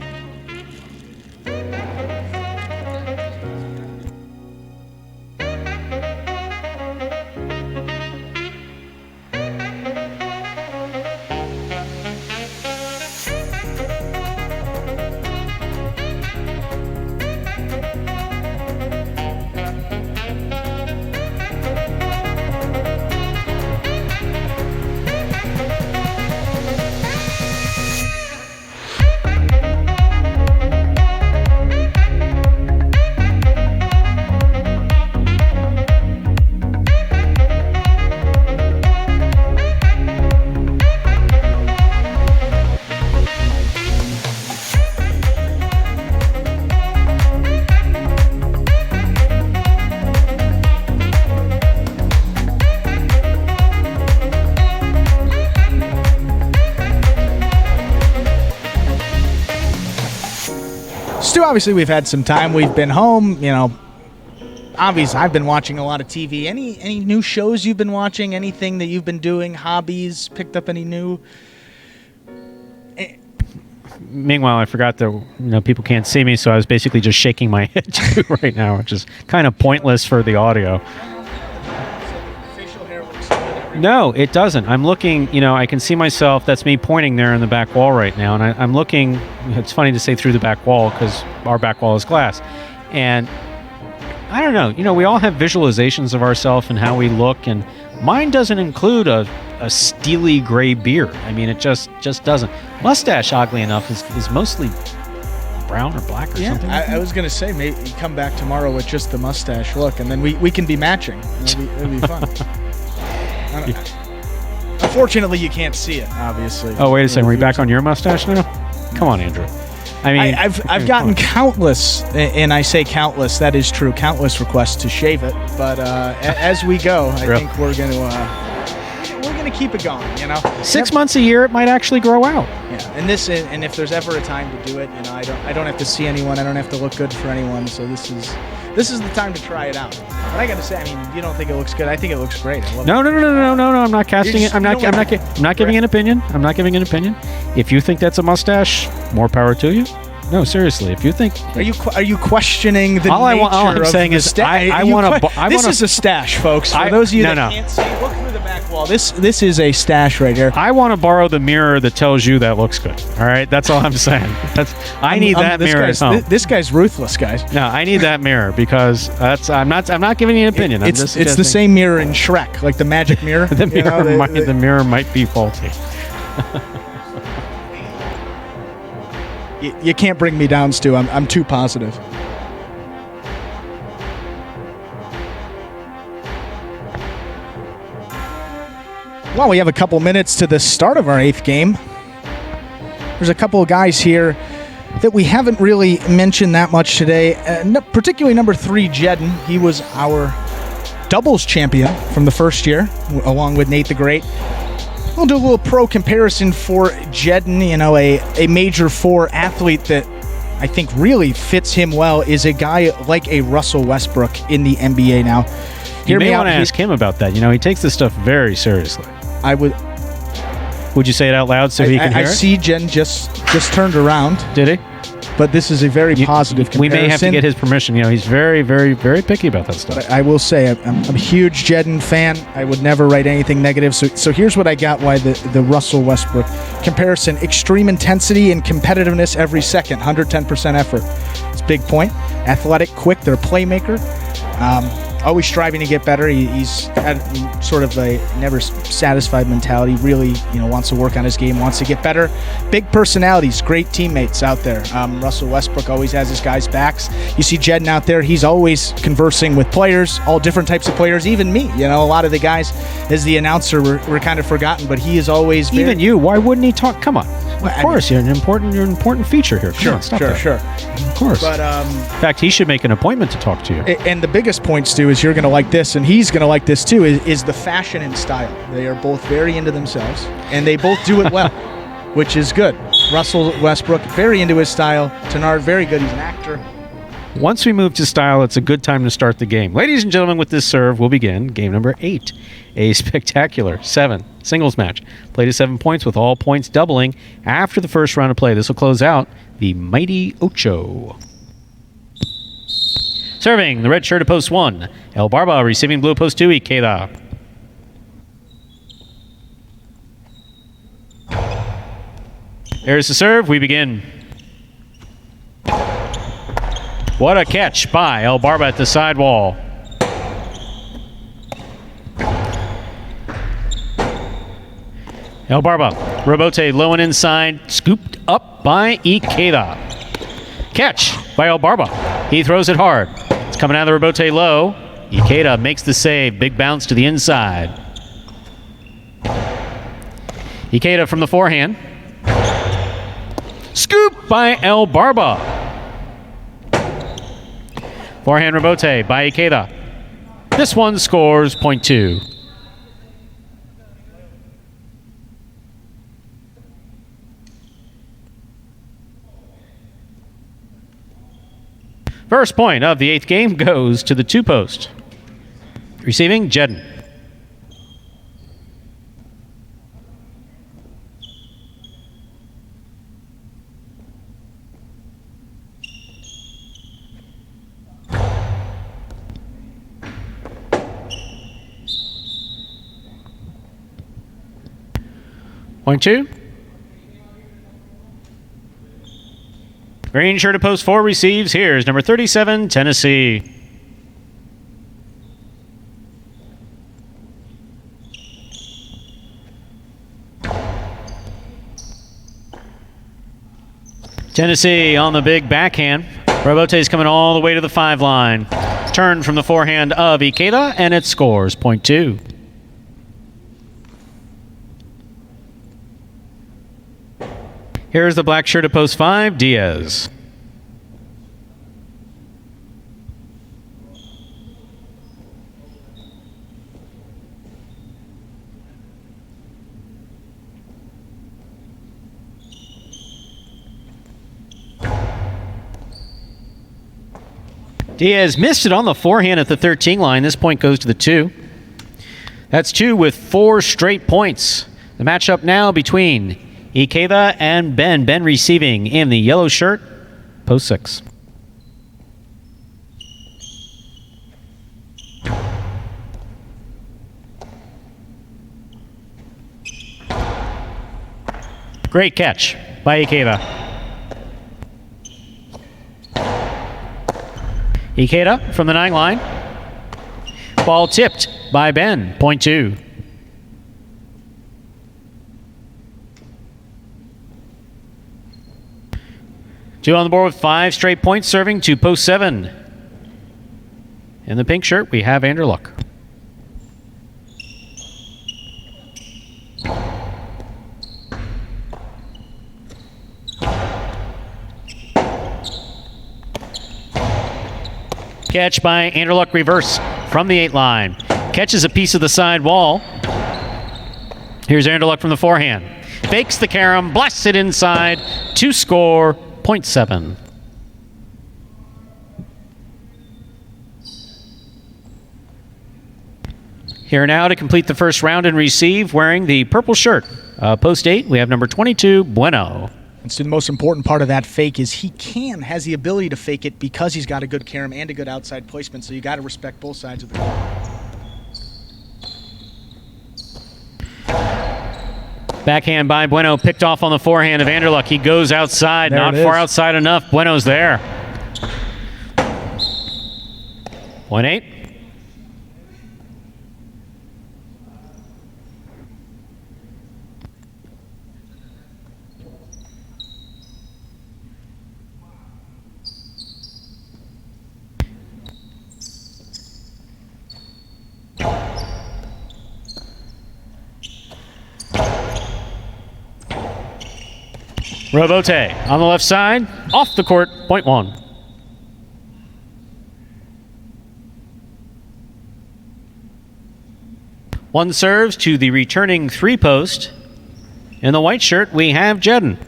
obviously we've had some time. We've been home, you know. Obviously, I've been watching a lot of TV. Any new shows you've been watching? Anything that you've been doing? Hobbies? Picked up any new? Meanwhile, I forgot that people can't see me, so I was basically just shaking my head too right now, which is kind of pointless for the audio. Facial hair looks good. No, it doesn't. I'm looking, I can see myself. That's me pointing there in the back wall right now, and I'm looking. It's funny to say through the back wall because our back wall is glass, and I don't know. We all have visualizations of ourselves and how we look, and mine doesn't include a steely gray beard. I mean, it just doesn't. Mustache, oddly enough, is mostly brown or black or something. I was going to say, maybe you come back tomorrow with just the mustache look, and then we can be matching. It'll be fun. Unfortunately, you can't see it, obviously. Oh, wait a second. Are we back on your mustache now? Come on, Andrew. I mean, I've gotten countless, and I say countless, that is true, countless requests to shave it. But as we go, I think we're going to keep it going. 6 months a year, it might actually grow out. Yeah, and if there's ever a time to do it, I don't have to see anyone, I don't have to look good for anyone. So this is the time to try it out. But I got to say, I mean, you don't think it looks good? I think it looks great. I love No. I'm not casting it. I'm not giving an opinion. I'm not giving an opinion. If you think that's a mustache, more power to you. No, seriously. If you think, are you questioning the nature all I'm saying is I want to. This is a stash, folks. For those of you that can't see, look through the back wall. This is a stash right here. I want to borrow the mirror that tells you that looks good. All right, that's all I'm saying. I need that mirror at home. This guy's ruthless, guys. No, I need that mirror because I'm not giving you an opinion. It's the same mirror in Shrek, like the magic mirror. The mirror might be faulty. You can't bring me down, Stu. I'm too positive. Well, we have a couple minutes to the start of our 8th game. There's a couple of guys here that we haven't really mentioned that much today, particularly number 3, Jedden. He was our doubles champion from the first year, along with Nate the Great. We'll do a little pro comparison for Jedden, a Major 4 athlete that I think really fits him well is a guy like a Russell Westbrook in the NBA now. You may want to ask him about that. He takes this stuff very seriously. I would. Would you say it out loud so he can hear it? I see Jen just turned around. Did he? But this is a very positive comparison. We may have to get his permission. He's very, very, very picky about that stuff. But I will say, I'm a huge Jedden fan. I would never write anything negative. So here's what I got why the Russell Westbrook comparison. Extreme intensity and competitiveness every second. 110% effort. It's a big point. Athletic, quick. They're a playmaker. Always striving to get better. He's had sort of a never satisfied mentality. Really, wants to work on his game, wants to get better. Big personalities, great teammates out there. Russell Westbrook always has his guys' backs. You see Jedden out there. He's always conversing with players, all different types of players, even me. A lot of the guys, as the announcer, were kind of forgotten, but he is always even you. Why wouldn't he talk? Come on. Of course, you're an important feature here. Sure. Of course. But in fact, he should make an appointment to talk to you. And the biggest point, Stu, is you're going to like this, and he's going to like this too. Is the fashion and style? They are both very into themselves, and they both do it well, which is good. Russell Westbrook very into his style. Tenard very good. He's an actor. Once we move to style, it's a good time to start the game. Ladies and gentlemen, with this serve, we'll begin game number 8. A spectacular 7 singles match. Played to 7 points with all points doubling after the first round of play. This will close out the Mighty Ocho. Serving the red shirt at post 1, El Barba. Receiving blue at post 2, Ikeda. There's the serve. We begin. What a catch by El Barba at the sidewall. El Barba, Robote low and inside, scooped up by Ikeda. Catch by El Barba. He throws it hard. It's coming out of the Robote low. Ikeda makes the save. Big bounce to the inside. Ikeda from the forehand. Scoop by El Barba. Forehand Robote by Ikeda. This one scores point 2. First point of the 8th game goes to the 2-post. Receiving, Jedden. Point 2. Green shirt to post 4 receives. Here's number 37, Tennessee. Tennessee on the big backhand. Robote's coming all the way to the 5 line. Turn from the forehand of Ikeda, and it scores. Point 2. Here's the black shirt to post 5, Diaz. Diaz missed it on the forehand at the 13 line. This point goes to the 2. That's 2 with 4 straight points. The matchup now between Ikeda and Ben. Ben receiving in the yellow shirt, post 6. Great catch by Ikeda. Ikeda from the 9 line. Ball tipped by Ben. Point 2. Two on the board with 5 straight points, serving to post 7. In the pink shirt, we have Anderluck. Catch by Anderluck, reverse from the 8 line. Catches a piece of the side wall. Here's Anderluck from the forehand. Fakes the carom, blasts it inside to score. Point 7. Here now to complete the first round and receive, wearing the purple shirt. Post 8, we have number 22, Bueno. And so the most important part of that fake is he has the ability to fake it because he's got a good carom and a good outside placement, so you got to respect both sides of the court. Backhand by Bueno, picked off on the forehand of Anderluck. He goes outside, not far outside enough. Bueno's there. Point 8. Robote on the left side, off the court, point 1. One serves to the returning 3-post. In the white shirt, we have Jedden.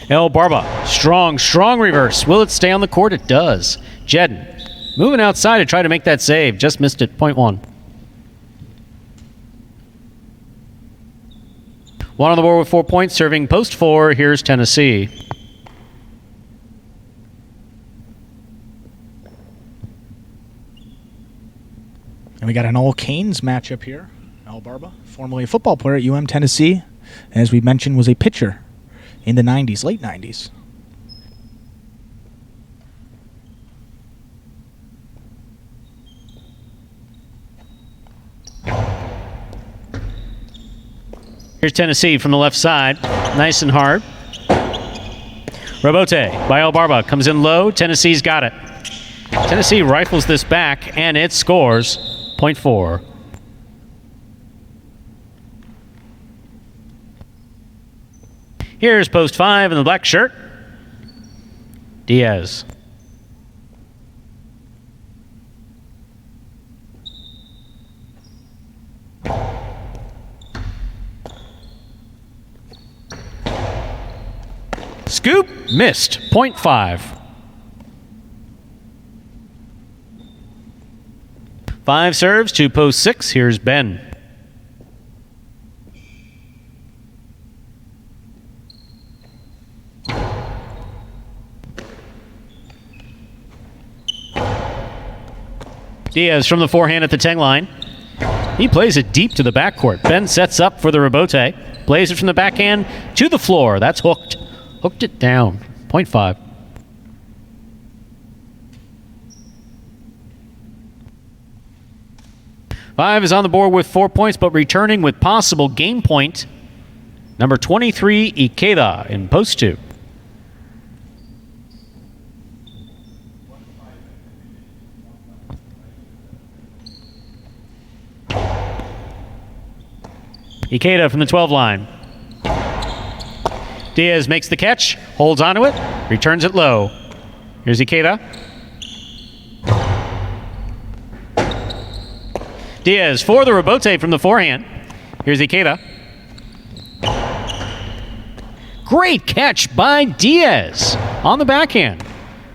El Barba, strong reverse. Will it stay on the court? It does. Jedden moving outside to try to make that save. Just missed it. Point 1. One on the board with 4 points, serving post 4. Here's Tennessee. And we got an all Canes matchup here. El Barba, formerly a football player at UM Tennessee, as we mentioned, was a pitcher in the 90s, late 90s. Here's Tennessee from the left side. Nice and hard. Robote by El Barba comes in low. Tennessee's got it. Tennessee rifles this back, and it scores. Point 4. Here's post 5 in the black shirt. Diaz. Scoop, missed, 0.5. 5 serves, 2 post 6. Here's Ben. Diaz from the forehand at the 10 line. He plays it deep to the backcourt. Ben sets up for the rebote. Plays it from the backhand to the floor. That's hooked. Hooked it down. 0.5. Five is on the board with 4 points, but returning with possible game point. Number 23, Ikeda in post 2. Ikeda from the 12 line. Diaz makes the catch, holds onto it, returns it low. Here's Ikeda. Diaz for the rebote from the forehand. Here's Ikeda. Great catch by Diaz on the backhand.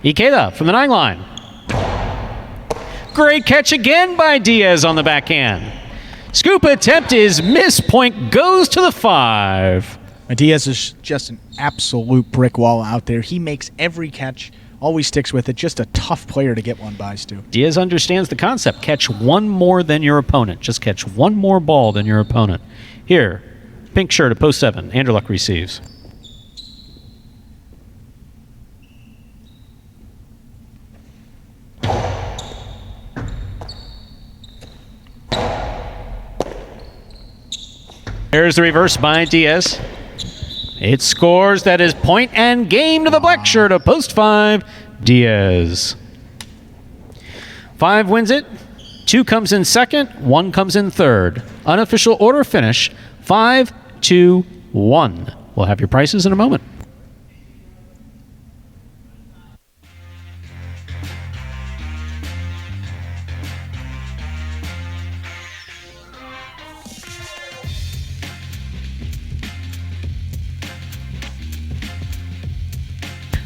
Ikeda from the 9 line. Great catch again by Diaz on the backhand. Scoop attempt is missed. Point goes to the 5. Diaz is just an absolute brick wall out there. He makes every catch, always sticks with it. Just a tough player to get one by, Stu. Diaz understands the concept. Catch one more than your opponent. Just catch one more ball than your opponent. Here, pink shirt at post 7. Anderluck receives. There's the reverse by Diaz. It scores. That is point and game to the black shirt of post 5, Diaz. 5 wins it. 2 comes in second. 1 comes in third. Unofficial order finish, 5-2-1. We'll have your prices in a moment.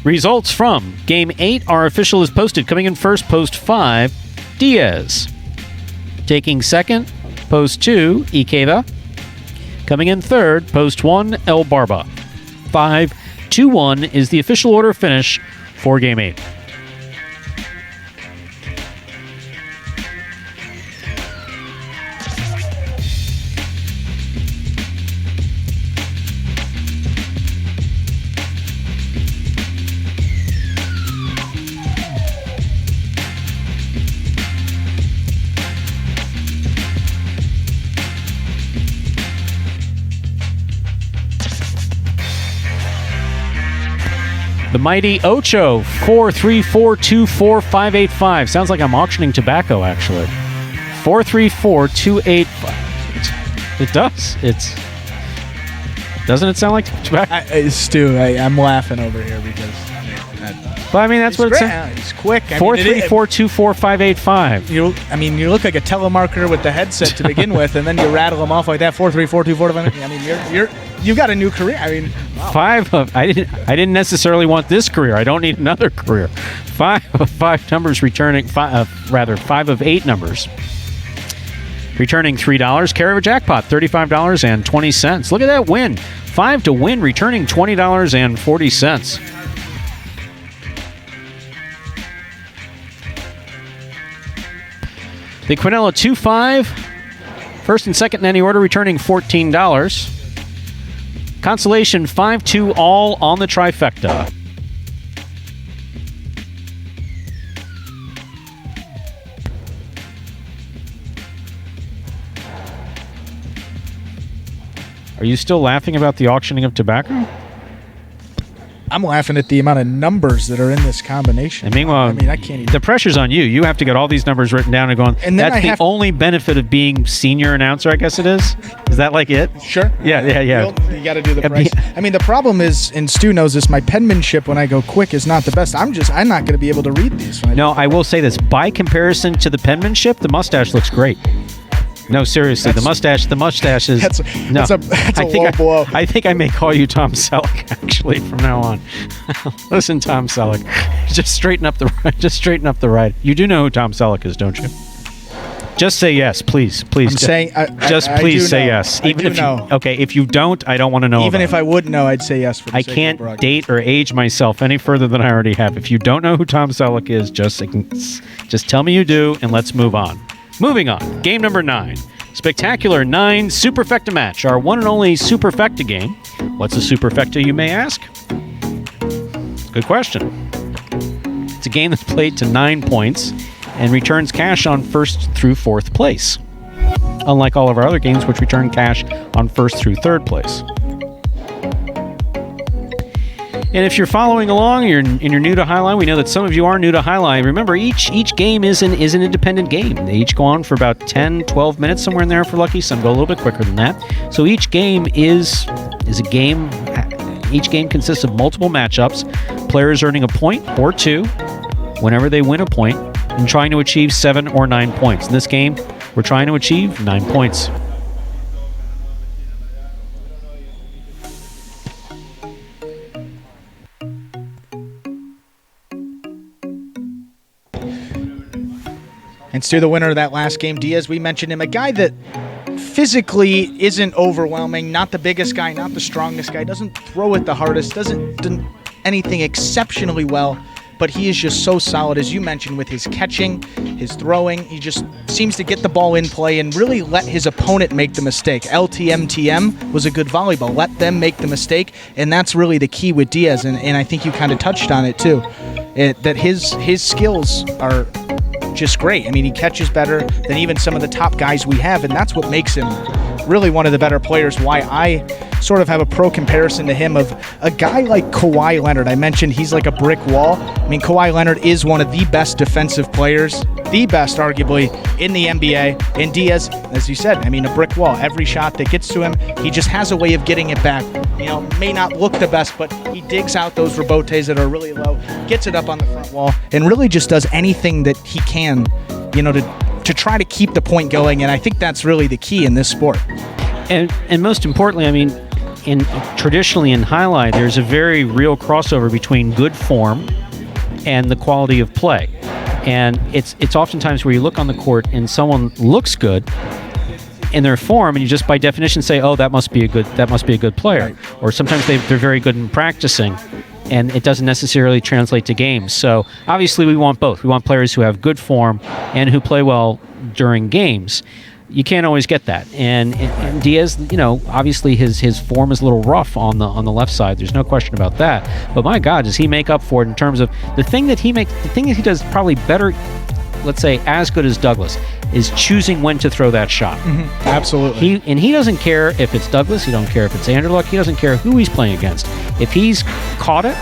Results from Game 8. Our official is posted. Coming in first, post 5, Diaz. Taking second, post 2, Ikeda. Coming in third, post 1, El Barba. 5-2-1 is the official order finish for Game 8. The mighty Ocho, 434245585. Sounds like I'm auctioning tobacco, actually. 434-285. It does. Doesn't it sound like tobacco? Stu, I'm laughing over here because. Well, I mean, that's what it says. It's quick. 434-24585. You look like a telemarketer with the headset to begin with, and then you rattle them off like that. 434-245. I mean, you got a new career. I mean, wow. I didn't necessarily want this career. I don't need another career. 5 of 5 numbers returning. 5 of 8 numbers returning $3. Care of a jackpot, $35.20. Look at that win. 5 to win, returning $20.40. The Quinella 2-5, first and second in any order, returning $14. Consolation 5-2, all on the trifecta. Are you still laughing about the auctioning of tobacco? I'm laughing at the amount of numbers that are in this combination. And meanwhile, I mean, I can't even. The pressure's on you. You have to get all these numbers written down and going. And then that's the only benefit of being senior announcer, I guess it is. Is that like it? Sure. Yeah. You got to do the price. I mean, the problem is, and Stu knows this, my penmanship when I go quick is not the best. I'm not going to be able to read these. I will say this. By comparison to the penmanship, the mustache looks great. No, seriously, the mustache is... That's a low blow. I think I may call you Tom Selleck, actually, from now on. Listen, Tom Selleck, just straighten up the ride. You do know who Tom Selleck is, don't you? Just say yes, please. I'm saying... Please say yes. Even if you... Okay, if you don't, I don't want to know. Even if I would know, I'd say yes for the I sake can't of the date or age myself any further than I already have. If you don't know who Tom Selleck is, just tell me you do, and let's move on. Moving on, game number 9. Spectacular 9 Superfecta match, our one and only Superfecta game. What's a Superfecta, you may ask? Good question. It's a game that's played to 9 points and returns cash on 1st through 4th place. Unlike all of our other games, which return cash on 1st through 3rd place. And if you're following along, you're new to Highline, we know that some of you are new to Highline. Remember, each game is an independent game. They each go on for about 10, 12 minutes, somewhere in there for lucky. Some go a little bit quicker than that. So each game is a game. Each game consists of multiple matchups, players earning a point or 2 whenever they win a point, and trying to achieve 7 or 9 points. In this game, we're trying to achieve 9 points. And Stu, the winner of that last game, Diaz, we mentioned him, a guy that physically isn't overwhelming, not the biggest guy, not the strongest guy, doesn't throw it the hardest, doesn't do anything exceptionally well, but he is just so solid, as you mentioned, with his catching, his throwing. He just seems to get the ball in play and really let his opponent make the mistake. LTMTM was a good volleyball. Let them make the mistake, and that's really the key with Diaz, and I think you kind of touched on it too, that his skills are just great. I mean, he catches better than even some of the top guys we have, and that's what makes him really one of the better players. Why I sort of have a pro comparison to him of a guy like Kawhi Leonard. I mentioned he's like a brick wall. I mean, Kawhi Leonard is one of the best defensive players, the best arguably in the NBA. And Diaz, as you said, I mean, a brick wall. Every shot that gets to him, he just has a way of getting it back. You know, may not look the best, but he digs out those rebotes that are really low, gets it up on the front wall, and really just does anything that he can, you know, to try to keep the point going. And I think that's really the key in this sport. And most importantly, I mean, traditionally in highlight, there's a very real crossover between good form and the quality of play. And it's oftentimes where you look on the court and someone looks good in their form, and you just by definition say, "Oh, that must be a good player." Right. Or sometimes they're very good in practicing, and it doesn't necessarily translate to games. So obviously, we want both. We want players who have good form and who play well during games. You can't always get that, and Diaz, you know, obviously his form is a little rough on the left side. There's no question about that. But my God, does he make up for it in terms of the thing that he does probably better, let's say, as good as Douglas, is choosing when to throw that shot. Mm-hmm. Absolutely. He doesn't care if it's Douglas. He don't care if it's Anderluck. He doesn't care who he's playing against. If he's caught it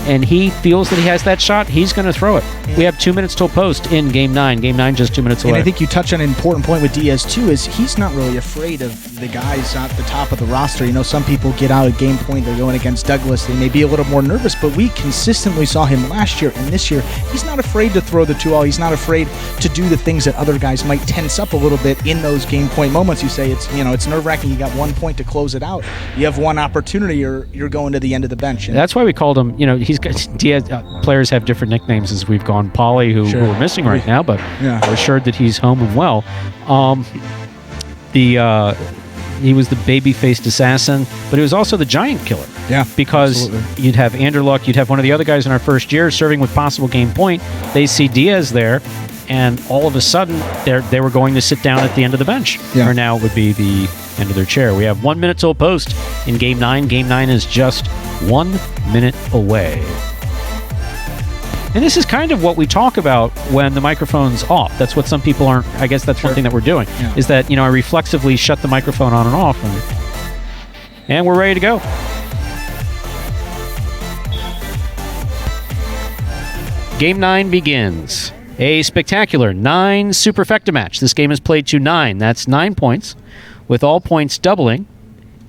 and he feels that he has that shot, he's going to throw it. We have 2 minutes till post in Game 9. Game 9 just 2 minutes away. And I think you touch on an important point with Diaz, too, is he's not really afraid of the guys at the top of the roster. You know, some people get out at game point, they're going against Douglas, they may be a little more nervous, but we consistently saw him last year and this year. He's not afraid to throw the 2-all. He's not afraid to do the things that other guys might tense up a little bit in those game point moments. You say it's nerve-wracking. You got 1 point to close it out. You have one opportunity, or you're going to the end of the bench. That's why we called him, he's got Diaz. Players have different nicknames as we've gone. Pauly, who we're missing right now, but we're assured that he's home and well. He was the baby-faced assassin, but he was also the giant killer. Yeah, because absolutely. You'd have Anderluck, you'd have one of the other guys in our first year serving with possible game point. They see Diaz there, and all of a sudden they were going to sit down at the end of the bench. Yeah. Or now it would be the end of their chair. We have 1 minute till post in Game 9. Game 9 is just 1 minute away. And this is kind of what we talk about when the microphone's off. That's what some people aren't. I guess that's one thing that we're doing, is that, I reflexively shut the microphone on and off, and we're ready to go. Game 9 begins. A spectacular 9 Superfecta match. This game is played to 9. That's 9 points, with all points doubling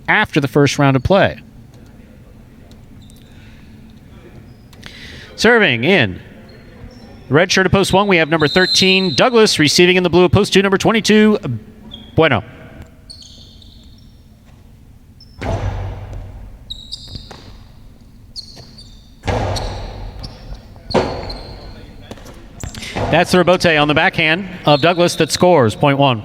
after the first round of play. Serving in the red shirt of post 1, we have number 13, Douglas. Receiving in the blue of post 2, number 22, Bueno. That's the rebote on the backhand of Douglas that scores, point 1.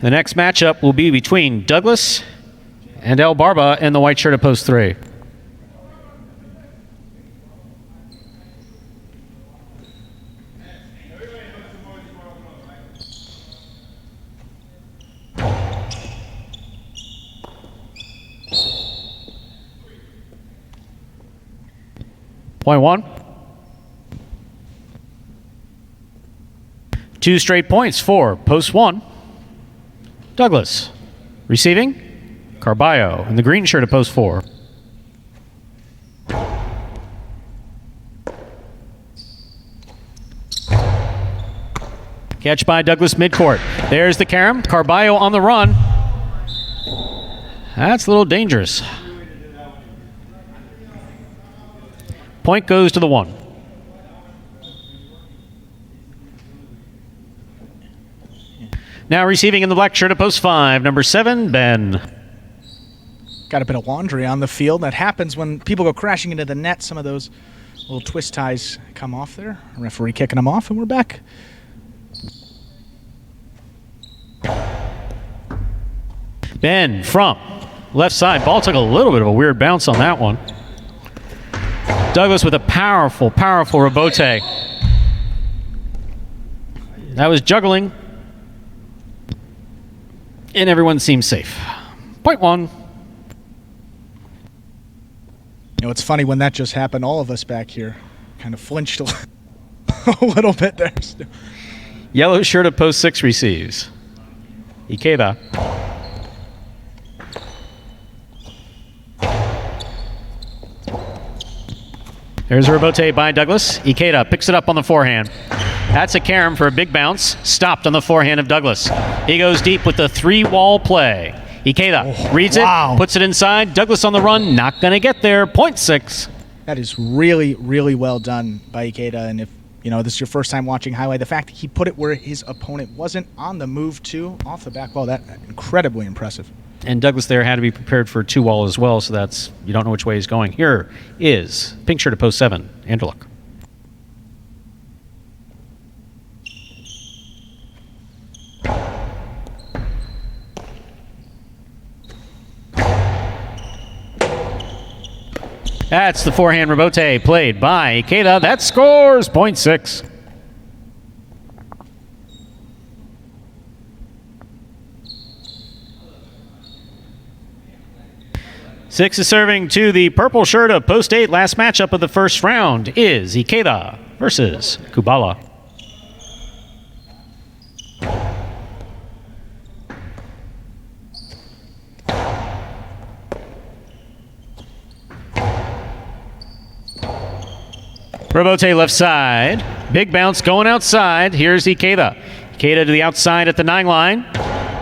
The next matchup will be between Douglas and El Barba in the white shirt of post 3. Point 1. 2 straight points for post 1. Douglas. Receiving, Carballo in the green shirt of post 4. Catch by Douglas midcourt. There's the carom. Carballo on the run. That's a little dangerous. Point goes to the 1. Now receiving in the black shirt of post 5, number 7, Ben. Got a bit of laundry on the field. That happens when people go crashing into the net. Some of those little twist ties come off there. Referee kicking them off, and we're back. Ben from left side. Ball took a little bit of a weird bounce on that one. Douglas with a powerful, powerful rebote. That was juggling. And everyone seems safe. Point 1. You know, it's funny when that just happened, all of us back here kind of flinched a little bit there. Yellow shirt of post 6 receives. Ikeda. There's a rebote by Douglas. Ikeda picks it up on the forehand. That's a carom for a big bounce. Stopped on the forehand of Douglas. He goes deep with the 3-wall play. Ikeda reads it, puts it inside. Douglas on the run, not going to get there. Point 6. That is really, really well done by Ikeda. And if you know this is your first time watching highlight, the fact that he put it where his opponent wasn't on the move too, off the back wall, that incredibly impressive. And Douglas there had to be prepared for a 2-wall as well, so that's, you don't know which way he's going. Here is pink shirt of post 7, Anderluck. That's the forehand rebote played by Ikeda. That scores, point 6. Six is serving to the purple shirt of post 8. Last matchup of the first round is Ikeda versus Kubala. Rebote left side. Big bounce going outside. Here's Ikeda. Ikeda to the outside at the 9 line.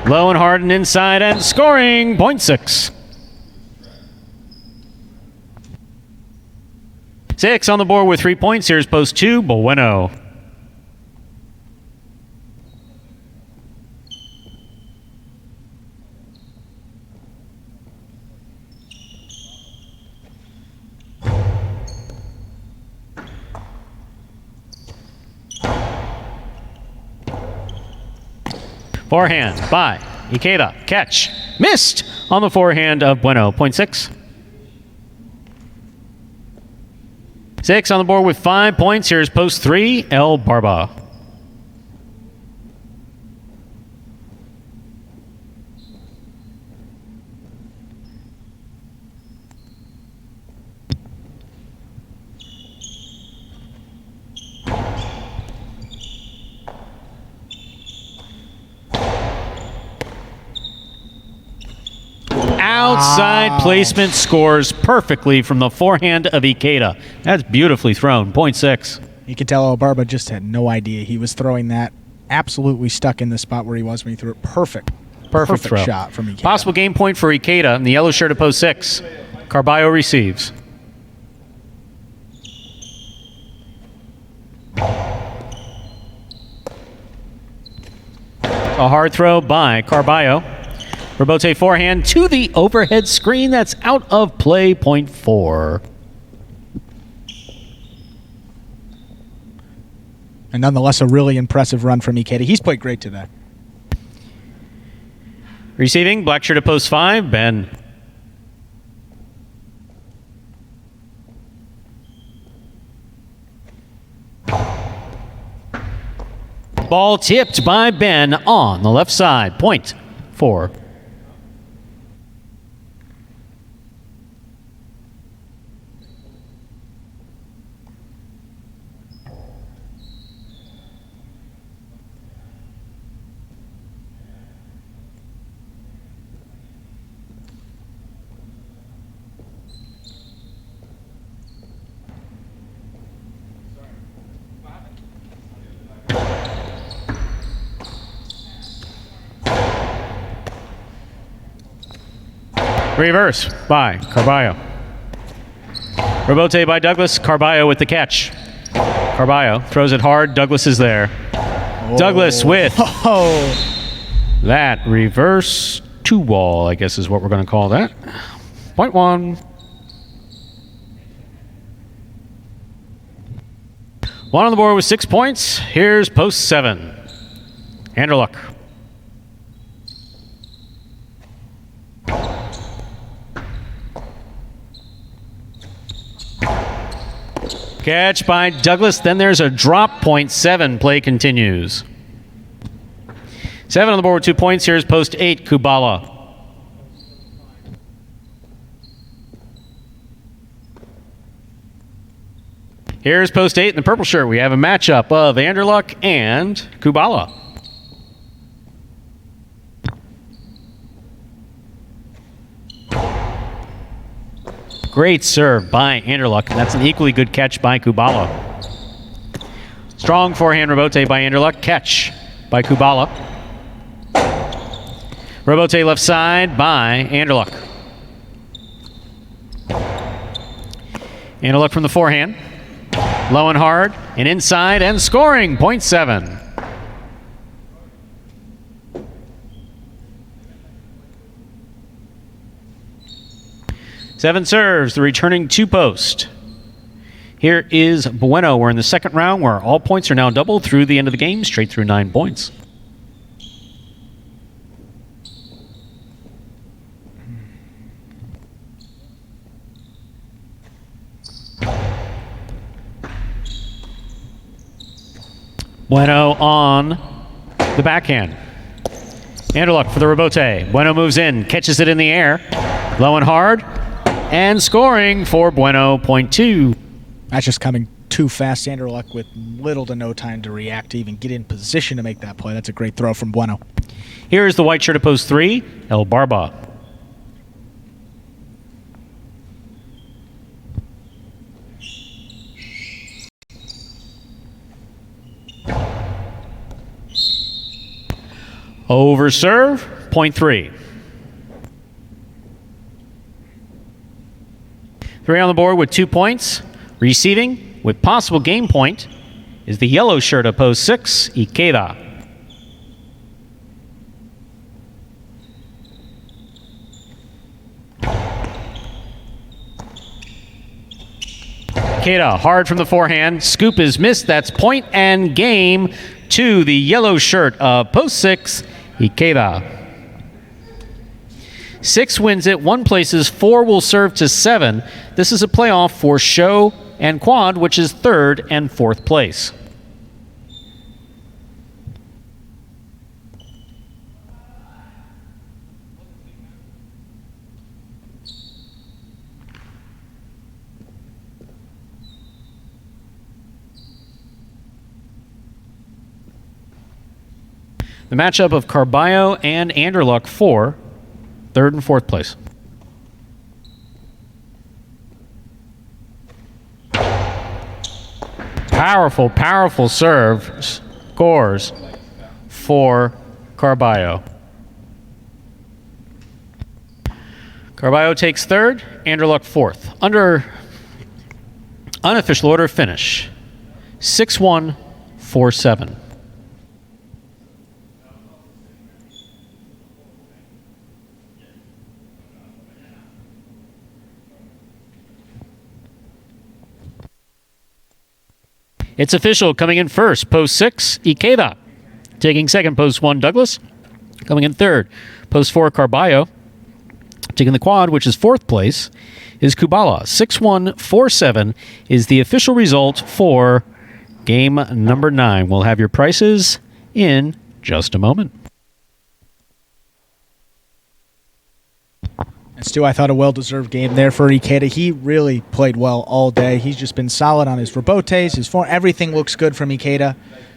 Low and hard and inside and scoring. Point 6. 6 on the board with 3 points. Here's post 2, Bueno. Forehand by Ikeda. Catch. Missed on the forehand of Bueno. Point 6. 6 on the board with 5 points. Here's post 3, El Barba. Outside placement scores perfectly from the forehand of Ikeda. That's beautifully thrown. 0.6. You could tell Barba just had no idea he was throwing that. Absolutely stuck in the spot where he was when he threw it. Perfect Throw. shot from Ikeda. Possible game point for Ikeda in the yellow shirt at post 6. Carballo receives. A hard throw by Carballo. Rebote forehand to the overhead screen. That's out of play. 0.4. And nonetheless, a really impressive run from Ikeda. He's played great today. Receiving, black shirt at post 5, Ben. Ball tipped by Ben on the left side. 0.4. Reverse by Carballo. Rebote by Douglas. Carballo with the catch. Carballo throws it hard. Douglas is there. Douglas with that reverse two wall, I guess is what we're going to call that. 0.1. One on the board with 6 points. Here's post 7. Anderluck. Catch by Douglas. Then there's a drop. 0.7. Play continues. 7 on the board with 2 points. Here's post 8. Kubala. Here's post 8 in the purple shirt. We have a matchup of Anderluck and Kubala. Great serve by Anderluck, and that's an equally good catch by Kubala. Strong forehand rebote by Anderluck. Catch by Kubala. Rebote left side by Anderluck. Anderluck from the forehand. Low and hard, and inside, and scoring. 0.7. Seven serves, the returning two post. Here is Bueno. We're in the second round where all points are now doubled through the end of the game, straight through 9 points. Bueno on the backhand. Anderluck for the rebote. Bueno moves in, catches it in the air. Low and hard. And scoring for Bueno. 0.2. That's just coming too fast. Anderluck with little to no time to react to even get in position to make that play. That's a great throw from Bueno. Here is the white shirt at post 3, El Barba. Over serve, 0.3. 3 on the board with 2 points. Receiving with possible game point is the yellow shirt at post 6, Ikeda. Ikeda hard from the forehand. Scoop is missed. That's point and game to the yellow shirt of post 6, Ikeda. 6 wins it, 1 places, 4 will serve to 7. This is a playoff for Show and Quad, which is 3rd and 4th place. The matchup of Carballo and Anderluck for Third and fourth place. Powerful, powerful serve. Scores for Carballo. Carballo takes third. Anderluck fourth. Under unofficial order of finish. 6-1, 4-7. It's official. Coming in first, post 6, Ikeda. Taking second, post 1, Douglas. Coming in third, post 4, Carballo. Taking the quad, which is fourth place, is Kubala. 6-1, 4-7 is the official result for game number 9. We'll have your prices in just a moment. And Stu, I thought a well-deserved game there for Ikeda. He really played well all day. He's just been solid on his rebotes, his form. Everything looks good from Ikeda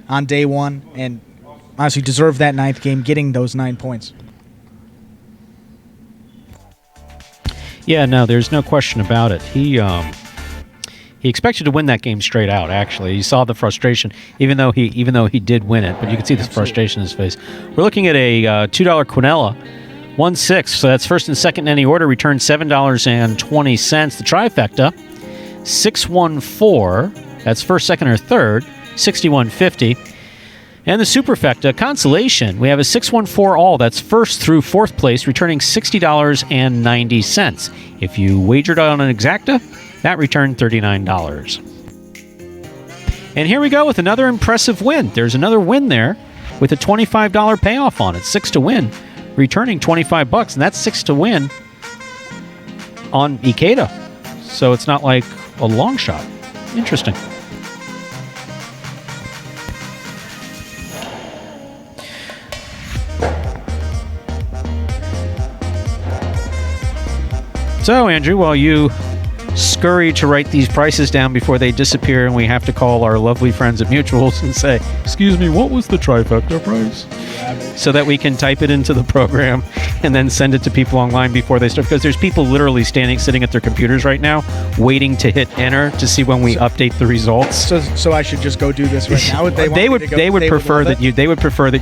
on day one, and honestly deserved that 9th game, getting those 9 points. Yeah, no, there's no question about it. He expected to win that game straight out. Actually, you saw the frustration, even though he did win it. But you could see the frustration in his face. We're looking at a $2 Quinella. 1-6, so that's first and second in any order. Return $7.20. The trifecta, 6-1-4. That's first, second, or third, 61.50. And the superfecta consolation, we have a 6-1-4 all. That's first through fourth place, returning $60.90. If you wagered on an exacta, that returned $39. And here we go with another impressive win. There's another win there with a $25 payoff on it. 6 to win. Returning $25, and that's 6 to win on Ikeda. So it's not like a long shot. Interesting. So, Andrew, while you scurry to write these prices down before they disappear and we have to call our lovely friends at Mutuals and say, excuse me, what was the trifecta price? So that we can type it into the program and then send it to people online before they start. Because there's people literally sitting at their computers right now waiting to hit enter to see when we update the results. So I should just go do this right now? They would prefer that you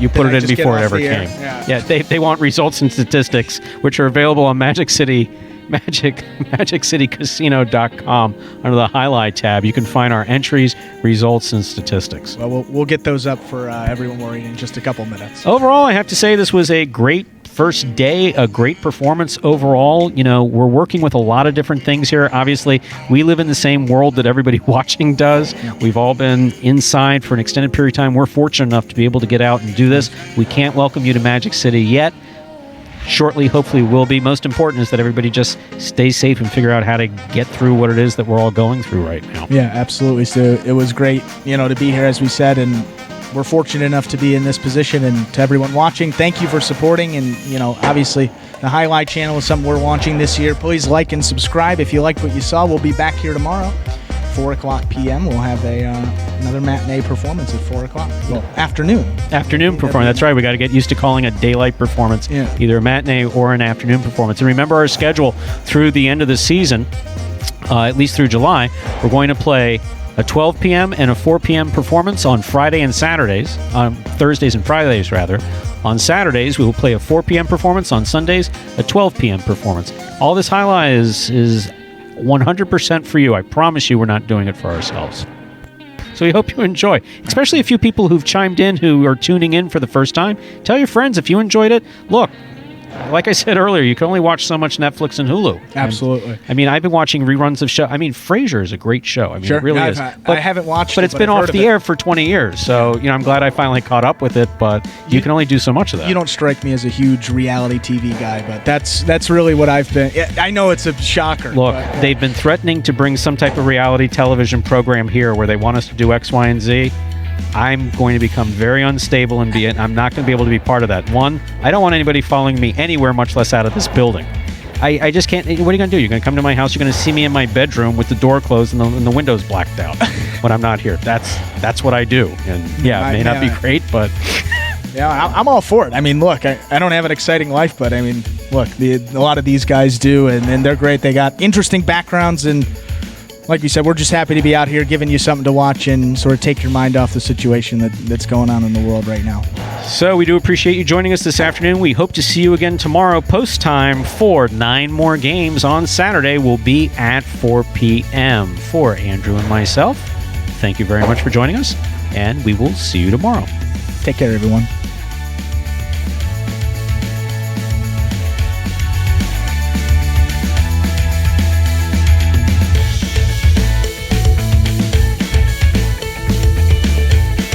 put it in before it ever came. Yeah, they want results and statistics, which are available on MagicCityCasino.com under the Highlight tab. You can find our entries, results, and statistics. Well, we'll get those up for everyone worried in just a couple minutes. Overall, I have to say this was a great first day, a great performance overall. You know, we're working with a lot of different things here. Obviously, we live in the same world that everybody watching does. We've all been inside for an extended period of time. We're fortunate enough to be able to get out and do this. We can't welcome you to Magic City yet. Shortly, hopefully, will be. Most important is that everybody just stay safe and figure out how to get through what it is that we're all going through right now. Yeah, absolutely. So it was great, to be here, as we said, and we're fortunate enough to be in this position. And to everyone watching, thank you for supporting. And, obviously, the Highlight Channel is something we're launching this year. Please like and subscribe. If you liked what you saw, we'll be back here tomorrow. 4 o'clock p.m. We'll have another matinee performance at 4 o'clock. Well, afternoon performance. That's right. We got to get used to calling a daylight performance, either a matinee or an afternoon performance. And remember our schedule through the end of the season, at least through July. We're going to play a 12 p.m. and a 4 p.m. performance on Friday and Saturdays, on Thursdays and Fridays rather. On Saturdays, we will play a 4 p.m. performance. On Sundays, a 12 p.m. performance. All this highlight is 100% for you. I promise you we're not doing it for ourselves. So we hope you enjoy, especially a few people who've chimed in who are tuning in for the first time. Tell your friends if you enjoyed it. Look, like I said earlier, you can only watch so much Netflix and Hulu. Absolutely. I've been watching reruns of show. Frasier is a great show. It really is. I haven't watched but it, it's been off the air for 20 years. So, I'm glad I finally caught up with it, but you can only do so much of that. You don't strike me as a huge reality TV guy, but that's really what I've been. I know it's a shocker. Look, they've been threatening to bring some type of reality television program here where they want us to do X, Y, and Z. I'm going to become very unstable and I'm not going to be able to be part of that. One, I don't want anybody following me anywhere, much less out of this building. I just can't. What are you going to do? You're going to come to my house. You're going to see me in my bedroom with the door closed and the windows blacked out when I'm not here. That's what I do. And it may not be great, but yeah, I'm all for it. Look, I don't have an exciting life, but look, a lot of these guys do, and they're great. They got interesting backgrounds, and like you said, we're just happy to be out here giving you something to watch and sort of take your mind off the situation that's going on in the world right now. So we do appreciate you joining us this afternoon. We hope to see you again tomorrow. Post time for 9 more games on Saturday will be at 4 p.m. For Andrew and myself, thank you very much for joining us, and we will see you tomorrow. Take care, everyone.